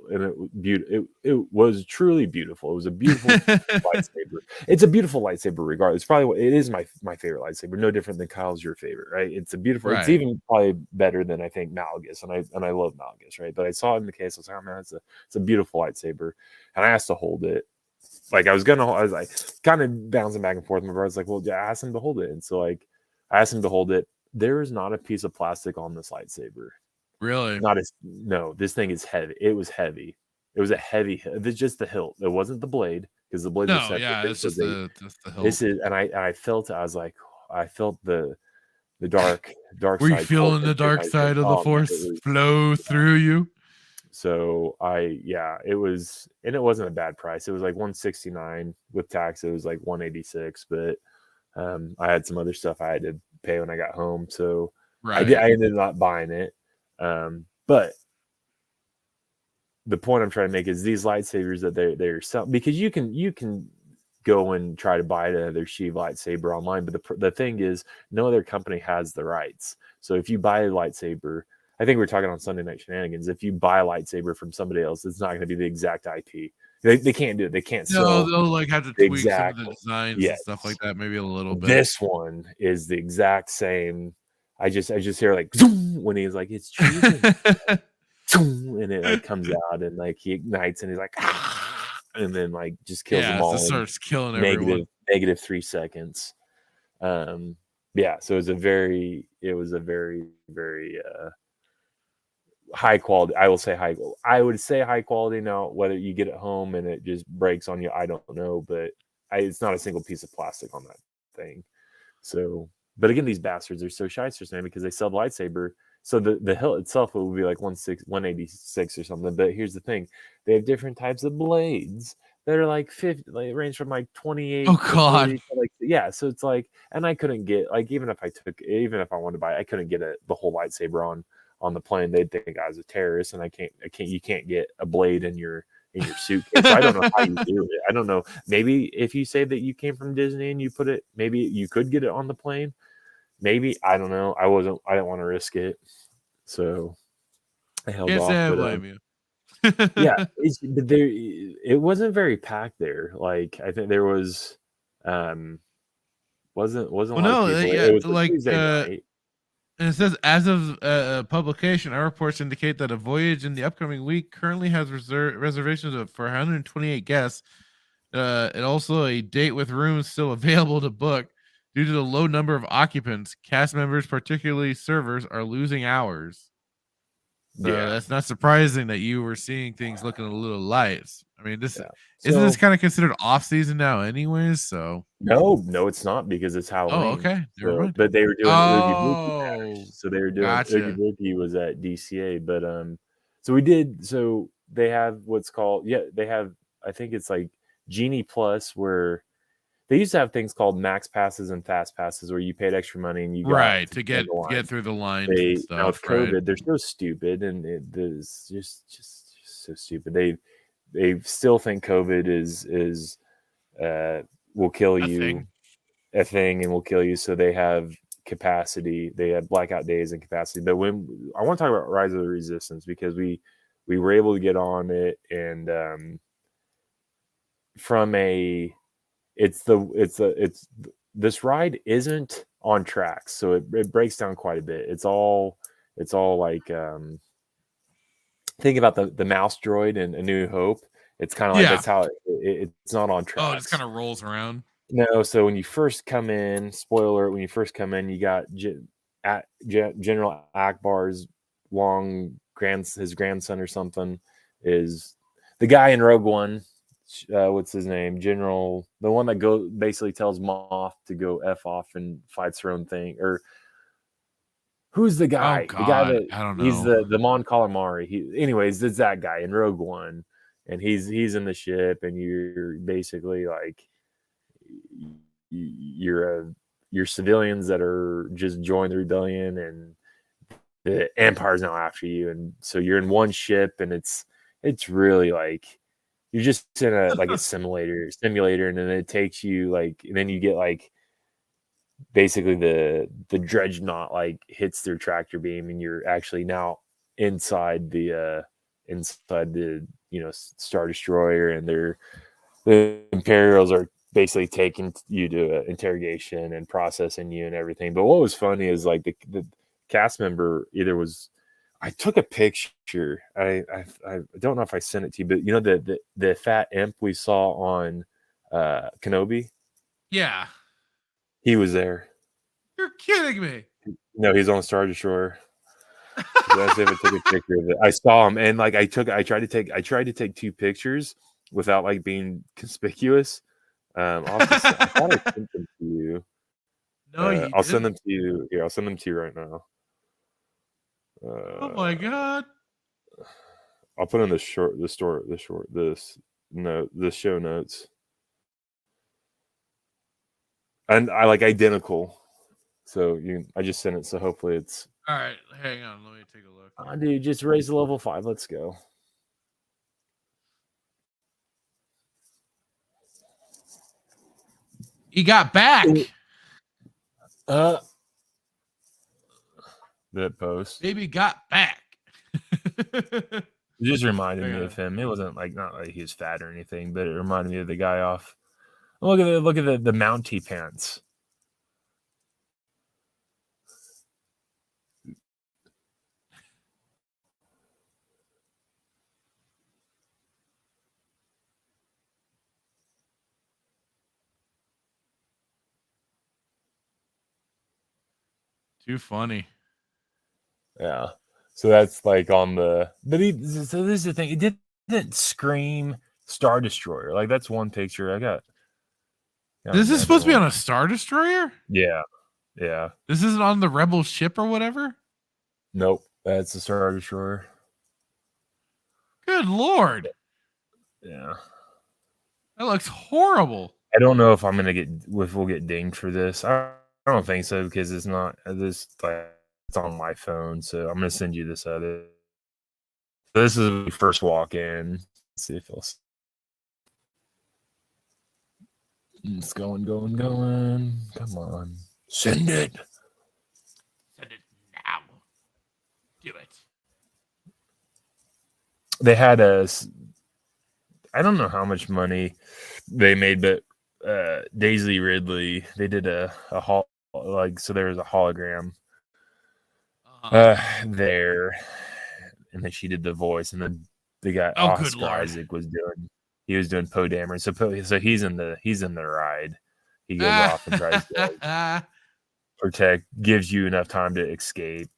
Speaker 12: it was truly beautiful. It was a beautiful lightsaber. It's a beautiful lightsaber, regardless. It is my favorite lightsaber. No different than Kyle's your favorite, right? It's a beautiful. Right. It's even probably better than I think Malgus, and I love Malgus, right? But I saw it in the case. I was like, oh man, it's a beautiful lightsaber, and I asked to hold it. Like I was like kind of bouncing back and forth. My brother's like, well, I asked him to hold it. And so like I asked him to hold it. There is not a piece of plastic on this lightsaber.
Speaker 11: Really?
Speaker 12: No, this thing is heavy. It was heavy. It was it's just the hilt. It wasn't the blade because the blade was separate.
Speaker 11: Yeah, it's just the hilt.
Speaker 12: This is, and I felt it. I was like, I felt the dark
Speaker 11: Were side. Were you feeling the dark side of the force flow through you?
Speaker 12: So it was, and it wasn't a bad price. It was like $169 with tax. It was like $186, but I had some other stuff I had to pay when I got home. So I ended up not buying it. But the point I'm trying to make is these lightsabers that they're selling, because you can go and try to buy their Sheev lightsaber online, but the thing is no other company has the rights. So if you buy a lightsaber, I think we were talking on Sunday Night Shenanigans. If you buy a lightsaber from somebody else, it's not going to be the exact IP. They can't do it. They can't sell.
Speaker 11: No, they'll like have to tweak some of the designs and stuff like that, maybe a little bit.
Speaker 12: This one is the exact same. I just hear like zoom when he's like, it's true. And it like comes out and like he ignites and he's like, and then like just kills them all.
Speaker 11: It starts killing everyone.
Speaker 12: Negative 3 seconds. So it was a very, very high quality. I would say high quality. Now, whether you get it home and it just breaks on you, I don't know, but it's not a single piece of plastic on that thing. So, but again, these bastards are so shysters, man, because they sell the lightsaber. So the hilt itself will be like 186 or something. But here's the thing: they have different types of blades that are like 50, like range from like 28.
Speaker 11: Oh God!
Speaker 12: 40, like, so it's like, and I couldn't get like even if I wanted to buy it, I couldn't get the whole lightsaber on the plane. They'd think I was a terrorist, and you can't get a blade in your suitcase. So I don't know how you do it. I don't know. Maybe if you say that you came from Disney and you put it, maybe you could get it on the plane. Maybe, I don't know. I didn't want to risk it, so I held off.
Speaker 11: I blame you.
Speaker 12: It wasn't very packed there. Like I think there was, wasn't a lot of people. It was like Tuesday night.
Speaker 11: And it says, as of publication, our reports indicate that a voyage in the upcoming week currently has reservations for 128 guests. And also a date with rooms still available to book. Due to the low number of occupants, cast members, particularly servers, are losing hours. So that's not surprising that you were seeing things looking a little light. I mean, isn't this kind of considered off season now, anyways? So
Speaker 12: no, it's not because it's Halloween.
Speaker 11: Oh, okay.
Speaker 12: But they were doing Oogie Boogie. So they were doing Oogie Boogie was at DCA, but so we did. So they have what's called they have. I think it's like Genie Plus where. they used to have things called max passes and fast passes where you paid extra money and you got
Speaker 11: to get through the line.
Speaker 12: Now with COVID, they're so stupid, and it is just so stupid. They still think COVID is will kill you, a thing, and will kill you. So they have capacity. They have blackout days and capacity. But when I want to talk about Rise of the Resistance, because we were able to get on it, and from a this ride isn't on tracks, so it breaks down quite a bit. It's all like think about the mouse droid in A New Hope. It's kind of like that's how it's not on tracks.
Speaker 11: Oh, it just kind of rolls around.
Speaker 12: No, so when you first come in, spoiler alert, when you first come in, you got General Akbar's his grandson or something is the guy in Rogue One. What's his name? General, the one that basically tells Moff to go F off and fights her own thing. Or who's the guy?
Speaker 11: Oh,
Speaker 12: the guy that
Speaker 11: I don't know.
Speaker 12: He's the Mon Calamari. Anyways, it's that guy in Rogue One, and he's in the ship, and you're basically like you're civilians that are just joined the rebellion, and the Empire's now after you, and so you're in one ship, and it's really like you're just in a simulator, and then it takes you and then you get basically the dreadnought hits their tractor beam, and you're actually now inside the Star Destroyer, and the Imperials are basically taking you to interrogation and processing you and everything. But what was funny is the cast member I took a picture. I don't know if I sent it to you, but the fat imp we saw on Kenobi.
Speaker 11: Yeah,
Speaker 12: he was there.
Speaker 11: You're kidding me.
Speaker 12: No, he's on Star Destroyer. That's if I took a picture of it. I saw him, and I tried to take two pictures without being conspicuous. I thought I sent them to you.
Speaker 11: No,
Speaker 12: I'll send them to you. Here, I'll send them to you right now.
Speaker 11: Oh my god!
Speaker 12: I'll put in the show notes, and I identical. So I just sent it. So hopefully it's
Speaker 11: all right. Hang on, let me take a look.
Speaker 12: Dude, just raise to level 5. Let's go.
Speaker 11: He got back.
Speaker 12: That post.
Speaker 11: Baby got back.
Speaker 12: It just reminded me of him. It wasn't not like he was fat or anything, but it reminded me of the guy off. Look at the Mountie pants.
Speaker 11: Too funny.
Speaker 12: Yeah. So that's on the. But so this is the thing. It didn't scream Star Destroyer. That's one picture I got.
Speaker 11: This is supposed to be on a Star Destroyer?
Speaker 12: Yeah. Yeah.
Speaker 11: This isn't on the Rebel ship or whatever?
Speaker 12: Nope. That's the Star Destroyer.
Speaker 11: Good Lord.
Speaker 12: Yeah.
Speaker 11: That looks horrible.
Speaker 12: I don't know if we'll get dinged for this. I don't think so, because it's not this it's on my phone. So I'm gonna send you this other. So this is when we first walk in. Let's see if it's going. Come on, send it.
Speaker 11: Send it now. Do it.
Speaker 12: They had I don't know how much money they made, but Daisy Ridley, they did so there was a hologram there, and then she did the voice, and then the guy Oscar Isaac was doing Poe Dameron. So he's in the ride. He goes off and tries to protect, gives you enough time to escape.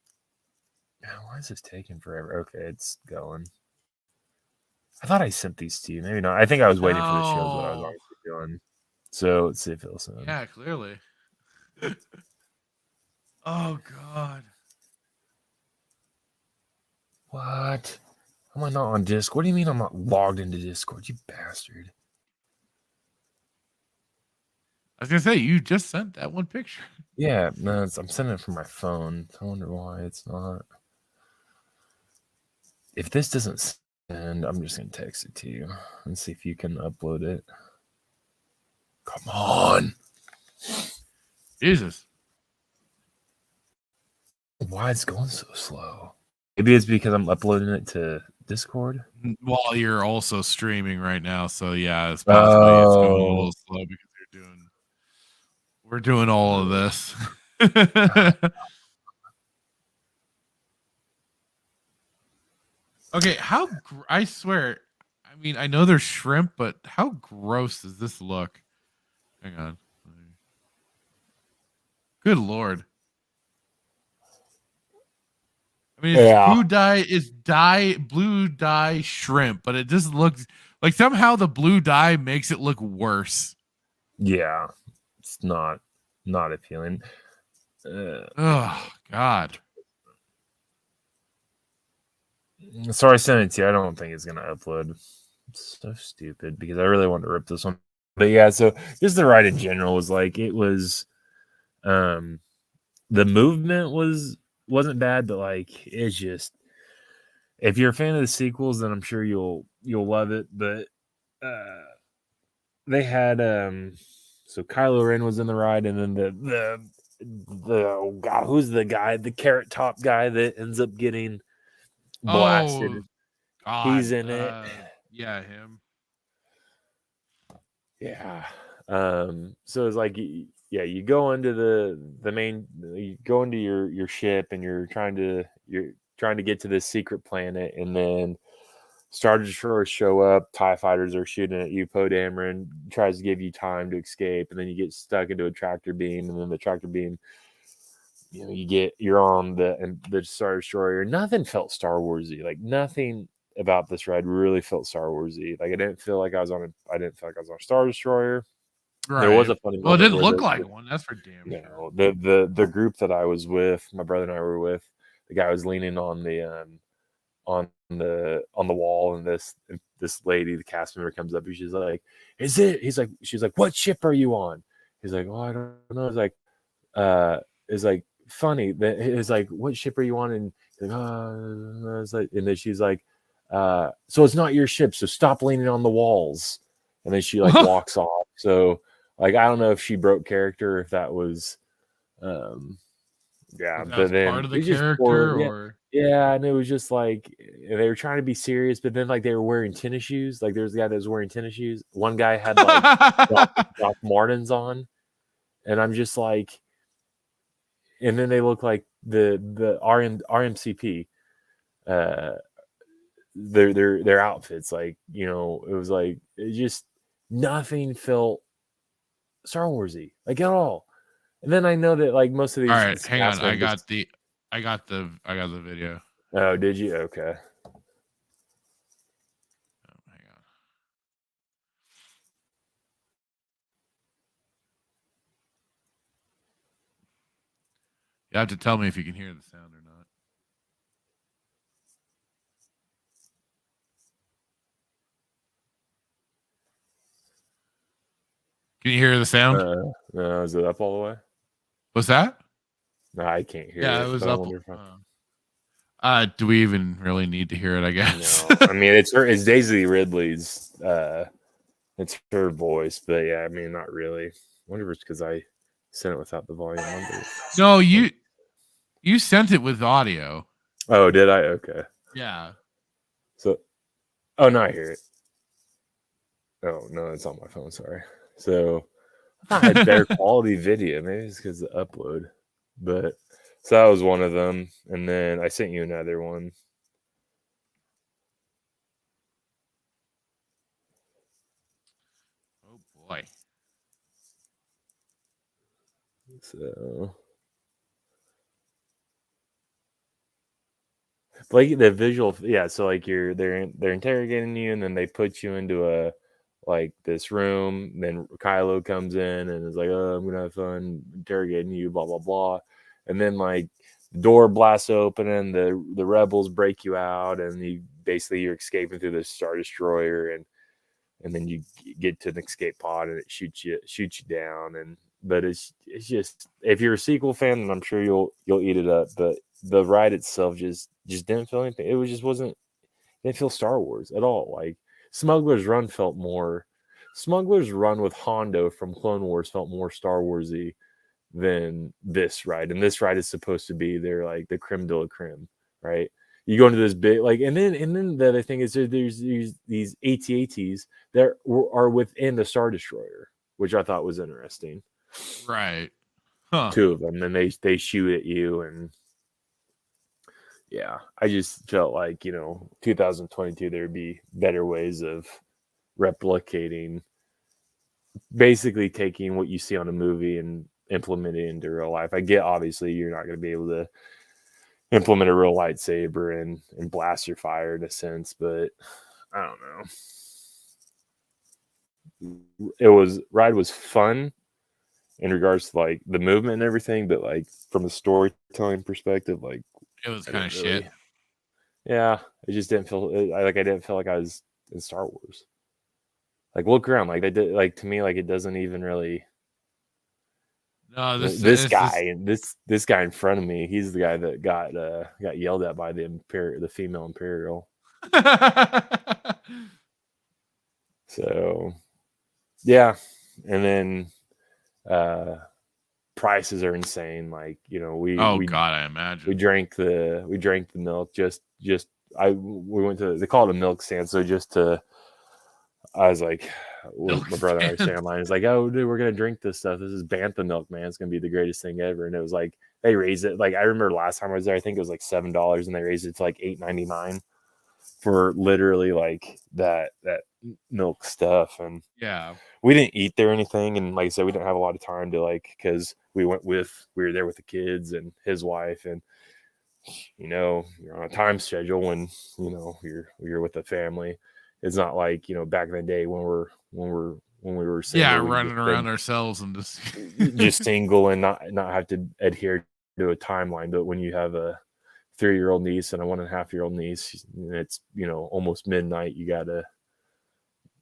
Speaker 12: Why is this taking forever? Okay, it's going. I thought I sent these to you. Maybe not. I think I was waiting for the shows, what I was honestly doing. So let's see if it'll send.
Speaker 11: Yeah, clearly. Oh God.
Speaker 12: What? Am I not on Discord? What do you mean I'm not logged into Discord, you bastard?
Speaker 11: was gonna say you just sent that one picture.
Speaker 12: Yeah, no, I'm sending it from my phone. I wonder why it's not. If this doesn't send, I'm just gonna text it to you and see if you can upload it. Come on,
Speaker 11: Jesus!
Speaker 12: Why it's going so slow? Maybe it's because I'm uploading it to Discord
Speaker 11: while you're also streaming right now. So yeah, it's possibly it's going a little slow because we're doing all of this. Okay, I swear, I mean, I know there's shrimp, but how gross does this look? Hang on. Good Lord. I mean, food dye is blue dye shrimp, but it just looks like somehow the blue dye makes it look worse.
Speaker 12: Yeah, it's not appealing.
Speaker 11: Oh God.
Speaker 12: So I sent it to you. I don't think it's gonna upload. It's so stupid because I really want to rip this one. But yeah, so just the ride in general was like it was the movement wasn't bad, but like it's just if you're a fan of the sequels, then I'm sure you'll love it. But they had so Kylo Ren was in the ride, and then the oh God, who's the guy, the carrot top guy that ends up getting blasted.
Speaker 11: Oh, God.
Speaker 12: He's in it.
Speaker 11: Yeah, him.
Speaker 12: Yeah. So it's like, yeah, you go into the main, you go into your ship, and you're trying to get to this secret planet, and then Star Destroyers show up, TIE fighters are shooting at you, Poe Dameron tries to give you time to escape, and then you get stuck into a tractor beam, and then the tractor beam, you're on the Star Destroyer. Nothing felt Star Warsy. Like nothing about this ride really felt Star Warsy. Like I didn't feel like I was on a Star Destroyer.
Speaker 11: Right.
Speaker 12: There was a funny
Speaker 11: moment. Well, it didn't look like one. That's for damn
Speaker 12: sure. The group that I was with, my brother and I were with, the guy was leaning on the wall, and this lady, the cast member, comes up and she's like, she's like, what ship are you on? He's like, oh, I don't know. It's like funny that it's like, what ship are you on? And he's like, oh, it's like, and then she's like, so it's not your ship, so stop leaning on the walls. And then she like walks off. So like I don't know if she broke character, if that was yeah, but then
Speaker 11: part of the character or
Speaker 12: yeah, and it was just like they were trying to be serious, but then like they were wearing tennis shoes. Like there's a guy that was wearing tennis shoes. One guy had like Doc Martens on, and I'm just like, and then they look like the RMCP, their outfits, like, you know, it was like it just nothing felt Star Warsy like at all. And then I know that like most of these.
Speaker 11: All right, hang on. I got the video.
Speaker 12: Oh, did you? Okay.
Speaker 11: Oh, hang on. You have to tell me if you can hear the sound or not. Can you hear the sound?
Speaker 12: No, is it up all the way?
Speaker 11: What's that?
Speaker 12: No, I can't hear it.
Speaker 11: Yeah, it was up. Do we even really need to hear it? I guess.
Speaker 12: No, I mean it's Daisy Ridley's. It's her voice, but yeah, I mean not really. I wonder if it's because I sent it without the volume under.
Speaker 11: No, you sent it with audio.
Speaker 12: Oh, did I? Okay.
Speaker 11: Yeah.
Speaker 12: So, oh no, I hear it. Oh no, it's on my phone. Sorry. So I thought I had better quality video. Maybe it's because of the upload. But so that was one of them. And then I sent you another one.
Speaker 11: Oh boy.
Speaker 12: So like the visual, yeah. So like they're interrogating you, and then they put you into a like this room. Then Kylo comes in and is like, "Oh, I'm gonna have fun interrogating you," blah blah blah. And then like the door blasts open, and the rebels break you out, and you're escaping through the Star Destroyer, and and then you get to an escape pod and it shoots you down. But it's just, if you're a sequel fan, then I'm sure you'll eat it up. But the ride itself just didn't feel anything. It didn't feel Star Wars at all. Like Smuggler's Run with Hondo from Clone Wars felt more Star Warsy than this ride. And this ride is supposed to be their like the creme de la creme, right? You go into this big like, and then the other thing is there's these AT-ATs that are within the Star Destroyer, which I thought was interesting.
Speaker 11: Right. Huh.
Speaker 12: 2 of them, and they shoot at you, and yeah, I just felt like 2022 there would be better ways of replicating, basically taking what you see on a movie and implement it into real life. I get obviously you're not going to be able to implement a real lightsaber and blaster fire in a sense, but I don't know. Ride was fun in regards to like the movement and everything, but like from a storytelling perspective, like
Speaker 11: it was kind of shit.
Speaker 12: Yeah, it just didn't feel I didn't feel like I was in Star Wars. Like look around, like they did, like to me, like it doesn't even really.
Speaker 11: No,
Speaker 12: this guy in front of me, he's the guy that got yelled at by the female Imperial. So, yeah, and then prices are insane. Like we
Speaker 11: I imagine
Speaker 12: we drank the milk. We went to, they call it a milk stand, so I was like, my brother and I were standing online. He's like, "Oh, dude, we're gonna drink this stuff. This is Bantha milk, man. It's gonna be the greatest thing ever." And it was like they raised it. Like I remember last time I was there, I think it was like $7, and they raised it to like $8.99 for literally like that milk stuff. And
Speaker 11: yeah,
Speaker 12: we didn't eat there or anything. And like I said, we didn't have a lot of time to because we were there with the kids and his wife, and you're on a time schedule when you're with the family. It's not like back in the day when we were single,
Speaker 11: running around ourselves and
Speaker 12: just single and not have to adhere to a timeline. But when you have a 3-year-old niece and a 1.5-year-old niece, and it's almost midnight, you gotta.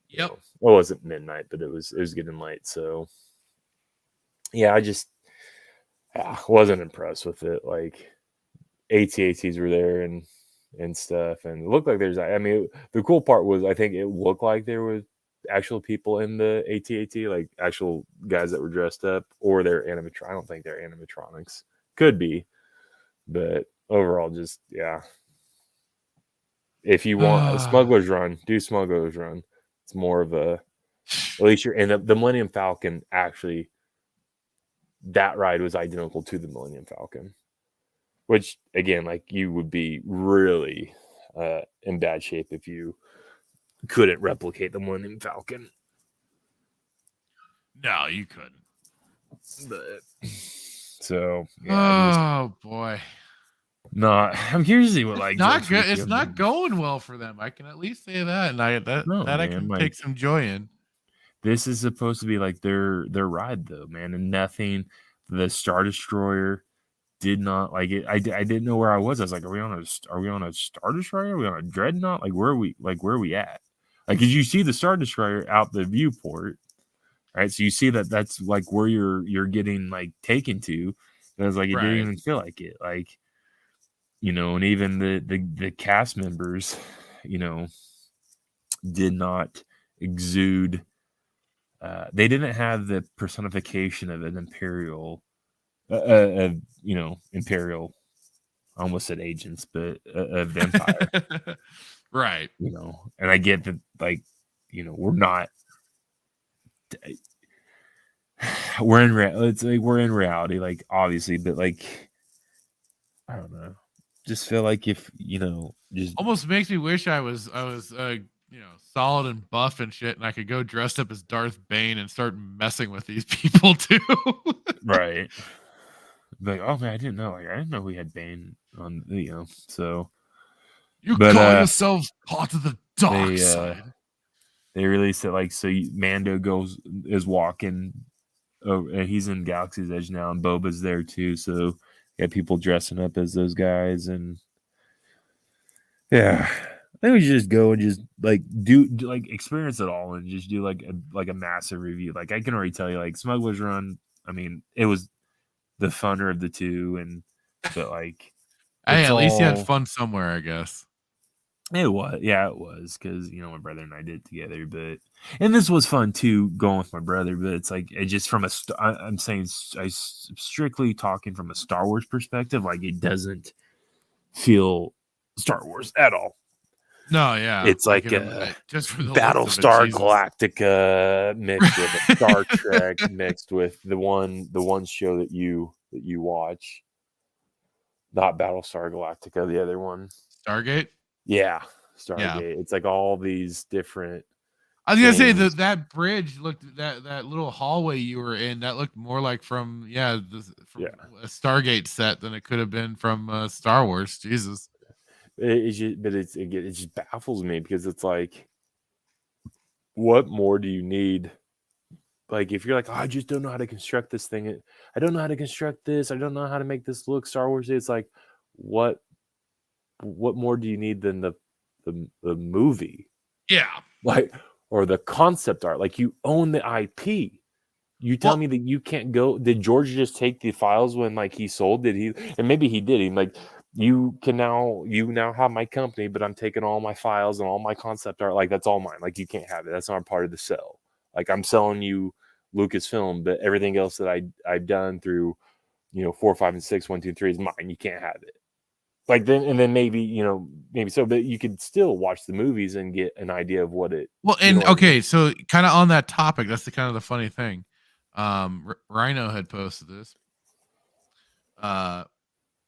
Speaker 11: Yep.
Speaker 12: Well, it wasn't midnight, but it was getting late. So yeah, I just wasn't impressed with it. Like AT-ATs were there and stuff, and it looked like the cool part was I think it looked like there were actual people in the AT-AT, like actual guys that were dressed up, or they're animatronics. I don't think they're animatronics. Could be, but overall, just yeah. If you want a Smuggler's Run, do Smuggler's Run. It's more of a, at least you're in the Millennium Falcon. Actually, that ride was identical to the Millennium Falcon. Which, again, like you would be really in bad shape if you couldn't replicate the Millennium Falcon.
Speaker 11: No, you couldn't.
Speaker 12: But so, yeah,
Speaker 11: boy.
Speaker 12: No, I'm curious to see what like.
Speaker 11: Not good. It's not going well for them. I can at least say that, and I can take some joy in.
Speaker 12: This is supposed to be like their ride, though, man, and nothing. The Star Destroyer did not like it. I didn't know where I was. I was like, are we on a Star Destroyer? Are we on a Dreadnought? Like where are we at? Like, cause you see the Star Destroyer out the viewport, right? So you see that's like where you're getting like taken to. And I was like, it didn't even feel like it. Like, and even the cast members, did not exude. They didn't have the personification of an Imperial. Imperial, I almost said agents, but of the Empire.
Speaker 11: Right.
Speaker 12: And I get that, like, we're not, we're in reality, like, obviously, but like, I don't know. Just feel like if, just
Speaker 11: almost makes me wish I was solid and buff and shit, and I could go dressed up as Darth Bane and start messing with these people too.
Speaker 12: Right. Like, oh man, I didn't know we had Bane on, so
Speaker 11: you call yourself part of the dark side.
Speaker 12: They released it like, so Mando is walking over, and he's in Galaxy's Edge now, and Boba's there too, so you got people dressing up as those guys, and yeah, think we should just go and just like do like experience it all and just do like a massive review. Like I can already tell you, like Smuggler's Run. I mean, it was the funner of the two, but like,
Speaker 11: hey, at least you had fun somewhere, I guess.
Speaker 12: It was, yeah, it was because my brother and I did it together. And this was fun too, going with my brother. But it's like it just from I'm saying I strictly talking from a Star Wars perspective. Like it doesn't feel Star Wars at all.
Speaker 11: No, yeah,
Speaker 12: it's like
Speaker 11: just for the
Speaker 12: Battlestar Galactica mixed with Star Trek mixed with the one show that you watch. Not Battlestar Galactica, the other one,
Speaker 11: Stargate.
Speaker 12: Yeah, Stargate.
Speaker 11: Yeah.
Speaker 12: It's like all these different.
Speaker 11: I was gonna say that bridge looked that little hallway you were in, that looked more like from a Stargate set than it could have been from Star Wars. Jesus.
Speaker 12: It just baffles me because it's like, what more do you need? Like if you're like, oh, I just don't know how to construct this thing. I don't know how to construct this. I don't know how to make this look Star Wars. It's like, what more do you need than the movie?
Speaker 11: Yeah.
Speaker 12: Like, or the concept art. Like you own the IP. You tell me that you can't go. Did George just take the files when like he sold? Did he? And maybe he did. He's like, you now have my company, but I'm taking all my files and all my concept art. Like that's all mine. Like you can't have it. That's not part of the sale. Like I'm selling you Lucasfilm, but everything else that I've done through 4, 5, and 6, 1, 2, 3 is mine. You can't have it. Like then maybe so, but you could still watch the movies and get an idea of what it.
Speaker 11: Well, and okay, so kind of on that topic, that's the kind of the funny thing. Rhino had posted this.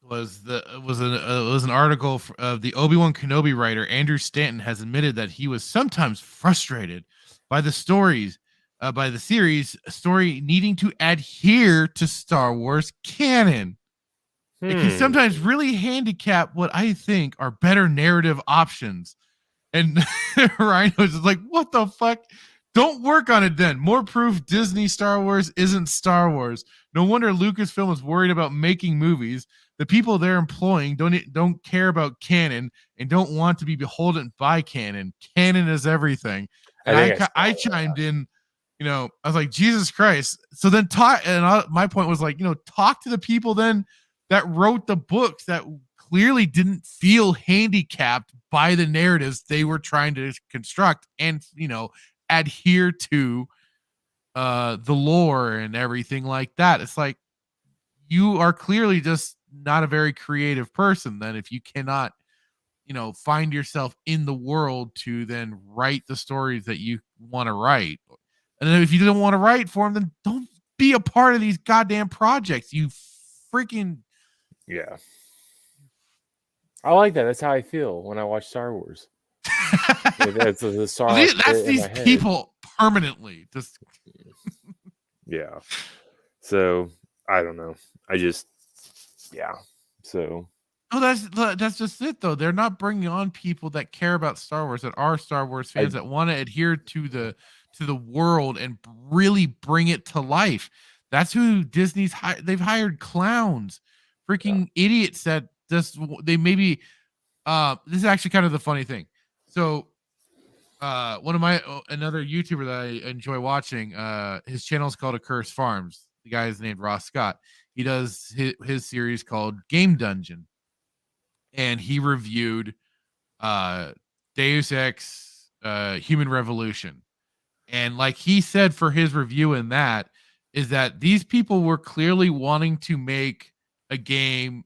Speaker 11: Was an article of the Obi-Wan Kenobi writer Andrew Stanton has admitted that he was sometimes frustrated by the series story needing to adhere to Star Wars canon. It can sometimes really handicap what I think are better narrative options. And Rhino's just like, what the fuck? Don't work on it then. More proof Disney Star Wars isn't Star Wars. No wonder Lucasfilm is worried about making movies. The people they're employing don't care about canon and don't want to be beholden by canon. Canon is everything. And I chimed in, I was like, Jesus Christ. So then my point was like, talk to the people then that wrote the books that clearly didn't feel handicapped by the narratives they were trying to construct and, adhere to the lore and everything like that. It's like, you are clearly just not a very creative person then if you cannot, find yourself in the world to then write the stories that you want to write. And then if you don't want to write for them, then don't be a part of these goddamn projects. You freaking...
Speaker 12: Yeah. I like that. That's how I feel when I watch Star Wars. That's
Speaker 11: these people permanently. Just
Speaker 12: yeah. So I don't know. So
Speaker 11: that's just it though. They're not bringing on people that care about Star Wars, that are Star Wars fans, that want to adhere to the world and really bring it to life. That's who Disney's they've hired clowns, freaking idiots that just they maybe this is actually kind of the funny thing. So one of another YouTuber that I enjoy watching, his channel is called Accursed Farms. The guy is named Ross Scott. He does his series called Game Dungeon, and he reviewed Deus Ex Human Revolution. And like he said for his review in that is that these people were clearly wanting to make a game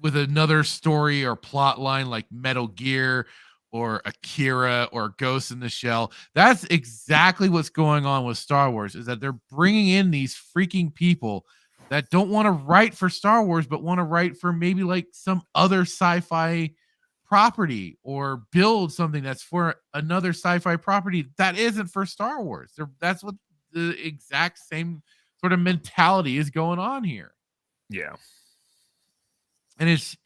Speaker 11: with another story or plot line like Metal Gear or Akira or Ghost in the Shell. That's exactly what's going on with Star Wars, is that they're bringing in these freaking people that don't want to write for Star Wars, but want to write for maybe like some other sci-fi property or build something that's for another sci-fi property that isn't for Star Wars. That's what the exact same sort of mentality is going on here.
Speaker 12: Yeah.
Speaker 11: And this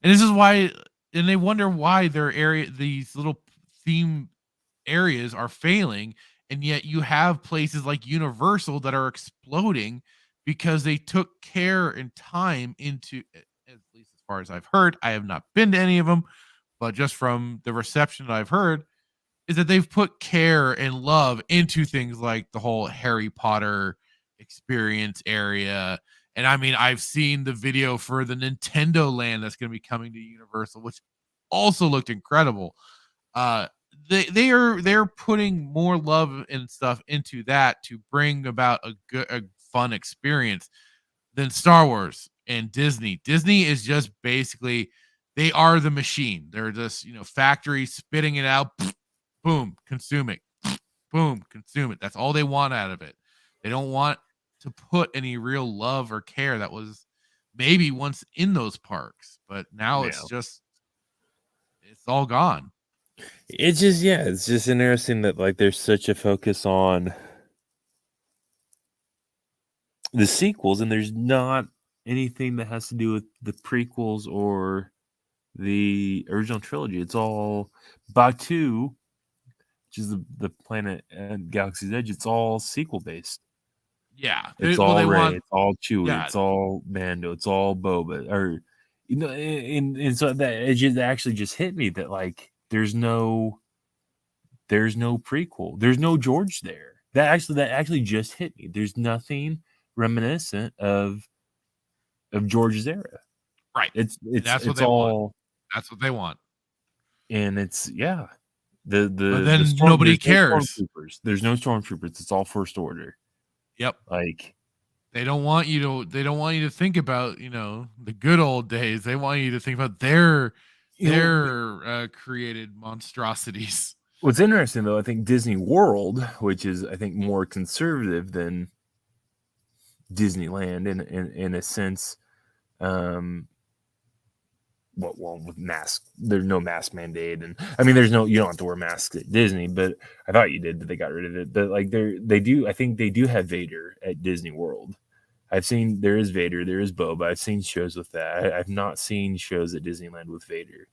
Speaker 11: is why, and they wonder why these little theme areas are failing, and yet you have places like Universal that are exploding because they took care and time into, at least as far as I've heard, I have not been to any of them, but just from the reception that I've heard, is that they've put care and love into things like the whole Harry Potter experience area. And I mean, I've seen the video for the Nintendo Land that's going to be coming to Universal, which also looked incredible. They're putting more love and stuff into that to bring about a fun experience than Star Wars and Disney. Disney is just basically, they are the machine. They're just, factory spitting it out. Boom, consume it. Boom, consume it. That's all they want out of it. They don't want to put any real love or care that was maybe once in those parks, but now it's all gone.
Speaker 12: It's just interesting that like there's such a focus on the sequels, and there's not anything that has to do with the prequels or the original trilogy. It's all Batu, which is the planet and Galaxy's Edge. It's all sequel based.
Speaker 11: Yeah,
Speaker 12: it's all Rey, it's all Chewie, it's all Mando, it's all Boba, or and so that it just actually just hit me that like there's no prequel, there's no George there. That actually just hit me. There's nothing reminiscent of George's era.
Speaker 11: Right.
Speaker 12: That's
Speaker 11: what they want. That's what they want.
Speaker 12: And it's
Speaker 11: but then nobody cares.
Speaker 12: There's no stormtroopers. It's all First Order.
Speaker 11: Yep.
Speaker 12: Like
Speaker 11: they don't want you to think about, the good old days. They want you to think about their created monstrosities.
Speaker 12: What's interesting though, I think Disney World, which is I think more conservative than Disneyland in a sense, with masks, there's no mask mandate, and I mean you don't have to wear masks at Disney, but I thought you did, but they got rid of it. But like I think they do have Vader at Disney World. I've seen there is Vader, there is Boba. I've seen shows with that. I've not seen shows at Disneyland with Vader,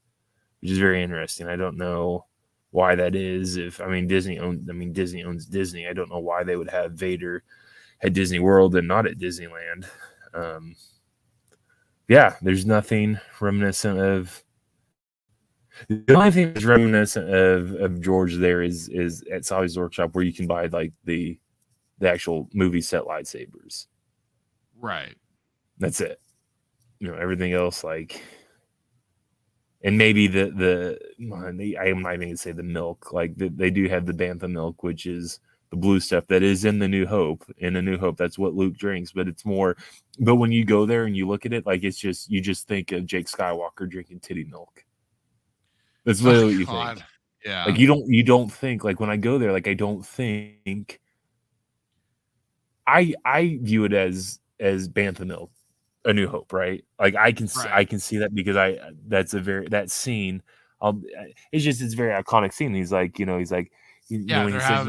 Speaker 12: which is very interesting. I don't know why that is. Disney owns Disney. I don't know why they would have Vader at Disney World and not at Disneyland. There's nothing reminiscent of. The only thing that's reminiscent of George there is at Sally's Workshop, where you can buy like the actual movie set lightsabers.
Speaker 11: Right.
Speaker 12: That's it. Everything else, like, and maybe I'm not even gonna say the milk. Like they do have the Bantha milk, which is the blue stuff that is in the New Hope. In the New Hope, that's what Luke drinks. But it's more. But when you go there and you look at it, like it's just you just think of Jake Skywalker drinking titty milk. That's literally what you think.
Speaker 11: Yeah.
Speaker 12: Like you don't think, like when I go there, like I don't think. I view it as Bantha milk, A New Hope, right? Like I can see that because that scene. It's very iconic scene. He's like, he's like, when he says,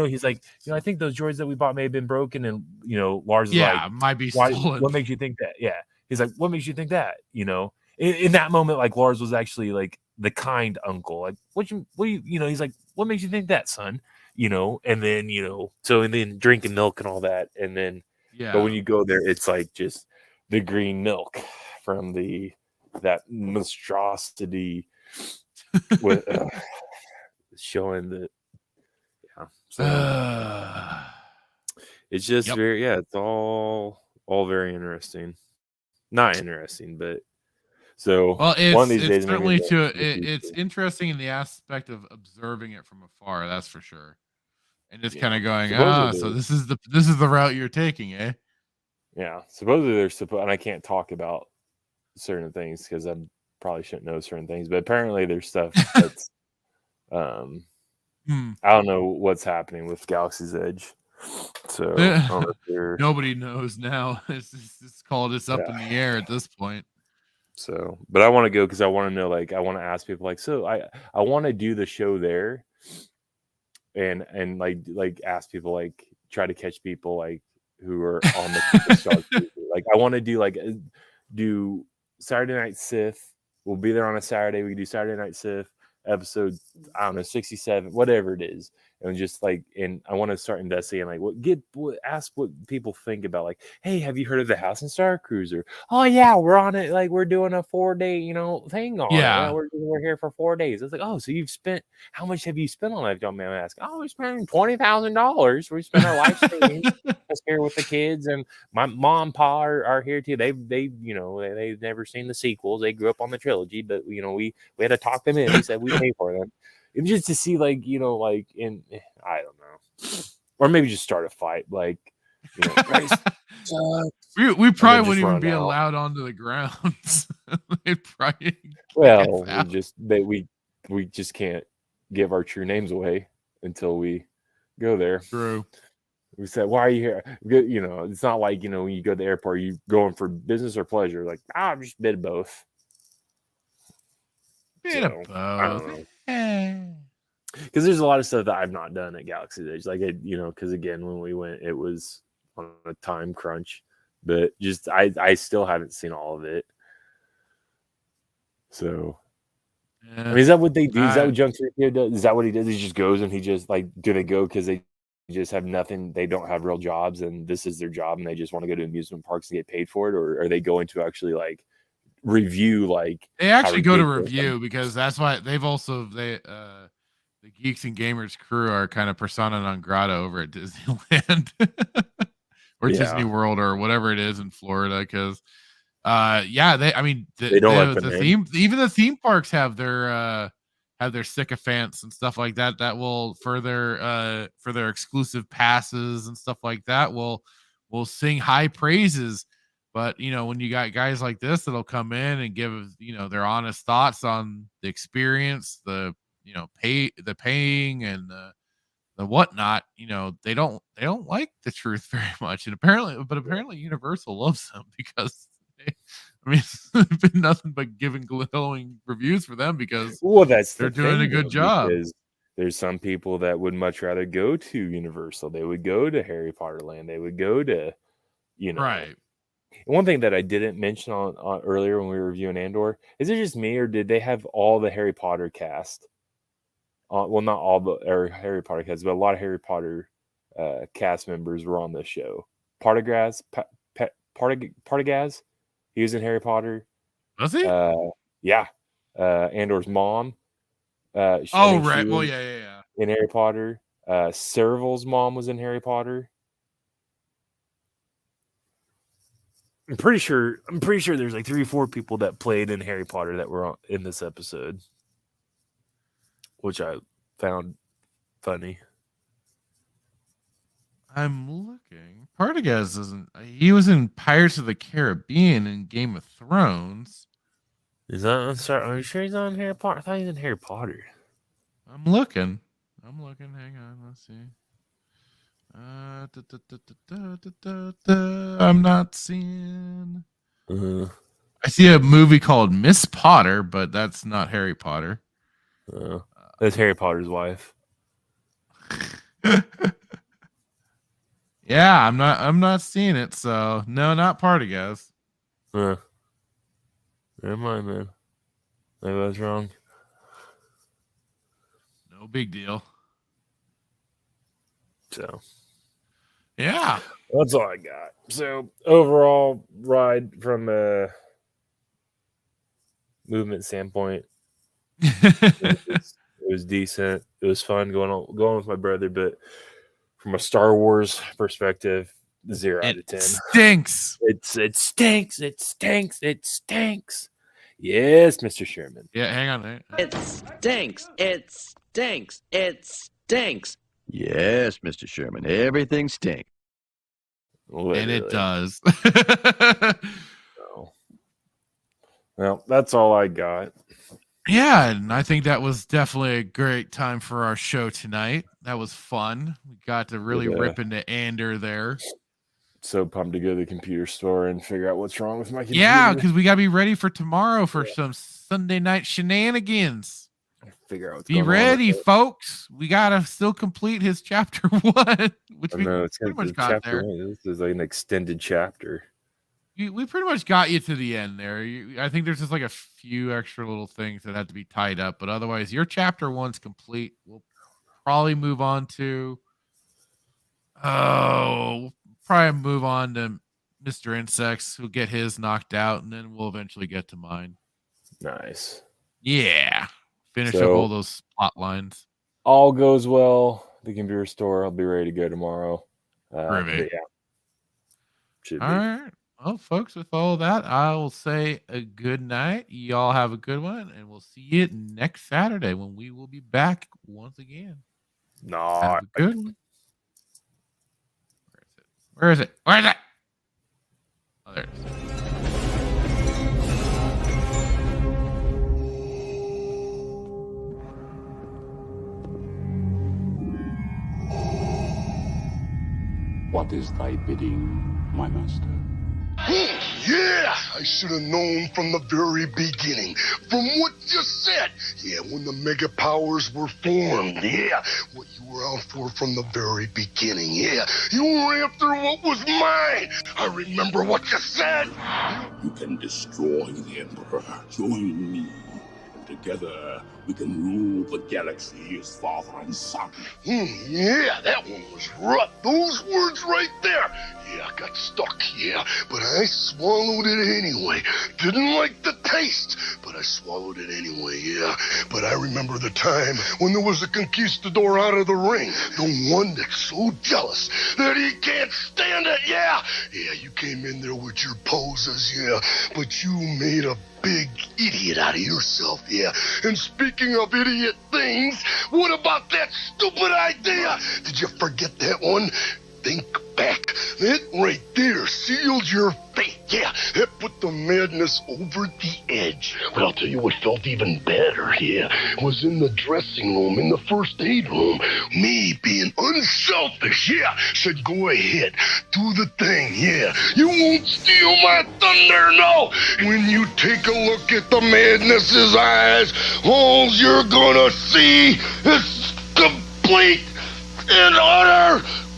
Speaker 12: he's like, I think those droids that we bought may have been broken, and Lars is like,
Speaker 11: might be stolen.
Speaker 12: What makes you think that? Yeah, he's like, what makes you think that? In that moment, like Lars was actually like the kind uncle. Like, he's like, what makes you think that, son? And then and then drinking milk and all that, and then but when you go there, it's like just the green milk from that monstrosity with showing the it's just it's all very interesting. Not interesting, but
Speaker 11: it's
Speaker 12: one of these days
Speaker 11: certainly it's interesting in the aspect of observing it from afar, that's for sure. And just kind of going, so this is the route you're taking, eh?
Speaker 12: Yeah, supposedly and I can't talk about certain things because I probably shouldn't know certain things, but apparently there's stuff that's I don't know what's happening with Galaxy's Edge. So I don't know
Speaker 11: nobody knows now. It's called up in the air at this point.
Speaker 12: So, but I want to go because I want to know, like, I want to ask people, like, so I want to do the show there, and like ask people, like, try to catch people like who are on the like I want to do Saturday Night Sith. We'll be there on a Saturday. We can do Saturday Night Sith episode, I don't know, 67, whatever it is, and just like, and I want to start investigating, like, ask what people think about, like, hey, have you heard of the House and Star Cruiser? Oh yeah, we're on it, like we're doing a 4-day, thing on it. Yeah, we're here for 4 days. It's like, oh, so how much have you spent on that? Don't man ask. Oh, we spent $20,000. We spent our life savings just here with the kids, and my mom and pa are here too. They've never seen the sequels. They grew up on the trilogy, but we had to talk them in. We said we pay for them. And just to see, like, I don't know, or maybe just start a fight, like,
Speaker 11: we probably wouldn't even be allowed onto the grounds.
Speaker 12: We just can't give our true names away until we go there.
Speaker 11: True.
Speaker 12: We said, why are you here? It's not like, when you go to the airport, you going for business or pleasure. Like, I'm just bit of both.
Speaker 11: Bit of both.
Speaker 12: Because there's a lot of stuff that I've not done at Galaxy's Edge. Like, because again, when we went, it was on a time crunch. But just, I still haven't seen all of it. So, I mean, is that what they do? Is that what Junk does? Is that what he does? He just goes and he just, like, do they go because they just have nothing? They don't have real jobs and this is their job and they just want to go to amusement parks and get paid for it? Or are they going to actually, like, review, like,
Speaker 11: they actually go to review because that's why they've also the Geeks and Gamers crew are kind of persona non grata over at Disneyland or Disney World or whatever it is in Florida because they don't like the theme. Even the theme parks have their sycophants and stuff like that will for their exclusive passes and stuff like that will sing high praises. But, when you got guys like this that'll come in and give, their honest thoughts on the experience, the paying and the whatnot, they don't like the truth very much. And apparently Universal loves them because it's been nothing but giving glowing reviews for them because they're doing a good job.
Speaker 12: Because there's some people that would much rather go to Universal. They would go to Harry Potter Land. They would go to,
Speaker 11: right.
Speaker 12: And one thing that I didn't mention on earlier when we were reviewing Andor, is it just me or did they have all the Harry Potter cast? Well, not all the Harry Potter cast, but a lot of Harry Potter cast members were on this show. Partagaz, he was in Harry Potter.
Speaker 11: Was he?
Speaker 12: Yeah. Andor's mom.
Speaker 11: Right. Well, yeah.
Speaker 12: In Harry Potter. Serval's mom was in Harry Potter. I'm pretty sure there's like 3 or 4 people that played in Harry Potter that were in this episode, which I found funny.
Speaker 11: I'm looking. Partagaz isn't. He was in Pirates of the Caribbean and Game of Thrones.
Speaker 12: Are you sure he's on Harry Potter? I thought he was in Harry Potter.
Speaker 11: I'm looking. Hang on. Let's see. I'm not seeing. I see a movie called Miss Potter, but that's not Harry Potter.
Speaker 12: That's Harry Potter's wife.
Speaker 11: Yeah, I'm not seeing it. So no, not Partagaz.
Speaker 12: Never mind, man. Maybe I was wrong.
Speaker 11: No big deal.
Speaker 12: So.
Speaker 11: Yeah,
Speaker 12: that's all I got. So overall ride from a movement standpoint, it was decent. It was fun going with my brother, but from a Star Wars perspective, 0 out of 10.
Speaker 11: Stinks.
Speaker 12: It stinks. It stinks. It stinks. Yes, Mr. Sherman.
Speaker 11: Yeah, hang on.
Speaker 3: It stinks. It stinks. It stinks.
Speaker 4: Yes, Mr. Sherman. Everything stinks.
Speaker 12: Literally.
Speaker 11: And it does.
Speaker 12: Well, that's all I got.
Speaker 11: Yeah, and I think that was definitely a great time for our show tonight. That was fun. We got to really rip into Andor there.
Speaker 12: So pumped to go to the computer store and figure out what's wrong with my computer.
Speaker 11: Yeah, because we got to be ready for tomorrow for some Sunday night shenanigans.
Speaker 12: Figure out what's
Speaker 11: Be ready, folks. We gotta still complete his chapter 1, which we pretty much got there.
Speaker 12: This is like an extended chapter.
Speaker 11: We pretty much got you to the end there. I think there's just like a few extra little things that had to be tied up, but otherwise, your chapter 1's complete. We'll probably move on to Mr. Insects. Who'll get his knocked out, and then we'll eventually get to mine.
Speaker 12: Nice.
Speaker 11: Yeah. Finish up all those plot lines.
Speaker 12: All goes well. The computer store. I'll be ready to go tomorrow.
Speaker 11: Yeah.
Speaker 12: Should
Speaker 11: all
Speaker 12: be.
Speaker 11: right. Well, folks, with all that, I will say a good night. Y'all have a good one, and we'll see you next Saturday when we will be back once again. Have a good one. Where is it? Oh, there it is.
Speaker 6: What is thy bidding, my master?
Speaker 13: Yeah, I should have known from the very beginning. From what you said. Yeah, when the mega powers were formed. Yeah, what you were out for from the very beginning. Yeah, you were after what was mine. I remember what you said.
Speaker 6: You can destroy the Emperor. Join me. Together, we can rule the galaxy as father and son.
Speaker 13: Yeah, that one was rough. Those words right there. Yeah, I got stuck, yeah, but I swallowed it anyway. Didn't like the taste, but I swallowed it anyway, yeah. But I remember the time when there was a conquistador out of the ring. The one that's so jealous that he can't stand it, yeah. Yeah, you came in there with your poses, yeah, but you made a big idiot out of yourself, yeah. And speaking of idiot things, what about that stupid idea? Did you forget that one? Think back. That right there sealed your fate. Yeah, that put the madness over the edge. But I'll tell you what felt even better, yeah, was in the dressing room, in the first aid room. Me being unselfish, yeah, said go ahead, do the thing, yeah. You won't steal my thunder, no. When you take a look at the madness's eyes, all you're gonna see is complete and utter